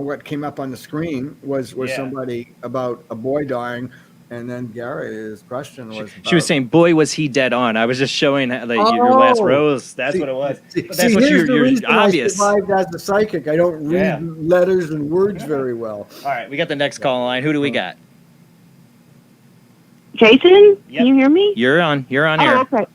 what came up on the screen was somebody about a boy dying, and then Gary's question was. She was saying, "Boy, was he dead on." I was just showing your last rose. That's what it was. But that's what you're obvious. I survived as a psychic. I don't read letters and words very well. All right, we got the next call line. Who do we got? Jason, can you hear me? You're on air. Okay.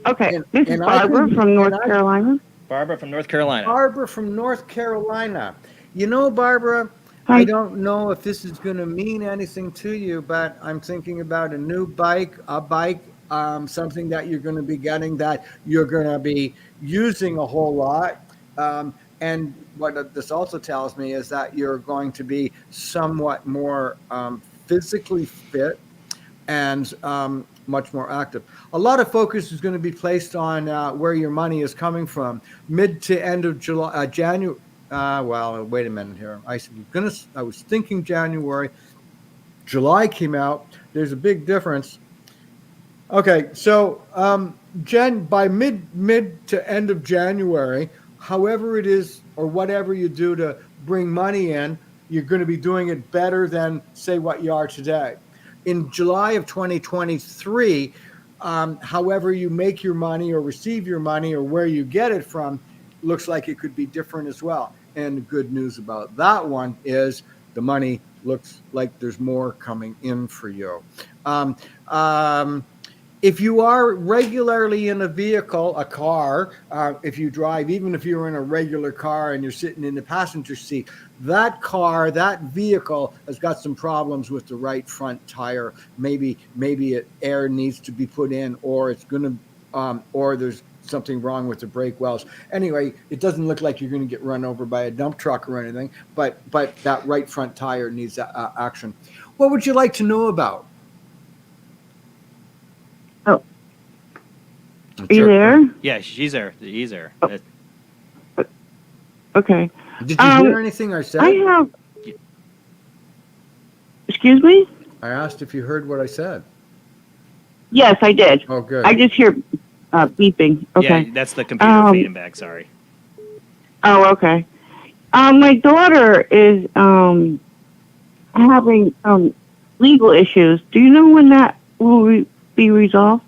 Okay, this is Barbara from North Carolina. Barbara from North Carolina. Barbara from North Carolina. Barbara, I don't know if this is going to mean anything to you, but I'm thinking about a new bike, something that you're going to be getting that you're going to be using a whole lot. And what this also tells me is that you're going to be somewhat more physically fit and much more active. A lot of focus is going to be placed on where your money is coming from. Mid to end of July, January. Well, wait a minute here. I was thinking January. July came out. There's a big difference. Okay, so by mid to end of January, however it is or whatever you do to bring money in, you're going to be doing it better than, say, what you are today. In July of 2023, however you make your money or receive your money or where you get it from, looks like it could be different as well. And the good news about that one is the money looks like there's more coming in for you. If you are regularly in a vehicle, a car, if you drive, even if you're in a regular car and you're sitting in the passenger seat, that vehicle has got some problems with the right front tire. Maybe air needs to be put in, or it's going to, or there's something wrong with the brake wells. Anyway, it doesn't look like you're going to get run over by a dump truck or anything, but that right front tire needs action. What would you like to know about? Oh, are you there? Yeah, she's there. He's there. Okay. Did you hear anything I said? I have. Excuse me? I asked if you heard what I said. Yes, I did. Oh, good. I just hear beeping. Okay. Yeah, that's the computer fading back. Sorry. Oh, okay. My daughter is having legal issues. Do you know when that will be resolved?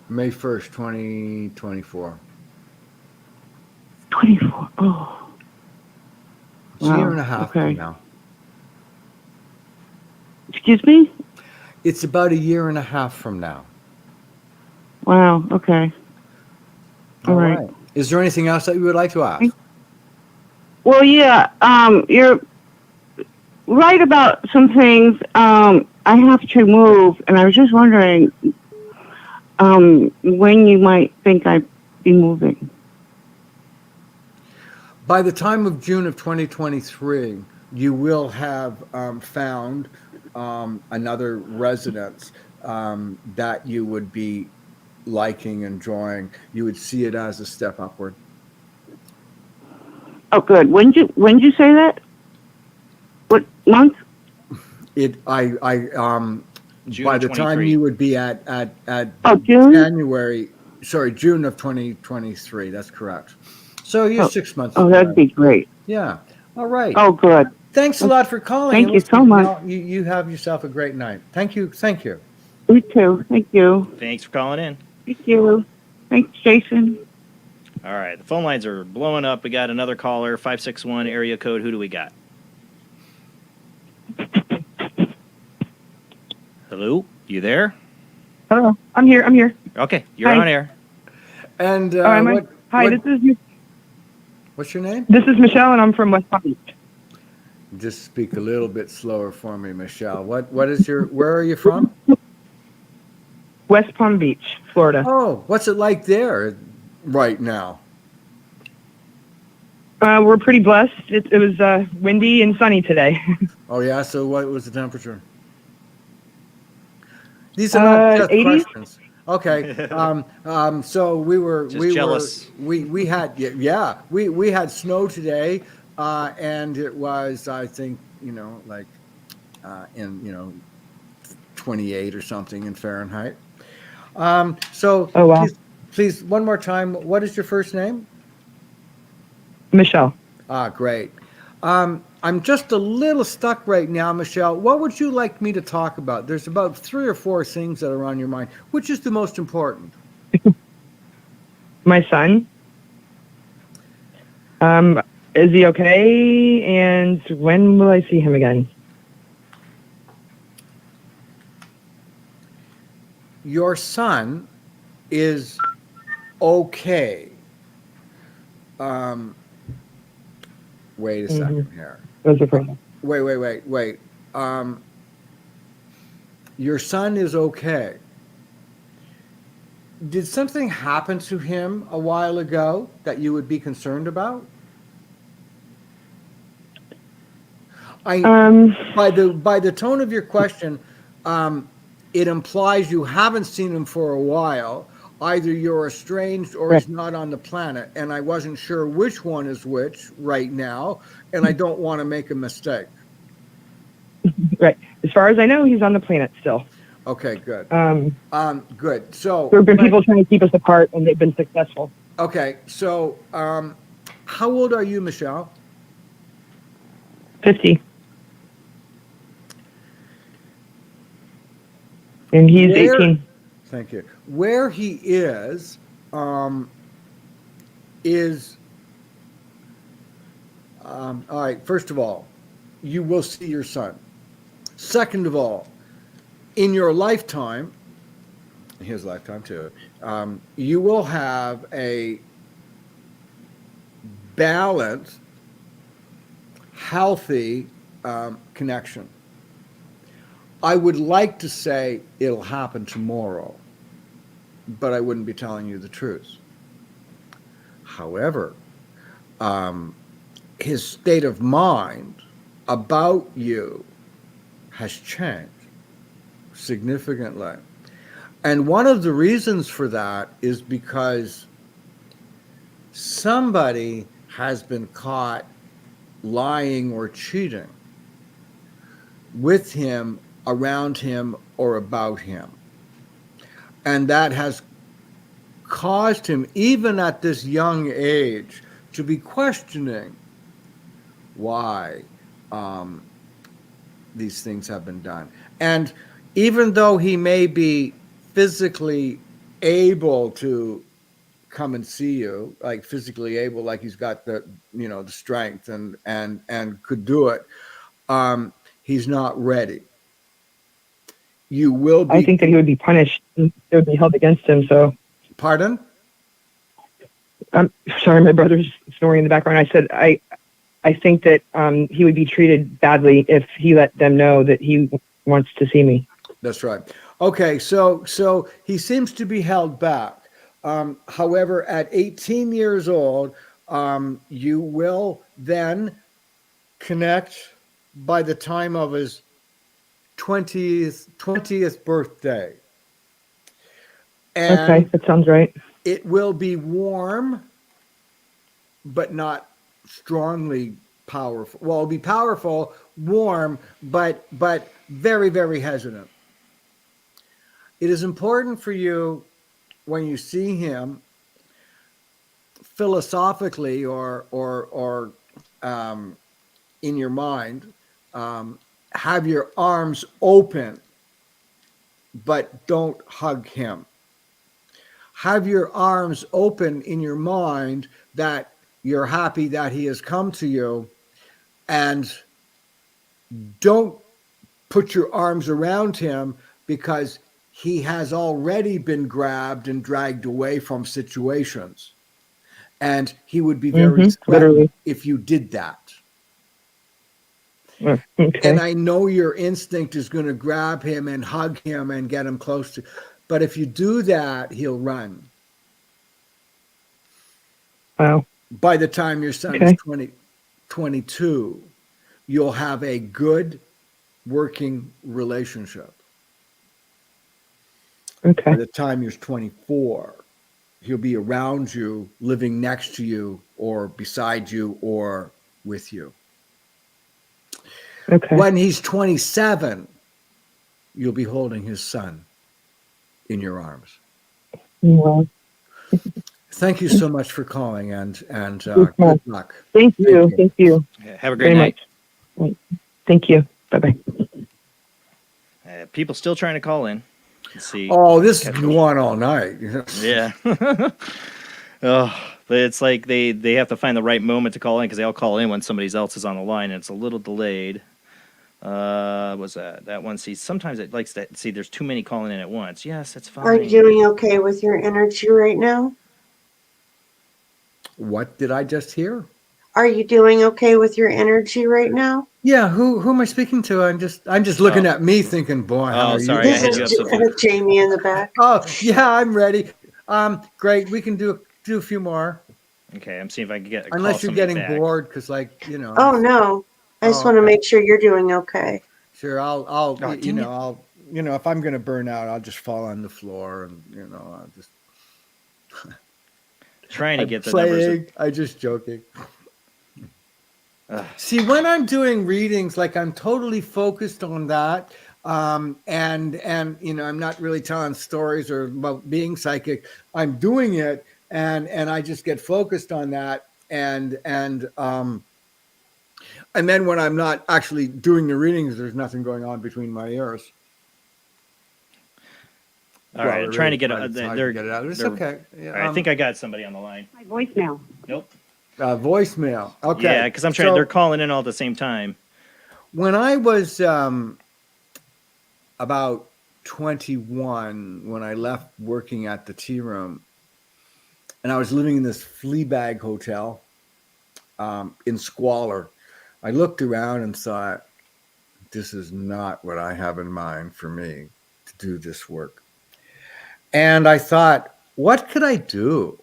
May 1st, 2024. 24. Oh. It's a year and a half from now. Excuse me? It's about a year and a half from now. Wow. Okay. All right. Is there anything else that you would like to ask? Well, yeah. You're right about some things. I have to move, and I was just wondering when you might think I'd be moving. By the time of June of 2023, you will have found another residence that you would be liking, enjoying. You would see it as a step upward. Oh, good. When did you say that? What month? June by the 23. time you would be at June? January, June of 2023. That's correct. So you're 6 months. Oh, that'd be great. Yeah. All right. Oh, good. Thanks a lot for calling. Thank you so much. You have yourself a great night. Thank you. Thank you. You too. Thank you. Thanks for calling in. Thank you. Thanks, Jason. All right, the phone lines are blowing up. We got another caller, 561 area code. Who do we got? Hello, you there? Hello, I'm here. Okay, you're Hi. on air. And Hi, this is what's your name? This is Michelle, and I'm from West Palm Beach. Just speak a little bit slower for me, Michelle. What is your? Where are you from? West Palm Beach, Florida. Oh, what's it like there right now? We're pretty blessed. It was windy and sunny today. Oh yeah. So what was the temperature? These are not just 80s? questions. Okay. So we jealous. we had we had snow today, and it was, I think, like in 28 or something in Fahrenheit. So Oh, wow. please one more time. What is your first name? Michelle. Ah, great. I'm just a little stuck right now, Michelle. What would you like me to talk about? There's about 3 or 4 things that are on your mind. Which is the most important? My son. Is he okay? And when will I see him again? Your son is okay. Wait a second here. Those are pretty. Wait. Your son is okay. Did something happen to him a while ago that you would be concerned about? By the tone of your question, it implies you haven't seen him for a while. Either you're estranged or he's not on the planet, and I wasn't sure which one is which right now, and I don't want to make a mistake. Right. As far as I know, he's on the planet still. Okay, good. Good. So there have been people trying to keep us apart, and they've been successful. Okay, so how old are you, Michelle? 50. And he's 18. Thank you. Where he is all right. First of all, you will see your son. Second of all, in your lifetime, his lifetime too, you will have a balanced, healthy connection. I would like to say it'll happen tomorrow, but I wouldn't be telling you the truth. However, his state of mind about you has changed significantly. And one of the reasons for that is because somebody has been caught lying or cheating with him, around him, or about him. And that has caused him, even at this young age, to be questioning why these things have been done. And even though he may be physically able to come and see you, like physically able, like he's got the the strength and could do it, he's not ready. You will be. I think that he would be punished. It would be held against him. So. Pardon? I'm sorry, my brother's snoring in the background. I said I think that he would be treated badly if he let them know that he wants to see me. That's right. Okay, so he seems to be held back. However, at 18 years old, you will then connect by the time of his 20th birthday. And okay, that sounds right. It will be warm, but not strongly powerful. Well, it'll be powerful, warm, but very, very hesitant. It is important for you, when you see him, philosophically or in your mind, have your arms open, but don't hug him. Have your arms open in your mind that you're happy that he has come to you, and don't put your arms around him, because he has already been grabbed and dragged away from situations. And he would be very threatened if you did that. Okay. And I know your instinct is going to grab him and hug him and get him close to. But if you do that, he'll run. Wow. By the time your son is 22, you'll have a good working relationship. Okay. By the time you're 24, he'll be around you, living next to you, or beside you, or with you. Okay. When he's 27, you'll be holding his son in your arms. Wow. Thank you so much for calling, and good luck. Thank you. Thank you. Have a great Very night. much. Thank you. Bye-bye. People still trying to call in. Let's see. Oh, this is going all night. Yeah. Oh, but it's like they have to find the right moment to call in, because they all call in when somebody else is on the line, and it's a little delayed. Was that one? See, sometimes it likes that. See, there's too many calling in at once. Yes, that's fine. Are you doing okay with your energy right now? What did I just hear? Are you doing okay with your energy right now? Yeah, who am I speaking to? I'm just looking at me thinking, boy, how are sorry, you? I had you up so far. Jamie in the back. Oh, yeah, I'm ready. Great, we can do a few more. Okay, I'm seeing if I can get a Unless call you're somebody getting back. bored, because you know. Oh no, I just want to make sure you're doing okay. Sure, I'll dang it. if I'm gonna burn out, I'll just fall on the floor, and I'll just Trying to get the playing. numbers. I'm just joking. See, when I'm doing readings, like I'm totally focused on that, and I'm not really telling stories or about being psychic. I'm doing it, and I just get focused on that, and then when I'm not actually doing the readings, there's nothing going on between my ears. All right, I'm trying to get get it out. It's okay. All right, I think I got somebody on the line. My voicemail. Nope. Voicemail. Okay. Yeah, because I'm trying. So, they're calling in all at the same time. when I was about 21, when I left working at the tea room, and I was living in this flea bag hotel in squalor, I looked around and thought, this is not what I have in mind for me to do this work. And I thought, what could I do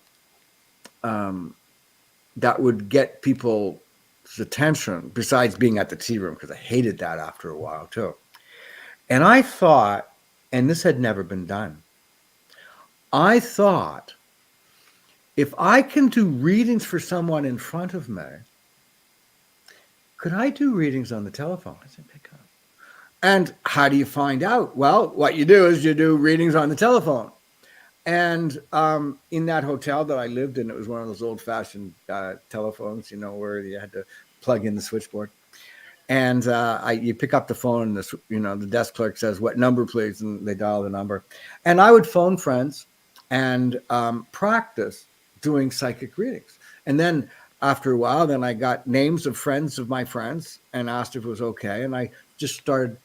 that would get people's attention besides being at the tea room? Because I hated that after a while too. And I thought, and this had never been done, I thought, if I can do readings for someone in front of me, could I do readings on the telephone? And how do you find out? Well, what you do is you do readings on the telephone. And in that hotel that I lived in, it was one of those old-fashioned telephones, where you had to plug in the switchboard. And you pick up the phone, and the desk clerk says, "What number, please?" And they dial the number. And I would phone friends and practice doing psychic readings. And then after a while, then I got names of friends of my friends and asked if it was okay. And I just started,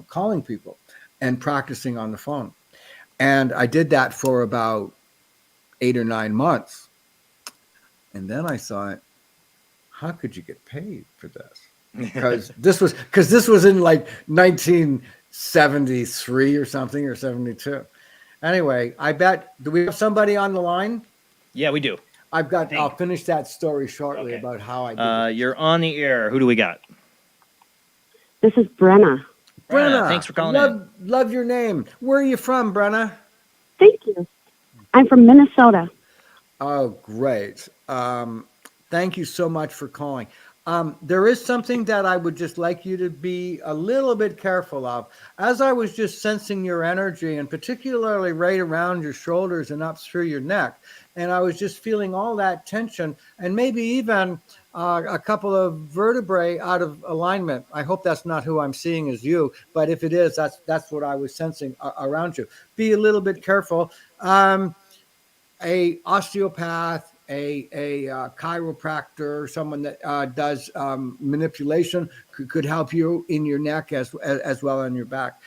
calling people and practicing on the phone. And I did that for about 8 or 9 months. And then I thought, how could you get paid for this? Because this was in like 1973 or something, or 72. Anyway, I bet, do we have somebody on the line? Yeah, we do. I'll finish that story shortly about how I did it. You're on the air. Who do we got? This is Brenna. Brenna, thanks for calling in. Love your name. Where are you from, Brenna? Thank you. I'm from Minnesota. Oh, great. Thank you so much for calling. There is something that I would just like you to be a little bit careful of. As I was just sensing your energy, and particularly right around your shoulders and up through your neck, and I was just feeling all that tension, and maybe even a couple of vertebrae out of alignment. I hope that's not who I'm seeing as you, but if it is, that's what I was sensing around you. Be a little bit careful. A osteopath, a chiropractor, someone that does manipulation could help you in your neck as well on your back.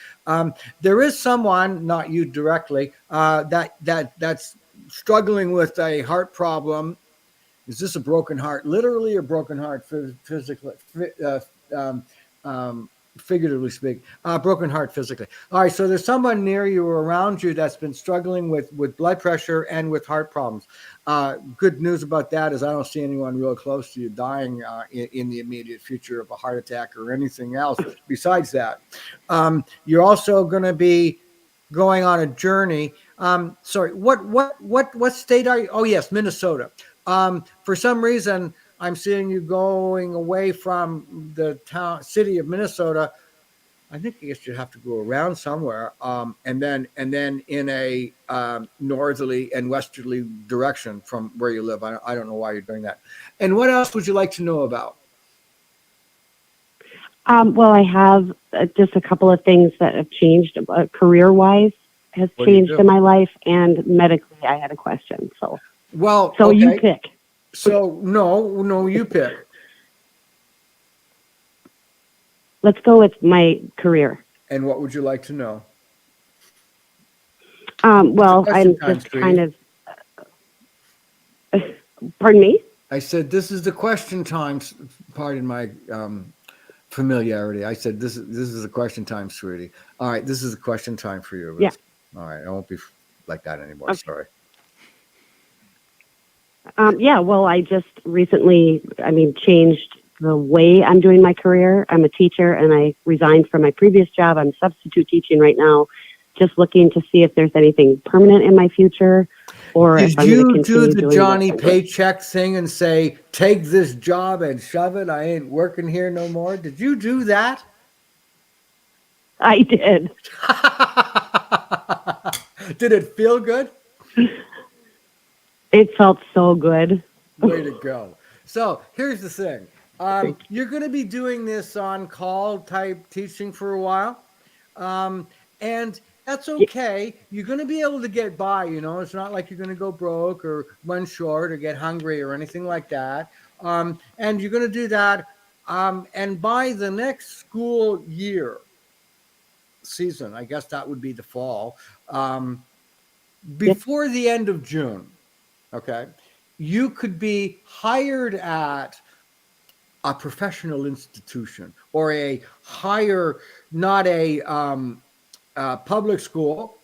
There is someone, not you directly, that's struggling with a heart problem. Is this a broken heart, literally, or broken heart physically, figuratively speaking, broken heart physically. All right, so there's someone near you or around you that's been struggling with blood pressure and with heart problems. Good news about that is I don't see anyone real close to you dying in the immediate future of a heart attack or anything else besides that. You're also going to be going on a journey. Sorry, what state are you? Oh yes, Minnesota. For some reason, I'm seeing you going away from the city of Minnesota. I think I guess you have to go around somewhere, and then in a northerly and westerly direction from where you live. I don't know why you're doing that. And what else would you like to know about? Well, I have just a couple of things that have changed career-wise has What do you changed do? in my life, and medically, I had a question. So okay. you pick. So no, you pick. Let's go with my career. And what would you like to know? Well, I'm just kind of. Pardon me? I said this is the question time. Pardon my familiarity. I said this is the question time, sweetie. All right, this is the question time for you. Yeah. All right, I won't be like that anymore. Okay. Sorry. Yeah, well, I just recently, changed the way I'm doing my career. I'm a teacher, and I resigned from my previous job. I'm substitute teaching right now, just looking to see if there's anything permanent in my future, or if Did I'm going to you continue do the doing Johnny what I do. Paycheck thing and say, "Take this job and shove it. I ain't working here no more"? Did you do that? I did. Did it feel good? It felt so good. Way to go. So here's the thing. You're going to be doing this on-call type teaching for a while. And that's okay. You're going to be able to get by, It's not like you're going to go broke or run short or get hungry or anything like that. And you're going to do that. And by the next school year season, I guess that would be the fall, before the end of June, okay, you could be hired at a professional institution or a higher, not a public school,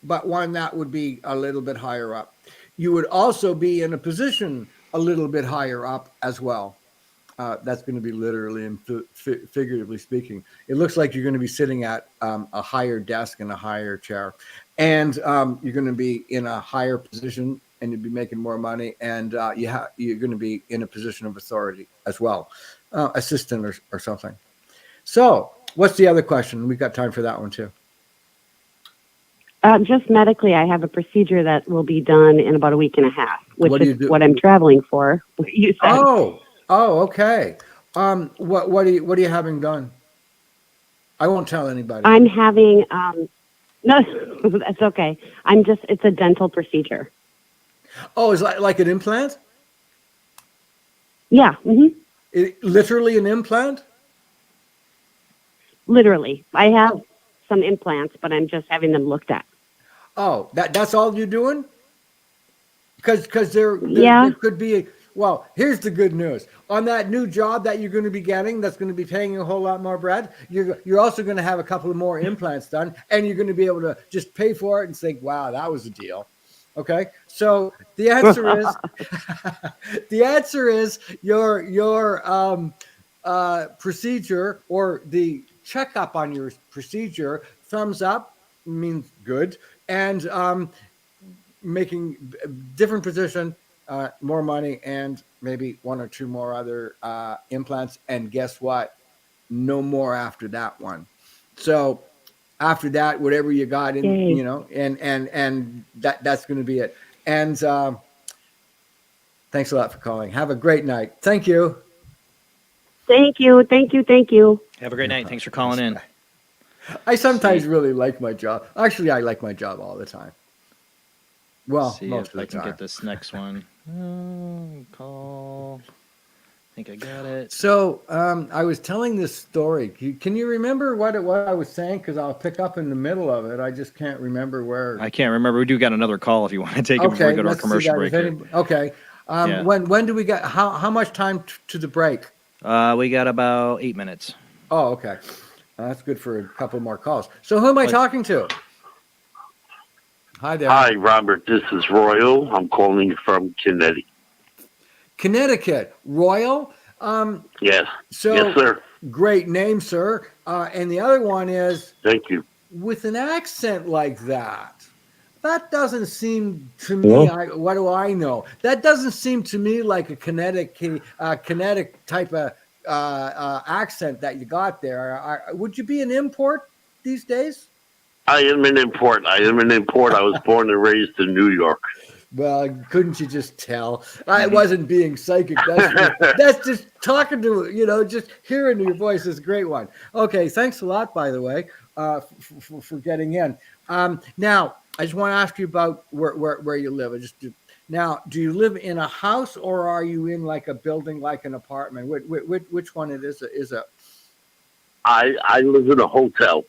but one that would be a little bit higher up. You would also be in a position a little bit higher up as well. That's going to be literally and figuratively speaking. It looks like you're going to be sitting at a higher desk and a higher chair, and you're going to be in a higher position, and you'll be making more money, and you're going to be in a position of authority as well, assistant or something. So, what's the other question? We've got time for that one too. Just medically, I have a procedure that will be done in about a week and a half, which What do you is do? what I'm traveling for. You said. Oh, okay. What are you having done? I won't tell anybody. I'm having no, that's okay. It's a dental procedure. Oh, is it like an implant? Yeah. Mm-hmm. Literally an implant? Literally. I have some implants, but I'm just having them looked at. Oh, that's all you're doing? Because there could be well, here's the good news. On that new job that you're going to be getting, that's going to be paying you a whole lot more bread, you're also going to have a couple of more implants done, and you're going to be able to just pay for it and think, wow, that was a deal. Okay, so the answer is your procedure or the checkup on your procedure, thumbs up means good, and making different position, more money, and maybe one or two more other implants. And guess what? No more after that one. So after that, whatever you got in, and that's going to be it. And thanks a lot for calling. Have a great night. Thank you. Thank you. Thank you. Thank you. Have a great night. Thanks for calling in. I sometimes really like my job. Actually, I like my job all the time. Well, See most if of the I can time. get this next one. Call. I think I got it. So I was telling this story. Can you remember what I was saying? Because I'll pick up in the middle of it. I just can't remember where. I can't remember. We do got another call if you want to take it before we go to our commercial break. Okay. Yeah. When do we get? How much time to the break? We got about 8 minutes. Oh, okay. That's good for a couple more calls. So who am I talking to? Hi there. Hi, Robert. This is Royal. I'm calling from Connecticut. Connecticut. Royal? Yes. So, yes, sir. Great name, sir. And the other one is... Thank you. With an accent like that, that doesn't seem to me, what do I know? That doesn't seem to me like a kinetic type of accent that you got there. Would you be an import these days? I am an import. I was born and raised in New York. Well, couldn't you just tell? I wasn't being psychic. That's just talking to, just hearing your voice is a great one. Okay, thanks a lot, by the way, for getting in. Now, I just want to ask you about where you live. Now, do you live in a house or are you in like a building, like an apartment? Which one it is it? I live in a hotel.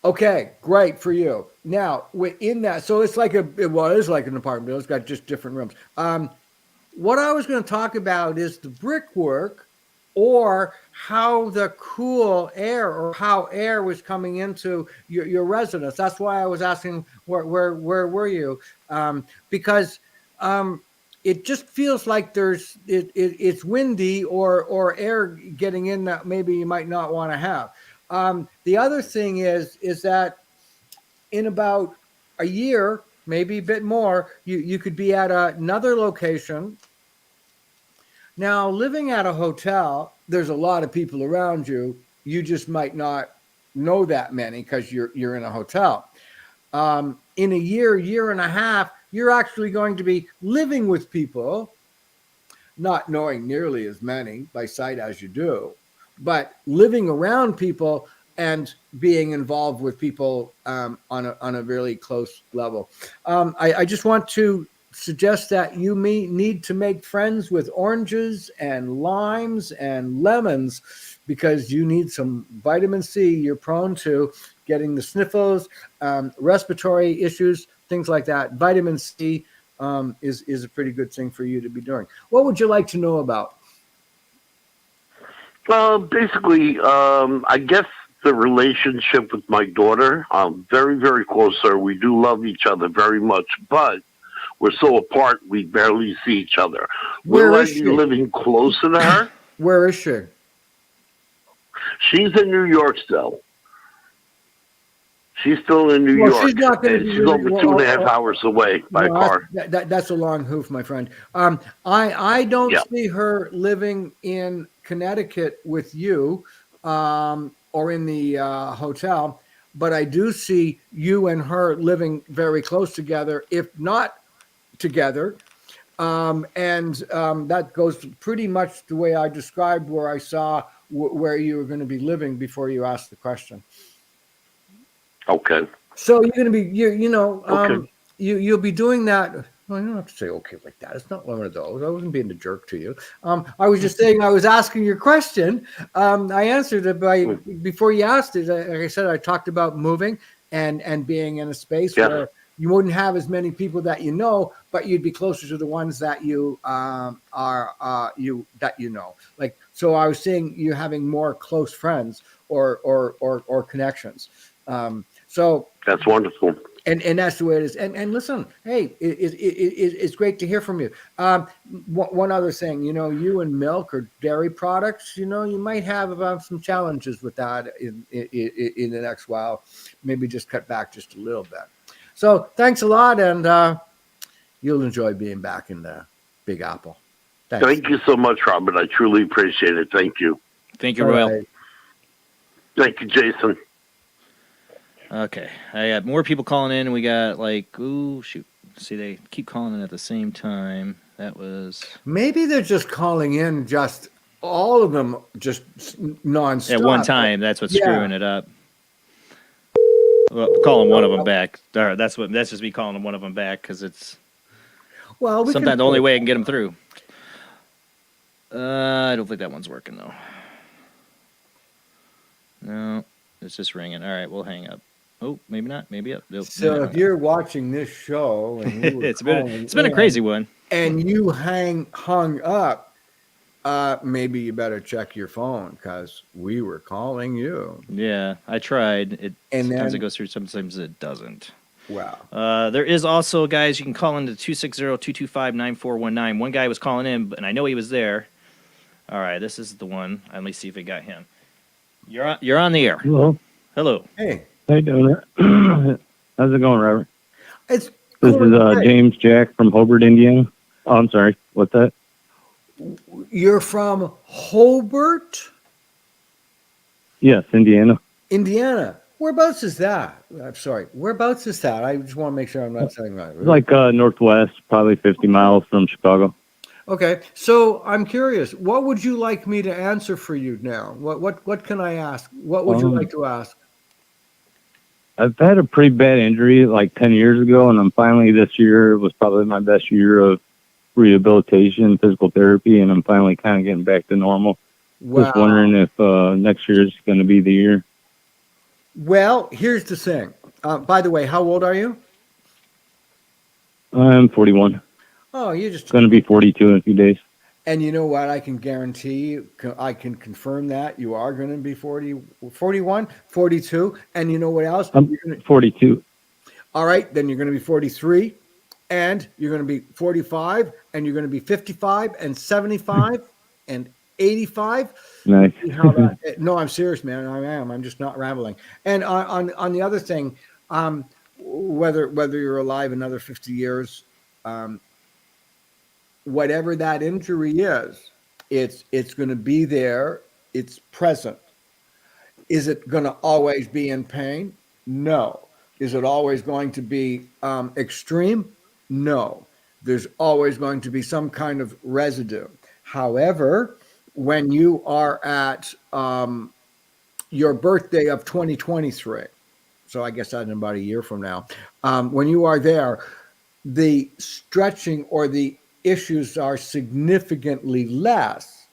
Okay, great for you. Now, in that, so it's like it is like an apartment. It's got just different rooms. What I was going to talk about is the brickwork, or how the cool air, or how air was coming into your residence. That's why I was asking where were you? Because it just feels like it's windy or air getting in that maybe you might not want to have. The other thing is that in about a year, maybe a bit more, you could be at another location. Now, living at a hotel, there's a lot of people around you. You just might not know that many because you're in a hotel. In a year and a half, you're actually going to be living with people, not knowing nearly as many by sight as you do, but living around people and being involved with people on a really close level. I just want to suggest that you may need to make friends with oranges and limes and lemons because you need some vitamin C. You're prone to getting the sniffles, respiratory issues, things like that. Vitamin C is a pretty good thing for you to be doing. What would you like to know about? Basically, I guess the relationship with my daughter, very, very close, sir. We do love each other very much, but we're so apart we barely see each other. Will I be living closer to her? Where is she? She's in New York still. She's still in New York. She's not going to be. She's over 2.5 hours away by car. That's a long hoof, my friend. I don't see her living in Connecticut with you or in the hotel, but I do see you and her living very close together, if not together. That goes pretty much the way I described where I saw where you were going to be living before you asked the question. Okay. So you're going to be, okay. You'll be doing that. Well, you don't have to say okay like that. It's not one of those. I wasn't being a jerk to you. I was just saying I was asking your question. I answered it before you asked it. Like I said, I talked about moving and being in a space where you wouldn't have as many people that you know, but you'd be closer to the ones that you know. Like, so I was saying you having more close friends or connections. So that's wonderful. And that's the way it is. And listen, hey, it's great to hear from you. One other thing, you and milk or dairy products, you might have some challenges with that in the next while. Maybe just cut back just a little bit. So thanks a lot, and you'll enjoy being back in the Big Apple. Thanks. Thank you so much, Robert. I truly appreciate it. Thank you. Thank you, Royal. Right. Thank you, Jason. Okay, I had more people calling in, and we got see, they keep calling in at the same time. That was maybe they're just calling in, just all of them, just nonstop at one time. That's what's screwing it up. Well, calling one of them back. That's just me calling one of them back because it's sometimes the only way I can get them through. I don't think that one's working though. No, it's just ringing. All right, we'll hang up. Oh, maybe not. Maybe up. Nope, so if you're watching this show, and it's been a crazy one, and you hung up, maybe you better check your phone because we were calling you. Yeah, I tried. Sometimes it then, goes through, sometimes it doesn't. Wow. There is also, guys, you can call into 260-225-9419. One guy was calling in, and I know he was there. All right, this is the one. Let me see if we got him. You're on the air. Hello. Hello. Hey. How you doing? How's it going, Robert? This is James Jack from Hobart, Indiana. Oh, I'm sorry. What's that? You're from Hobart, Yes, Indiana. Indiana. Whereabouts is that? I'm sorry. Whereabouts is that? I just want to make sure I'm not saying right. It's like northwest, probably 50 miles from Chicago. Okay, so I'm curious. What would you like me to answer for you now? What can I ask? What would you like to ask? I've had a pretty bad injury like 10 years ago, and I'm finally this year was probably my best year of rehabilitation, physical therapy, and I'm finally kind of getting back to normal. Wow. Just wondering if next year is going to be the year. Well, here's the thing. By the way, how old are you? I'm 41. Oh, you're just going to be 42 in a few days. And you know what? I can guarantee you, I can confirm that you are going to be 41, 42. And you know what else? I'm 42. All right. Then you're going to be 43 and you're going to be 45 and you're going to be 55 and 75 and 85. Nice. No, I'm serious, man. I am. I'm just not rambling. And on the other thing, whether you're alive another 50 years, whatever that injury is, it's going to be there. It's present. Is it going to always be in pain? No. Is it always going to be extreme? No. There's always going to be some kind of residue. However, when you are at your birthday of 2023, so I guess that's in about a year from now, when you are there, the stretching or the issues are significantly less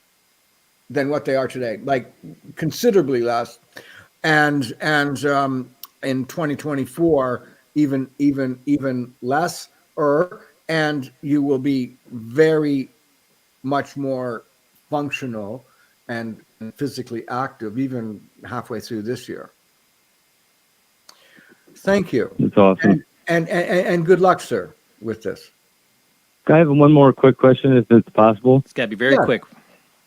than what they are today, like considerably less. And in 2024, even less, and you will be very much more functional and physically active even halfway through this year. Thank you. That's awesome. And good luck, sir, with this. Can I have one more quick question, if it's possible? It's got to be very quick.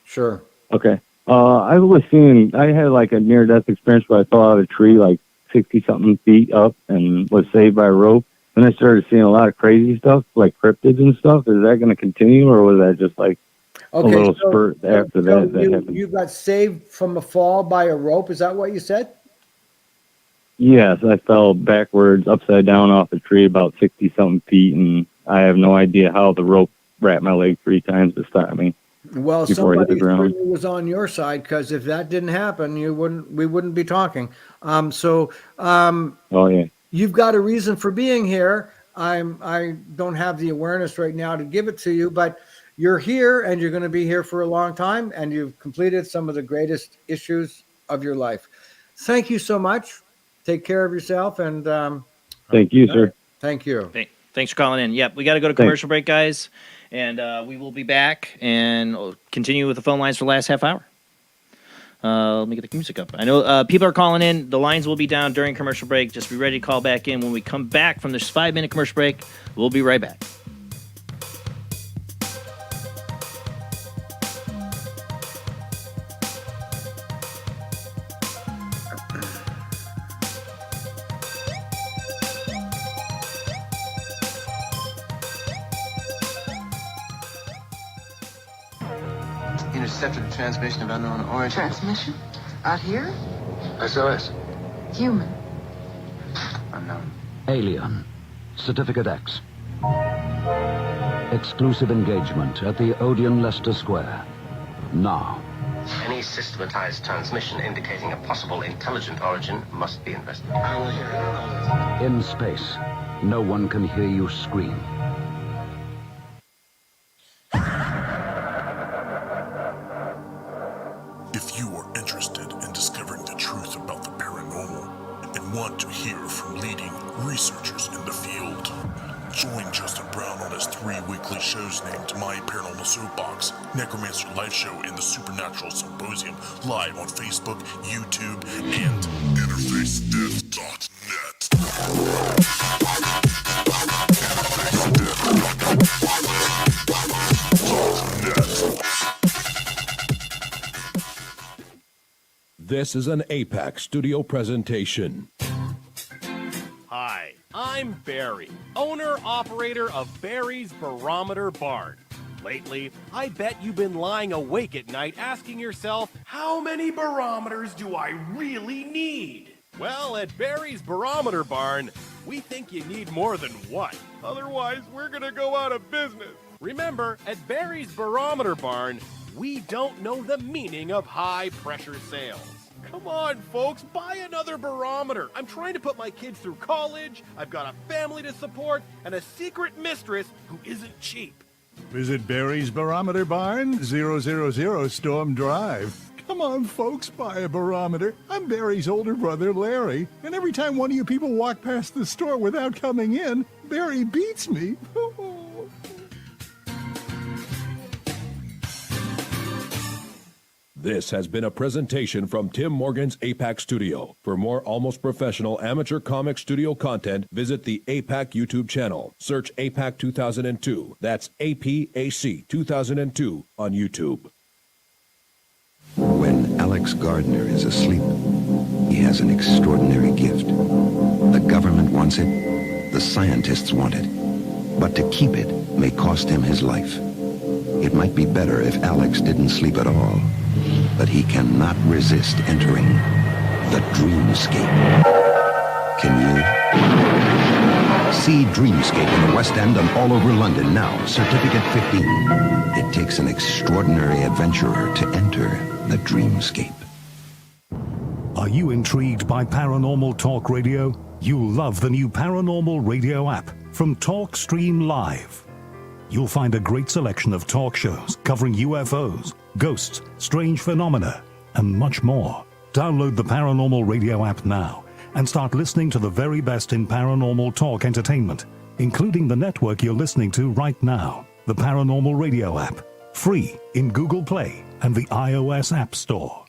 Sure. Okay. I had like a near-death experience where I fell out of a tree like 60-something feet up and was saved by a rope. Then I started seeing a lot of crazy stuff, like cryptids and stuff. Is that going to continue, or was that just like a little spurt after that happened? You got saved from a fall by a rope. Is that what you said? Yes, I fell backwards, upside down off a tree about 60-something feet, and I have no idea how the rope wrapped my leg 3 times to stop me. Well, before I hit the somebody ground. certainly was on your side, because if that didn't happen, we wouldn't be talking. Oh yeah. You've got a reason for being here. I don't have the awareness right now to give it to you, but you're here and you're going to be here for a long time, and you've completed some of the greatest issues of your life. Thank you so much. Take care of yourself, and thank you, sir. Thank you. Thanks for calling in. Yep, we got to go to commercial break, guys, and we will be back and continue with the phone lines for the last half hour. Let me get the music up. I know people are calling in. The lines will be down during commercial break. Just be ready to call back in when we come back from this 5-minute commercial break. We'll be right back. Intercepted transmission of unknown origin. Transmission? Out here? SOS. Human. Unknown. Alien. Certificate X. Exclusive engagement at the Odeon Leicester Square. Now. Any systematized transmission indicating a possible intelligent origin must be investigated. I will hear it. In space, no one can hear you scream. If you are interested in discovering the truth about the paranormal and want to hear from leading researchers in the field, Join Justin Brown on his 3 weekly shows named My Paranormal Soapbox, Necromancer Live Show, and the Supernatural Symposium, live on Facebook, YouTube, and InterfaceDeath.net. This is an APAC studio presentation. Hi, I'm Barry, owner-operator of Barry's Barometer Barn. Lately, I bet you've been lying awake at night asking yourself, how many barometers do I really need? Well, at Barry's Barometer Barn, we think you need more than one. Otherwise, we're gonna go out of business. Remember, at Barry's Barometer Barn, we don't know the meaning of high-pressure sales. Come on, folks, buy another barometer. I'm trying to put my kids through college, I've got a family to support, and a secret mistress who isn't cheap. Visit Barry's Barometer Barn, 000 Storm Drive. Come on, folks, buy a barometer. I'm Barry's older brother, Larry, and every time one of you people walk past the store without coming in, Barry beats me. This has been a presentation from Tim Morgan's APAC Studio. For more almost professional amateur comic studio content, visit the APAC YouTube channel. Search APAC 2002. That's APAC 2002 on YouTube. When Alex Gardner is asleep, he has an extraordinary gift. The government wants it, the scientists want it, but to keep it may cost him his life. It might be better if Alex didn't sleep at all, but he cannot resist entering the dreamscape. Can you? See Dreamscape in the West End and all over London now. Certificate 15. It takes an extraordinary adventurer to enter the dreamscape. Are you intrigued by Paranormal Talk Radio? You'll love the new Paranormal Radio app from Talkstream Live. You'll find a great selection of talk shows covering UFOs, ghosts, strange phenomena, and much more. Download the Paranormal Radio app now and start listening to the very best in paranormal talk entertainment, including the network you're listening to right now, the Paranormal Radio app, free in Google Play and the iOS App Store.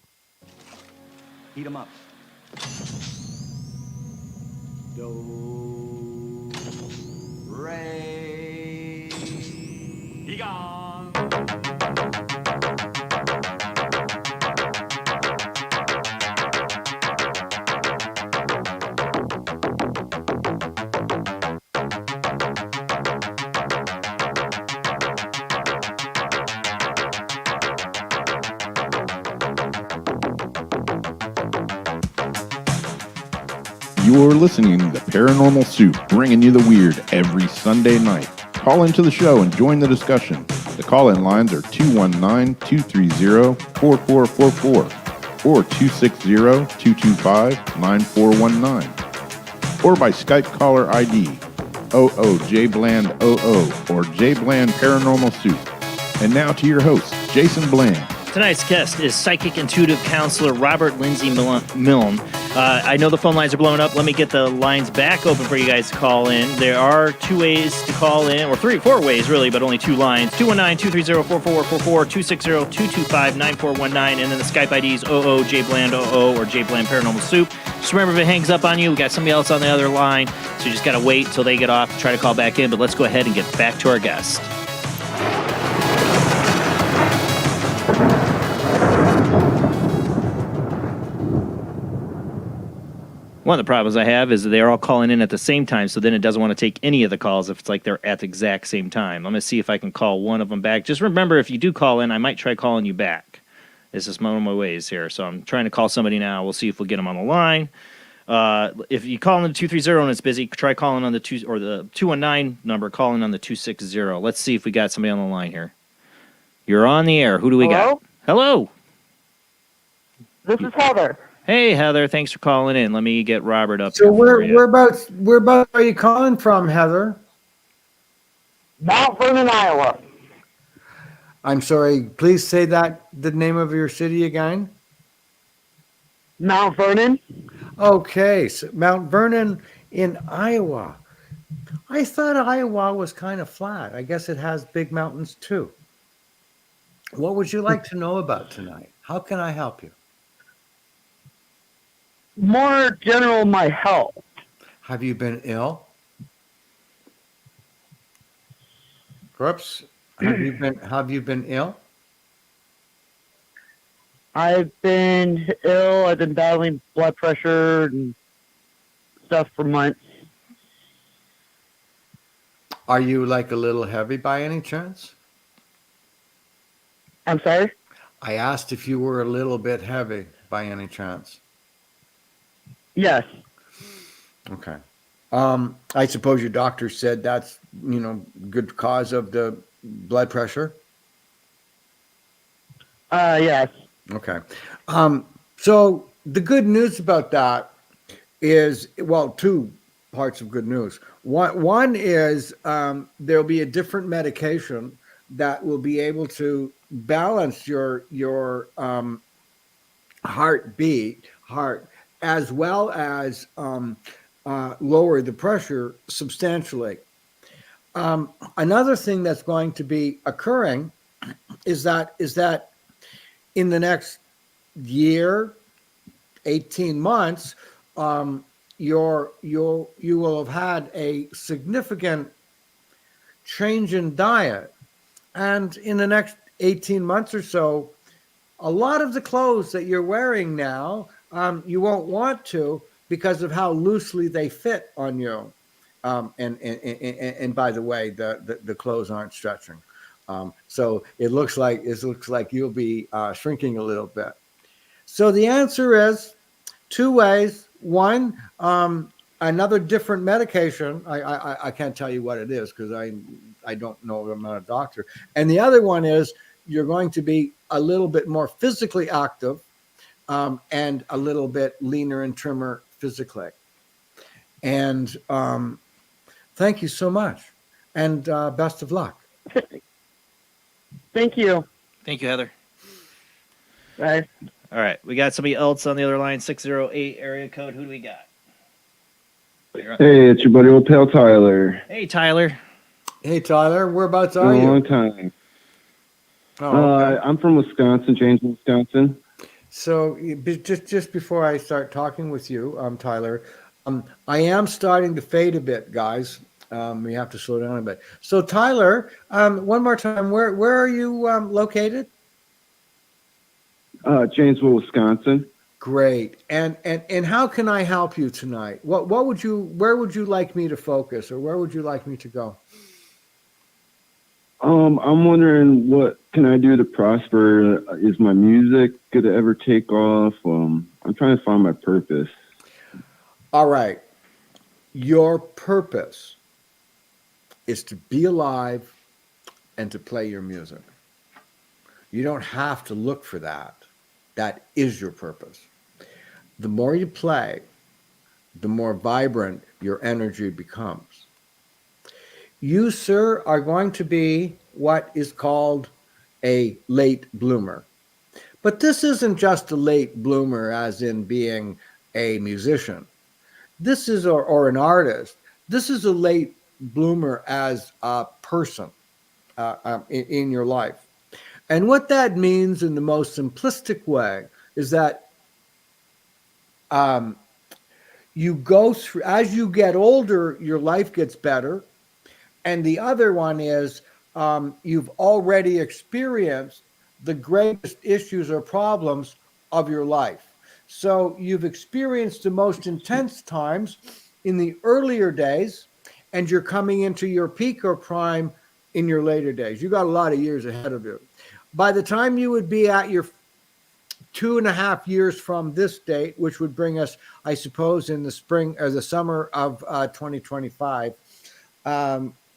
Heat 'em up. Do, re, he gone. You're listening to the Paranormal Soup, bringing you the weird every Sunday night. Call into the show and join the discussion. The call-in lines are 219-230-4444 or 260-225-9419 or by Skype caller ID OOJBland00 or JBland Paranormal Soup. And now to your host, Jason Bland. Tonight's guest is Psychic Intuitive Counselor Robert Lindsy Milne. I know the phone lines are blowing up. Let me get the lines back open for you guys to call in. There are 2 ways to call in, or 4 ways really, but only 2 lines. 219-230-4444, 260-225-9419, and then the Skype IDs OOJBland00 or JBland Paranormal Soup. Just remember, if it hangs up on you, we got somebody else on the other line, so you just got to wait till they get off to try to call back in. But let's go ahead and get back to our guest. One of the problems I have is that they're all calling in at the same time, so then it doesn't want to take any of the calls if it's like they're at the exact same time. I'm going to see if I can call one of them back. Just remember, if you do call in, I might try calling you back. This is one of my ways here, so I'm trying to call somebody now. We'll see if we'll get them on the line. If you call in the 230 and it's busy, try calling on the 219 number, calling on the 260. Let's see if we got somebody on the line here. You're on the air. Who do we got? Hello. This is Heather. Hey, Heather. Thanks for calling in. Let me get Robert up. So whereabouts are you calling from, Heather? Mount Vernon, Iowa. I'm sorry. Please say the name of your city again. Mount Vernon. Okay, so Mount Vernon in Iowa. I thought Iowa was kind of flat. I guess it has big mountains too. What would you like to know about tonight? How can I help you? More general, my health. Have you been ill? Whoops. Have you been ill? I've been ill. I've been battling blood pressure and stuff for months. Are you like a little heavy by any chance? I'm sorry? I asked if you were a little bit heavy by any chance. Yes. Okay. I suppose your doctor said that's, good cause of the blood pressure? Yes. Okay. So the good news about that is, well, two parts of good news. One is there'll be a different medication that will be able to balance your heart, as well as lower the pressure substantially. Another thing that's going to be occurring is that in the next year, 18 months, you will have had a significant change in diet. And in the next 18 months or so, a lot of the clothes that you're wearing now, you won't want to because of how loosely they fit on you. And by the way, the clothes aren't stretching. So it looks like you'll be shrinking a little bit. So the answer is two ways. One, another different medication. I can't tell you what it is because I don't know. I'm not a doctor. And the other one is you're going to be a little bit more physically active and a little bit leaner and trimmer physically. And thank you so much. And best of luck. Thank you. Thank you, Heather. Bye. All right. We got somebody else on the other line, 608 area code. Who do we got? Hey, it's your buddy old pal Tyler. Hey, Tyler. Hey, Tyler. Whereabouts Been are a you? long time. Oh, okay. I'm from Wisconsin, Janesville, Wisconsin. So just before I start talking with you, Tyler, I am starting to fade a bit, guys. We have to slow down a bit. So, Tyler, one more time, where are you located? Janesville, Wisconsin. Great. And how can I help you tonight? Where would you like me to focus, or where would you like me to go? I'm wondering what can I do to prosper? Is my music going to ever take off? I'm trying to find my purpose. All right. Your purpose is to be alive and to play your music. You don't have to look for that. That is your purpose. The more you play, the more vibrant your energy becomes. You, sir, are going to be what is called a late bloomer. But this isn't just a late bloomer as in being a musician. This is, or an artist. This is a late bloomer as a person in your life. And what that means in the most simplistic way is that you go through, as you get older, your life gets better. And the other one is you've already experienced the greatest issues or problems of your life. So you've experienced the most intense times in the earlier days, and you're coming into your peak or prime in your later days. You got a lot of years ahead of you. By the time you would be at your 2.5 years from this date, which would bring us, I suppose, in the spring or the summer of 2025,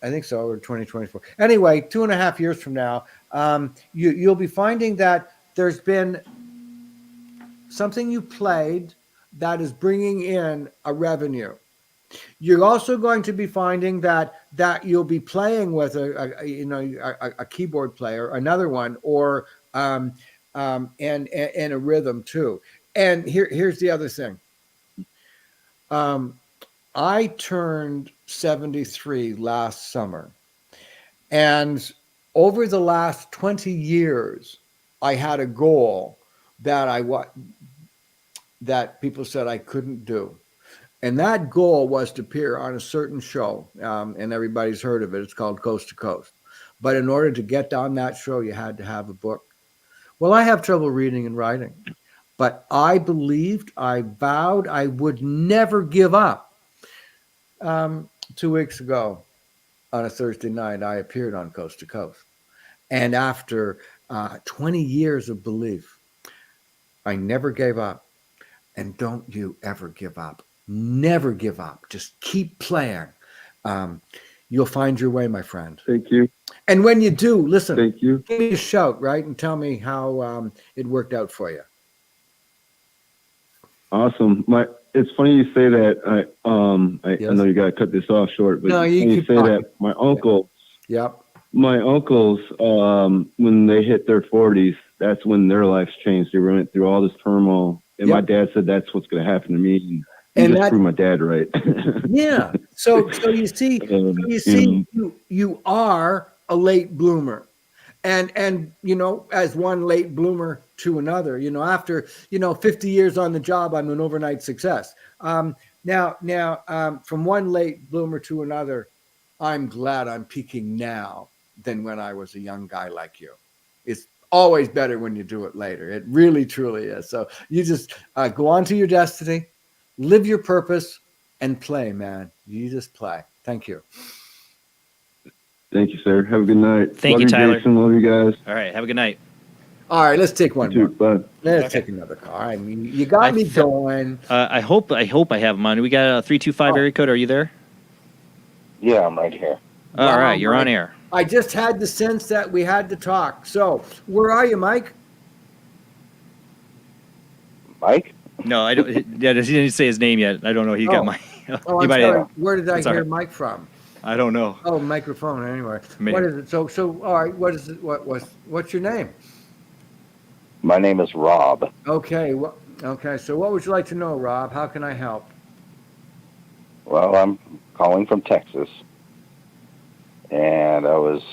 I think so, or 2024. Anyway, 2.5 years from now, you'll be finding that there's been something you played that is bringing in a revenue. You're also going to be finding that you'll be playing with a keyboard player, another one, or and a rhythm too. And here's the other thing. I turned 73 last summer. And over the last 20 years, I had a goal that that people said I couldn't do. And that goal was to appear on a certain show. And everybody's heard of it. It's called Coast to Coast. But in order to get on that show, you had to have a book. Well, I have trouble reading and writing. But I vowed I would never give up. 2 weeks ago, on a Thursday night, I appeared on Coast to Coast. And after 20 years of belief, I never gave up. And don't you ever give up. Never give up. Just keep playing. You'll find your way, my friend. Thank you. And when you do, listen. Thank you. Give me a shout, right? And tell me how it worked out for you. Awesome. It's funny you say that. I know you got to cut this off short, but No, you say that my uncle. Yep. My uncles, when they hit their 40s, that's when their lives changed. They went through all this turmoil, and my dad said that's what's going to happen to me. And just proved my dad right. Yeah. So you see, you are a late bloomer. And you know, as one late bloomer to another, you know, after 50 years on the job, I'm an overnight success. Now, from one late bloomer to another, I'm glad I'm peaking now than when I was a young guy like you. It's always better when you do it later. It really, truly is. So you just go on to your destiny, live your purpose, and play, man. You just play. Thank you. Thank you, sir. Have a good night. Thank you, Tyler. Jason. Love you guys. All right. Have a good night. All right. Let's take one more. Bye. Let's take another call. I mean, you got me going. I hope I have him on. We got a 325 area code. Are you there? Yeah, I'm right here. All right. You're on air. I just had the sense that we had to talk. So, where are you, Mike? Mike? No, I don't. Yeah, he didn't say his name yet. I don't know. He got my. Oh, I'm sorry. Where did I hear Mike from? I don't know. Oh, microphone. Anyway, Maybe. What is it? So, all right. What is it? What's your name? My name is Rob. Okay. Okay. So, what would you like to know, Rob? How can I help? Well, I'm calling from Texas, and I was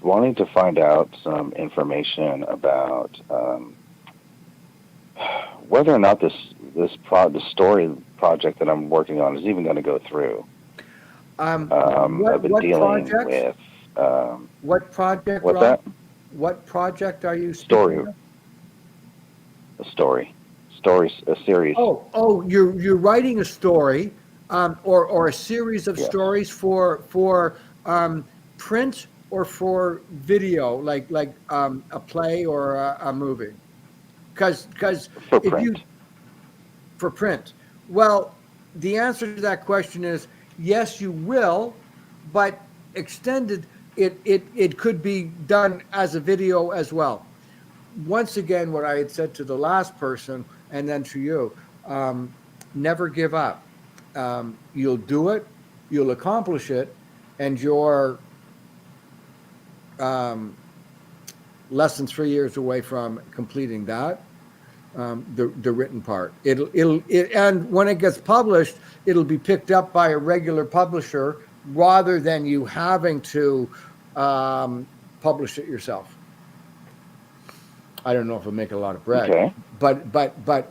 wanting to find out some information about whether or not the story project that I'm working on is even going to go through. I've been dealing with. What project? What's Rob? that? What project are you? Story. A story. A series. Oh, you're writing a story, or a series of stories for print or for video, like a play or a movie. Because for print. For print. Well, the answer to that question is yes, you will, but extended. It could be done as a video as well. Once again, what I had said to the last person and then to you, never give up. You'll do it, you'll accomplish it, and you're less than 3 years away from completing that, the written part. And when it gets published, it'll be picked up by a regular publisher rather than you having to publish it yourself. I don't know if it'll make a lot of bread, but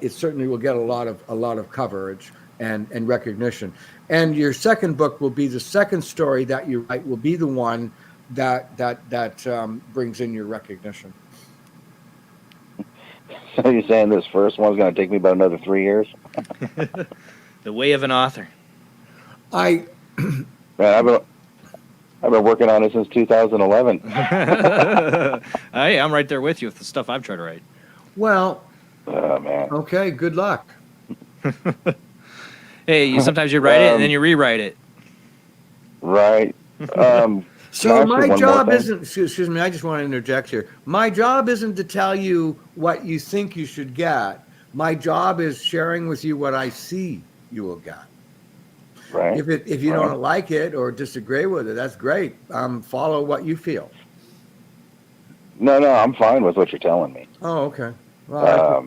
it certainly will get a lot of coverage and recognition. And your second book will be the second story that you write will be the one that brings in your recognition. So you're saying this first one's going to take me about another 3 years? The way of an author. Man, I've been working on it since 2011. Hey, I'm right there with you with the stuff I've tried to write. Well, man. Okay, good luck. Hey, sometimes you write it and then you rewrite it. Right. So my job isn't, excuse me, I just want to interject here. My job isn't to tell you what you think you should get. My job is sharing with you what I see you will get. Right. If you don't like it or disagree with it, that's great. Follow what you feel. No, I'm fine with what you're telling me. Oh, okay. Well,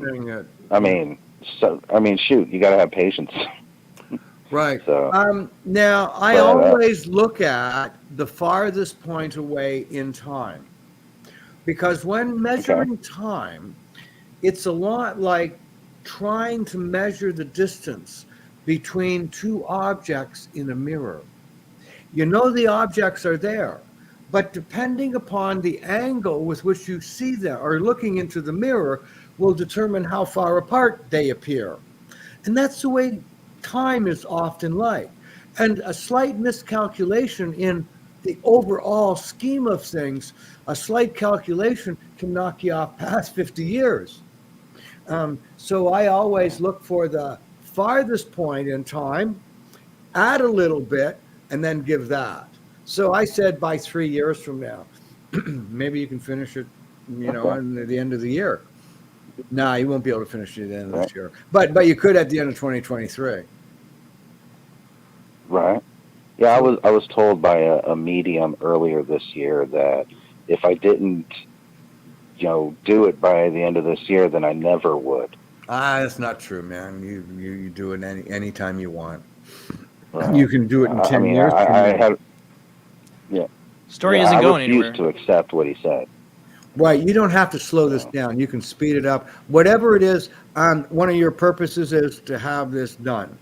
shoot, you got to have patience. Right. So, Now, I always look at the farthest point away in time, because when measuring time, it's a lot like trying to measure the distance between two objects in a mirror. You know the objects are there, but depending upon the angle with which you see them or looking into the mirror will determine how far apart they appear. And that's the way time is often like. And a slight miscalculation in the overall scheme of things, a slight calculation can knock you off past 50 years. So I always look for the farthest point in time, add a little bit, and then give that. So I said by 3 years from now, maybe you can finish it, on the end of the year. No, you won't be able to finish it at the end of this year. But you could at the end of 2023. Right. Yeah, I was told by a medium earlier this year that if I didn't, do it by the end of this year, then I never would. That's not true, man. You do it anytime you want. Right. You can do it in 10 years. Story isn't going anywhere. I refuse to accept what he said. Right. You don't have to slow this down. You can speed it up. Whatever it is, one of your purposes is to have this done.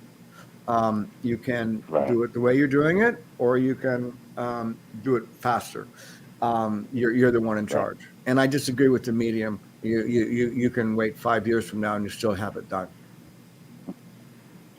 You can do it the way you're doing it, or you can do it faster. You're the one in charge. And I disagree with the medium. You can wait 5 years from now and you still have it done.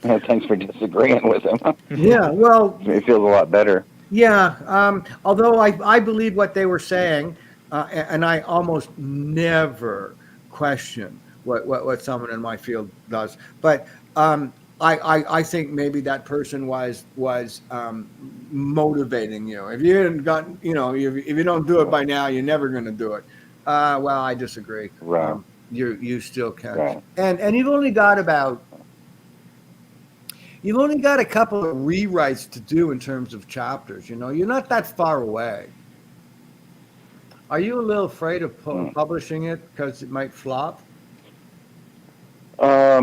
Thanks for disagreeing with him. Yeah, well, it feels a lot better. Yeah, although I believe what they were saying, and I almost never question what someone in my field does. But I think maybe that person was motivating you. If you hadn't gotten, if you don't do it by now, you're never going to do it. Well, I disagree. Right. You still can. Right. And you've only got a couple of rewrites to do in terms of chapters. You're not that far away. Are you a little afraid of publishing it because it might flop? I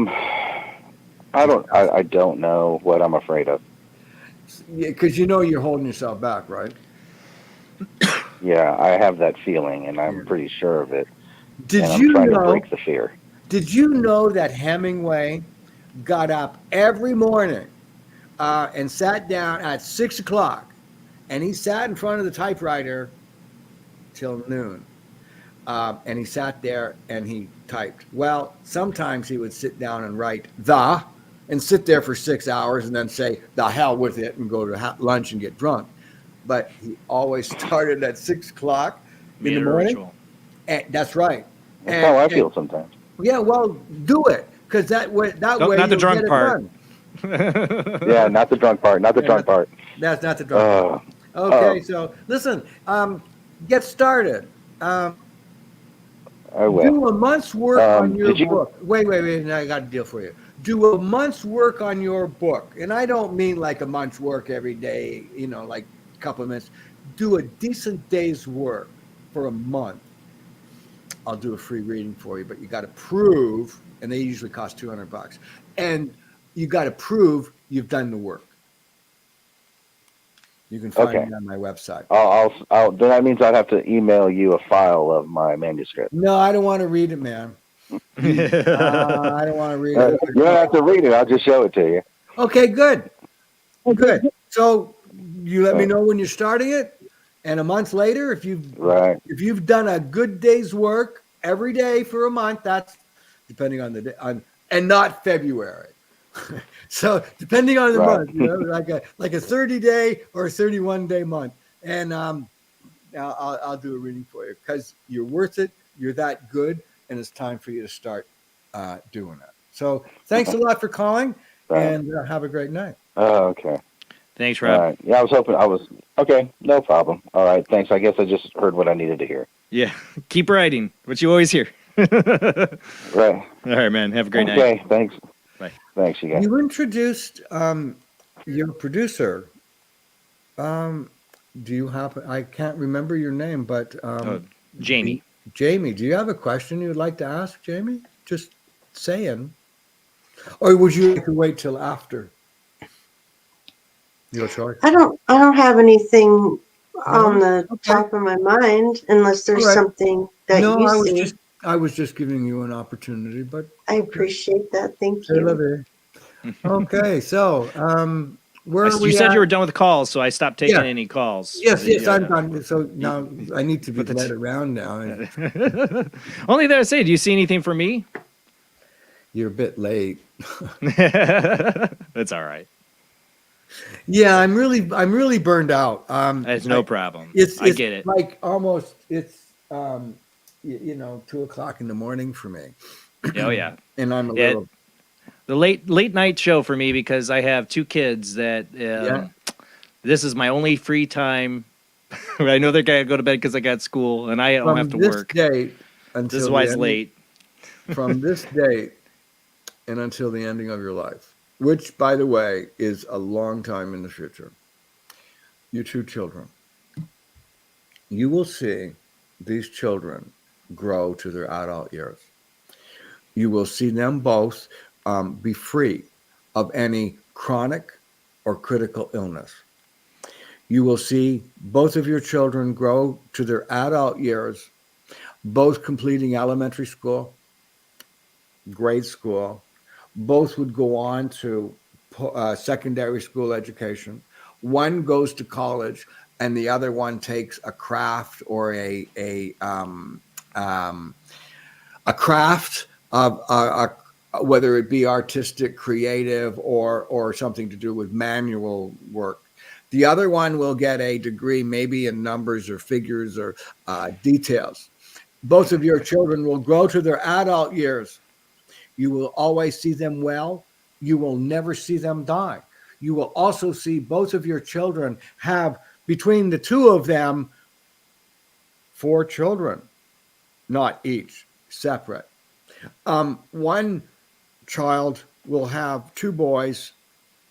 don't know what I'm afraid of. Yeah, because you're holding yourself back, right? Yeah, I have that feeling, and I'm pretty sure of it. I'm trying to break the fear. Did you know that Hemingway got up every morning and sat down at 6 o'clock, and he sat in front of the typewriter till noon, and he sat there and he typed? Well, sometimes he would sit down and write and sit there for 6 hours and then say the hell with it and go to lunch and get drunk. But he always started at 6 o'clock in the morning. And that's right. That's how I feel sometimes. Yeah, well, do it, because that way not you'll the drunk get it part. done. Yeah, not the drunk part. Not the drunk part. That's not the drunk part. Okay, so listen, get started. I will. Do a month's work on your book. Wait, now I got a deal for you. Do a month's work on your book. And I don't mean like a month's work every day, like a couple of minutes. Do a decent day's work for a month. I'll do a free reading for you, but you got to prove, and they usually cost $200, and you got to prove you've done the work. You can find it on my website. I'll then that means I'd have to email you a file of my manuscript. No, I don't want to read it, man. I don't want to read it. You don't have to read it. I'll just show it to you. Okay, good. Good. So you let me know when you're starting it, and a month later, if you've done a good day's work every day for a month, that's depending on the day, and not February. So depending on the month, like a 30-day or a 31-day month, and I'll do a reading for you because you're worth it. You're that good, and it's time for you to start doing it. So thanks a lot for calling, and have a great night. Oh, okay. Thanks, Rob. All right. Yeah, okay, no problem. All right, thanks. I guess I just heard what I needed to hear. Yeah, keep writing, what you always hear. Right. All right, man. Have a great night. Okay, thanks. Bye. Thanks, you guys. You introduced your producer. Do you happen? I can't remember your name, but Jamie. Jamie, do you have a question you would like to ask, Jamie? Just saying. Or would you like to wait till after? Your choice. I don't have anything on the top of my mind unless there's something that you see. I was just giving you an opportunity, but I appreciate that. Thank you. Okay, so where are we? You said at? you were done with calls, so I stopped taking any calls. Yes, I'm done. So now I need to be led around now. Only that I say, do you see anything for me? You're a bit late. That's all right. Yeah, I'm really burned out. That's no problem. I get it. Like almost, it's 2:00 in the morning for me. Oh yeah, and I'm a little. The late night show for me because I have 2 kids that this is my only free time. I know they're gonna go to bed because I got school and I don't have to work. This is why it's late. From this date and until the ending of your life, which, by the way, is a long time in the future. Your 2 children. You will see these children grow to their adult years. You will see them both be free of any chronic or critical illness. You will see both of your children grow to their adult years, both completing elementary school, grade school. Both would go on to secondary school education. One goes to college, and the other one takes a craft or a craft of whether it be artistic, creative, or something to do with manual work. The other one will get a degree, maybe in numbers or figures or details. Both of your children will grow to their adult years. You will always see them well. You will never see them die. You will also see both of your children have, between the 2 of them, 4 children, not each, separate. One child will have 2 boys.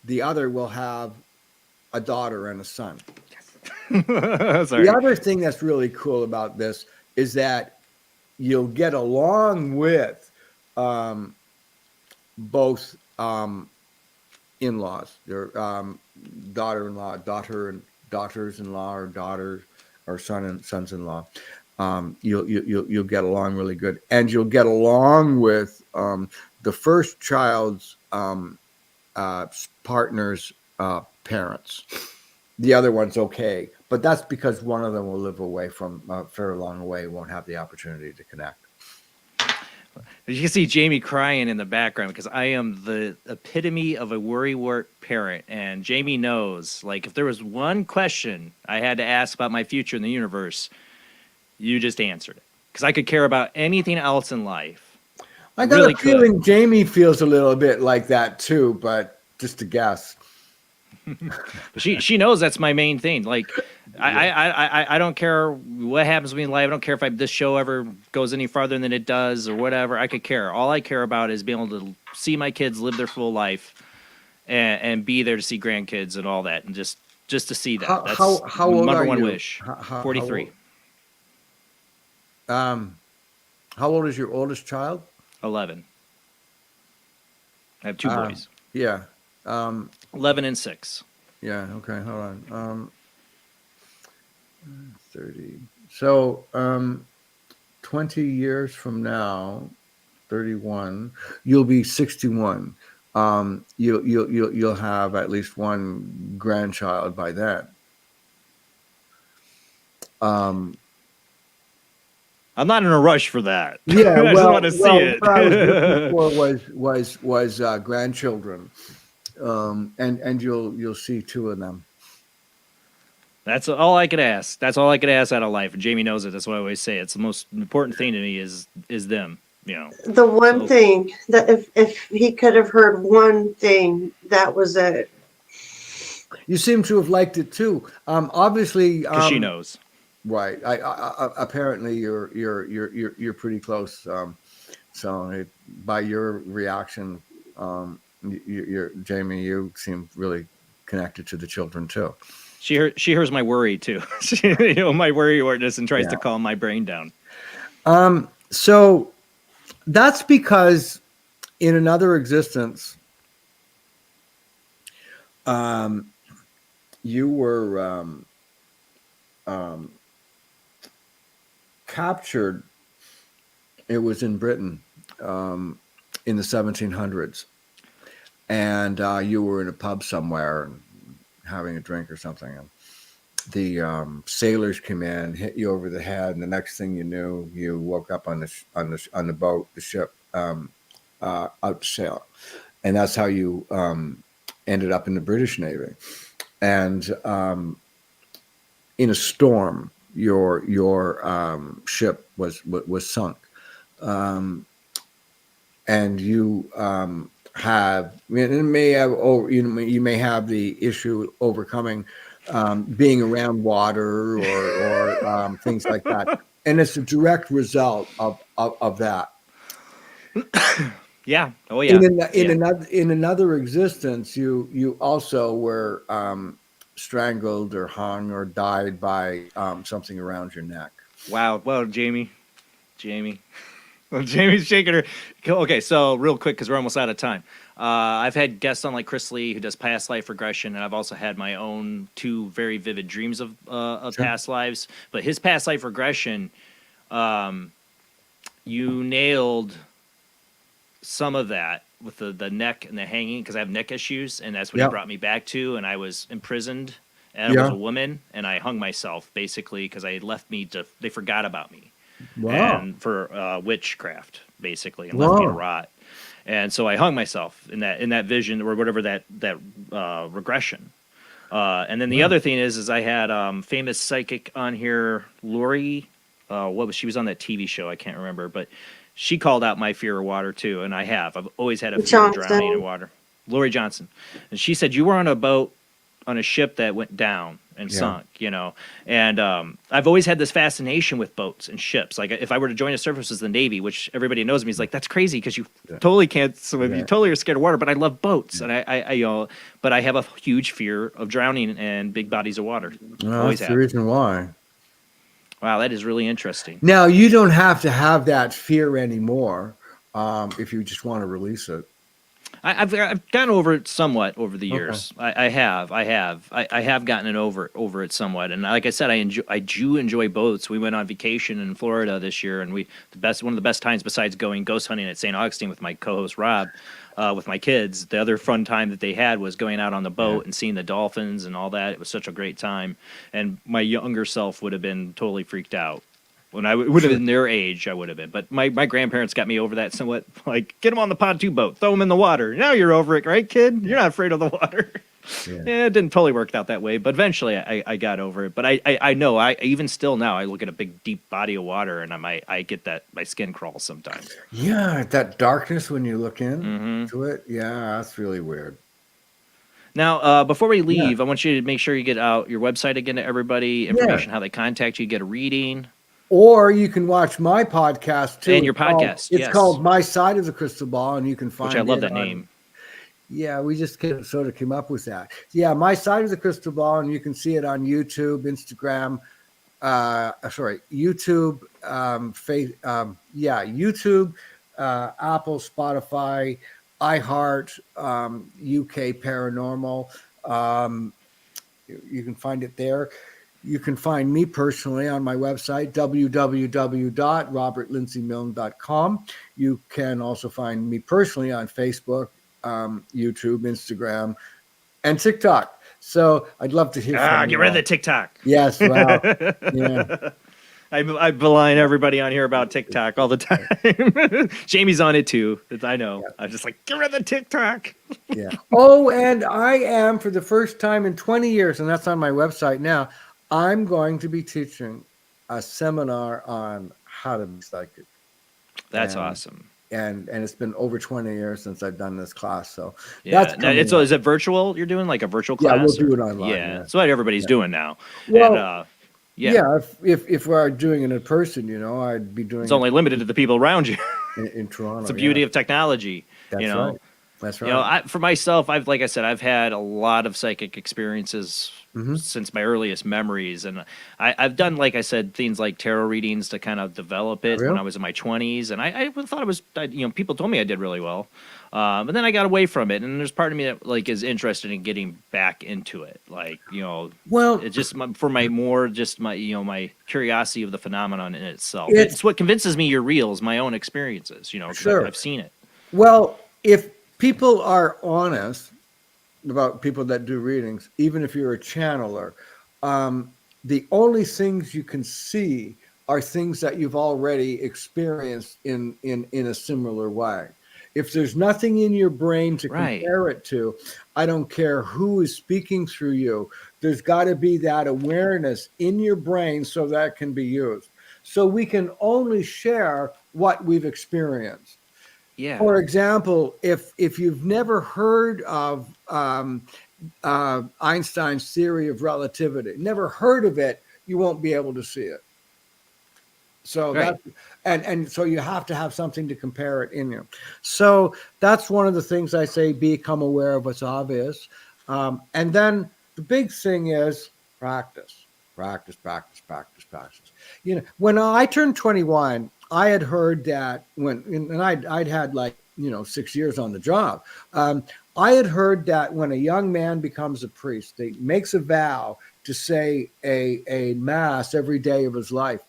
The other will have a daughter and a son. The other thing that's really cool about this is that you'll get along with both in-laws, your daughter-in-law, daughters-in-law, or daughters or sons-in-law. You'll get along really good, and you'll get along with the first child's partner's parents. The other one's okay, but that's because one of them will live away from a fairly long way, won't have the opportunity to connect. You can see Jamie crying in the background because I am the epitome of a worrywart parent, and Jamie knows, like, if there was one question I had to ask about my future in the universe, you just answered it, because I could care about anything else in life. I got a feeling Jamie feels a little bit like that too, but just a guess. She knows that's my main thing. Like, I don't care what happens to me in life. I don't care if this show ever goes any farther than it does or whatever. I could care. All I care about is being able to see my kids live their full life and be there to see grandkids and all that, and just to see that. That's how old number are one you? wish. 43. How old is your oldest child? 11. I have 2 boys. Yeah. 11 and 6. Yeah. Okay. Hold on. 30. So, 20 years from now, 31, you'll be 61. You'll have at least one grandchild by then. I'm not in a rush for that. Yeah, I just want to see it. What I was looking for was grandchildren, and you'll see 2 of them. That's all I could ask. That's all I could ask out of life. And Jamie knows it. That's what I always say. It's the most important thing to me is them. You know. The one thing that if he could have heard one thing, that was it. You seem to have liked it too. Obviously, because she knows. Right. Apparently you're pretty close. So by your reaction, Jamie, you seem really connected to the children too. She hears my worry too. My worrywardness, and tries to calm my brain down. So that's because in another existence, you were captured. It was in Britain in the 1700s, and you were in a pub somewhere and having a drink or something, and the sailors came in, hit you over the head, and the next thing you knew, you woke up on the boat, the ship, out to sail, and that's how you ended up in the British Navy, and in a storm, your ship was sunk, and you you may have the issue overcoming being around water or things like that, and it's a direct result of that. Yeah. Oh yeah. In another existence, you also were strangled or hung or died by something around your neck. Wow. Well, Jamie. Well, Jamie's shaking her. Okay, so real quick, because we're almost out of time. I've had guests on like Chris Lee, who does past life regression, and I've also had my own 2 very vivid dreams of past lives. But his past life regression, you nailed some of that with the neck and the hanging, because I have neck issues, and that's what he brought me back to. And I was imprisoned, and I was a woman, and I hung myself basically because they forgot about me. Wow. And for witchcraft, basically, and left me to rot. And so I hung myself in that vision or whatever that regression. And then the other thing is I had famous psychic on here, Lori. She was on that TV show? I can't remember, but she called out my fear of water too, and I've always had a fear of drowning in water. Lori Johnson, and she said you were on a boat on a ship that went down and sunk, and I've always had this fascination with boats and ships. Like if I were to join the services of the Navy, which everybody knows me, is like, that's crazy because you totally can't swim, you totally are scared of water, but I love boats, and but I have a huge fear of drowning and big bodies of water. That's the reason why. Wow, that is really interesting. Now you don't have to have that fear anymore if you just want to release it. I've gotten over it somewhat over the years. Okay. I have gotten it over it somewhat. And like I said, I do enjoy boats. We went on vacation in Florida this year, and one of the best times besides going ghost hunting at St. Augustine with my co-host Rob, with my kids. The other fun time that they had was going out on the boat and seeing the dolphins and all that. It was such a great time. And my younger self would have been totally freaked out. When I would have been their age, I would have been. But my grandparents got me over that somewhat. Like, get them on the pontoon boat, throw them in the water. Now you're over it, right, kid? You're not afraid of the water. Yeah, it didn't totally work out that way, but eventually I got over it. But I know, even still now, I look at a big, deep body of water, and I get that, my skin crawls sometimes. Yeah, that darkness when you look into it. Yeah, that's really weird. Now, before we leave, I want you to make sure you get out your website again to everybody, information, how they contact you, get a reading. Or you can watch my podcast too. And your podcast, It's called My Side of the Crystal Ball, and you can find it. Which I love that name. Yeah, we just sort of came up with that. Yeah, My Side of the Crystal Ball, and you can see it on YouTube, Instagram, YouTube, YouTube, Apple, Spotify, iHeart, UK Paranormal. You can find it there. You can find me personally on my website, www.robertlindsymilne.com. You can also find me personally on Facebook, YouTube, Instagram, and TikTok. So I'd love to hear from you. Get rid of the TikTok. Yes, wow. Yeah. I beline everybody on here about TikTok all the time. Jamie's on it too. I know. Yeah. I'm just like, get rid of the TikTok. Yeah. Oh, and I am, for the first time in 20 years, and that's on my website now, I'm going to be teaching a seminar on how to be psychic. That's awesome. And it's been over 20 years since I've done this class. So that's is it virtual? You're doing like a virtual class? Yeah, we'll do it online. Yeah, that's what everybody's doing now. Well, and, if we're doing it in person, I'd be doing. It's only limited to the people around you. In Toronto. It's the beauty of technology. That's right. That's right. You know, for myself, like I said, I've had a lot of psychic experiences since my earliest memories, and I've done, like I said, things like tarot readings to kind of develop it when I was in my 20s, and I thought it was, you know, people told me I did really well, but then I got away from it, and there's part of me that like is interested in getting back into it, like, you know, it's just my curiosity of the phenomenon in itself. It's what convinces me you're real is my own experiences, you know, 'cause I've seen it. Well, if people are honest about people that do readings, even if you're a channeler, the only things you can see are things that you've already experienced in a similar way. If there's nothing in your brain to compare it to, I don't care who is speaking through you, there's got to be that awareness in your brain so that can be used. So we can only share what we've experienced. Yeah. For example, if you've never heard of Einstein's theory of relativity, never heard of it, you won't be able to see it. So and so you have to have something to compare it in you. So that's one of the things I say: become aware of what's obvious, and then the big thing is practice. You know, when I turned 21. I had heard that I'd had like, 6 years on the job. I had heard that when a young man becomes a priest, he makes a vow to say a mass every day of his life.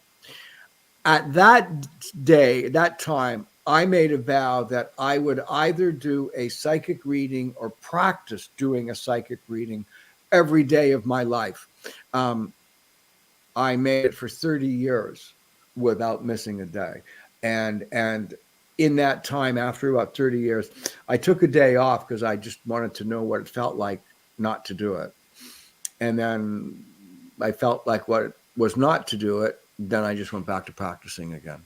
At that time, I made a vow that I would either do a psychic reading or practice doing a psychic reading every day of my life. I made it for 30 years. Without missing a day. And in that time, after about 30 years, I took a day off because I just wanted to know what it felt like not to do it. And then I felt like what it was not to do it. Then I just went back to practicing again.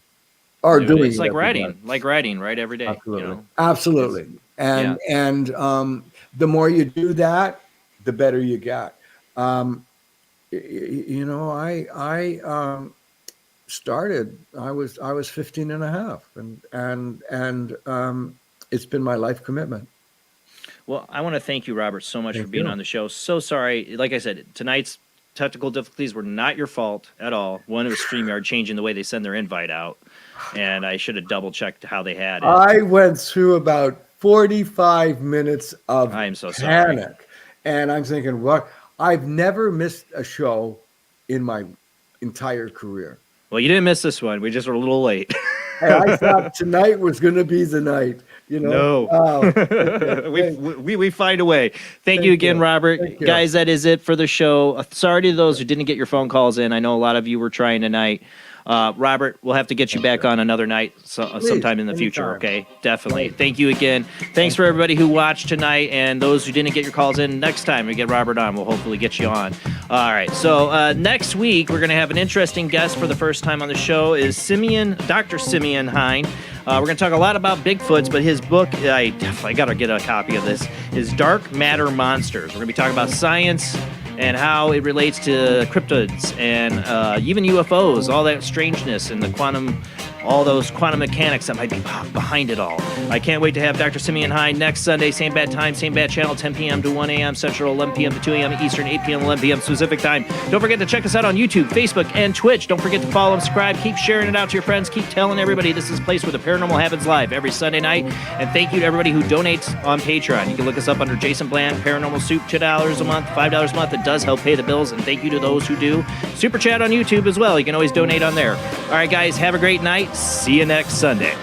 Or doing it's like writing, right? Every day. Absolutely. You know? Absolutely. And the more you do that, the better you get. Started, I was 15 and a half, and it's been my life commitment. Well, I want to thank you, Robert, so much for being on the show. So sorry. Like I said, tonight's technical difficulties were not your fault at all. One was StreamYard changing the way they send their invite out, and I should have double-checked how they had it. I went through about 45 minutes of panic, and I'm thinking, what? I've never missed a show in my entire career. Well, you didn't miss this one. We just were a little late. And I thought tonight was going to be the night, No. Okay. We find a way. Thank you again, Robert. Guys, that is it for the show. Sorry to those who didn't get your phone calls in. I know a lot of you were trying tonight. Robert, we'll have to get you back on another night sometime in the future, okay? Definitely. Thank you again. Thanks for everybody who watched tonight, and those who didn't get your calls in. Next time we get Robert on, we'll hopefully get you on. All right, so next week we're going to have an interesting guest for the first time on the show is Dr. Simeon Hine. We're going to talk a lot about Bigfoots, but his book, I got to get a copy of this, is Dark Matter Monsters. We're going to be talking about science and how it relates to cryptids and even UFOs, all that strangeness and the all those quantum mechanics that might be behind it all. I can't wait to have Dr. Simeon Hine next Sunday, same bad time, same bad channel, 10 p.m. to 1 a.m. Central, 11 p.m. to 2 a.m. Eastern, 8 p.m. to 11 p.m. Pacific time. Don't forget to check us out on YouTube, Facebook, and Twitch. Don't forget to follow and subscribe. Keep sharing it out to your friends. Keep telling everybody this is a place where the paranormal happens live every Sunday night. And thank you to everybody who donates on Patreon. You can look us up under Jason Bland, Paranormal Soup, $2 a month, $5 a month. It does help pay the bills, and thank you to those who do. Super Chat on YouTube as well. You can always donate on there. All right, guys, have a great night. See you next Sunday.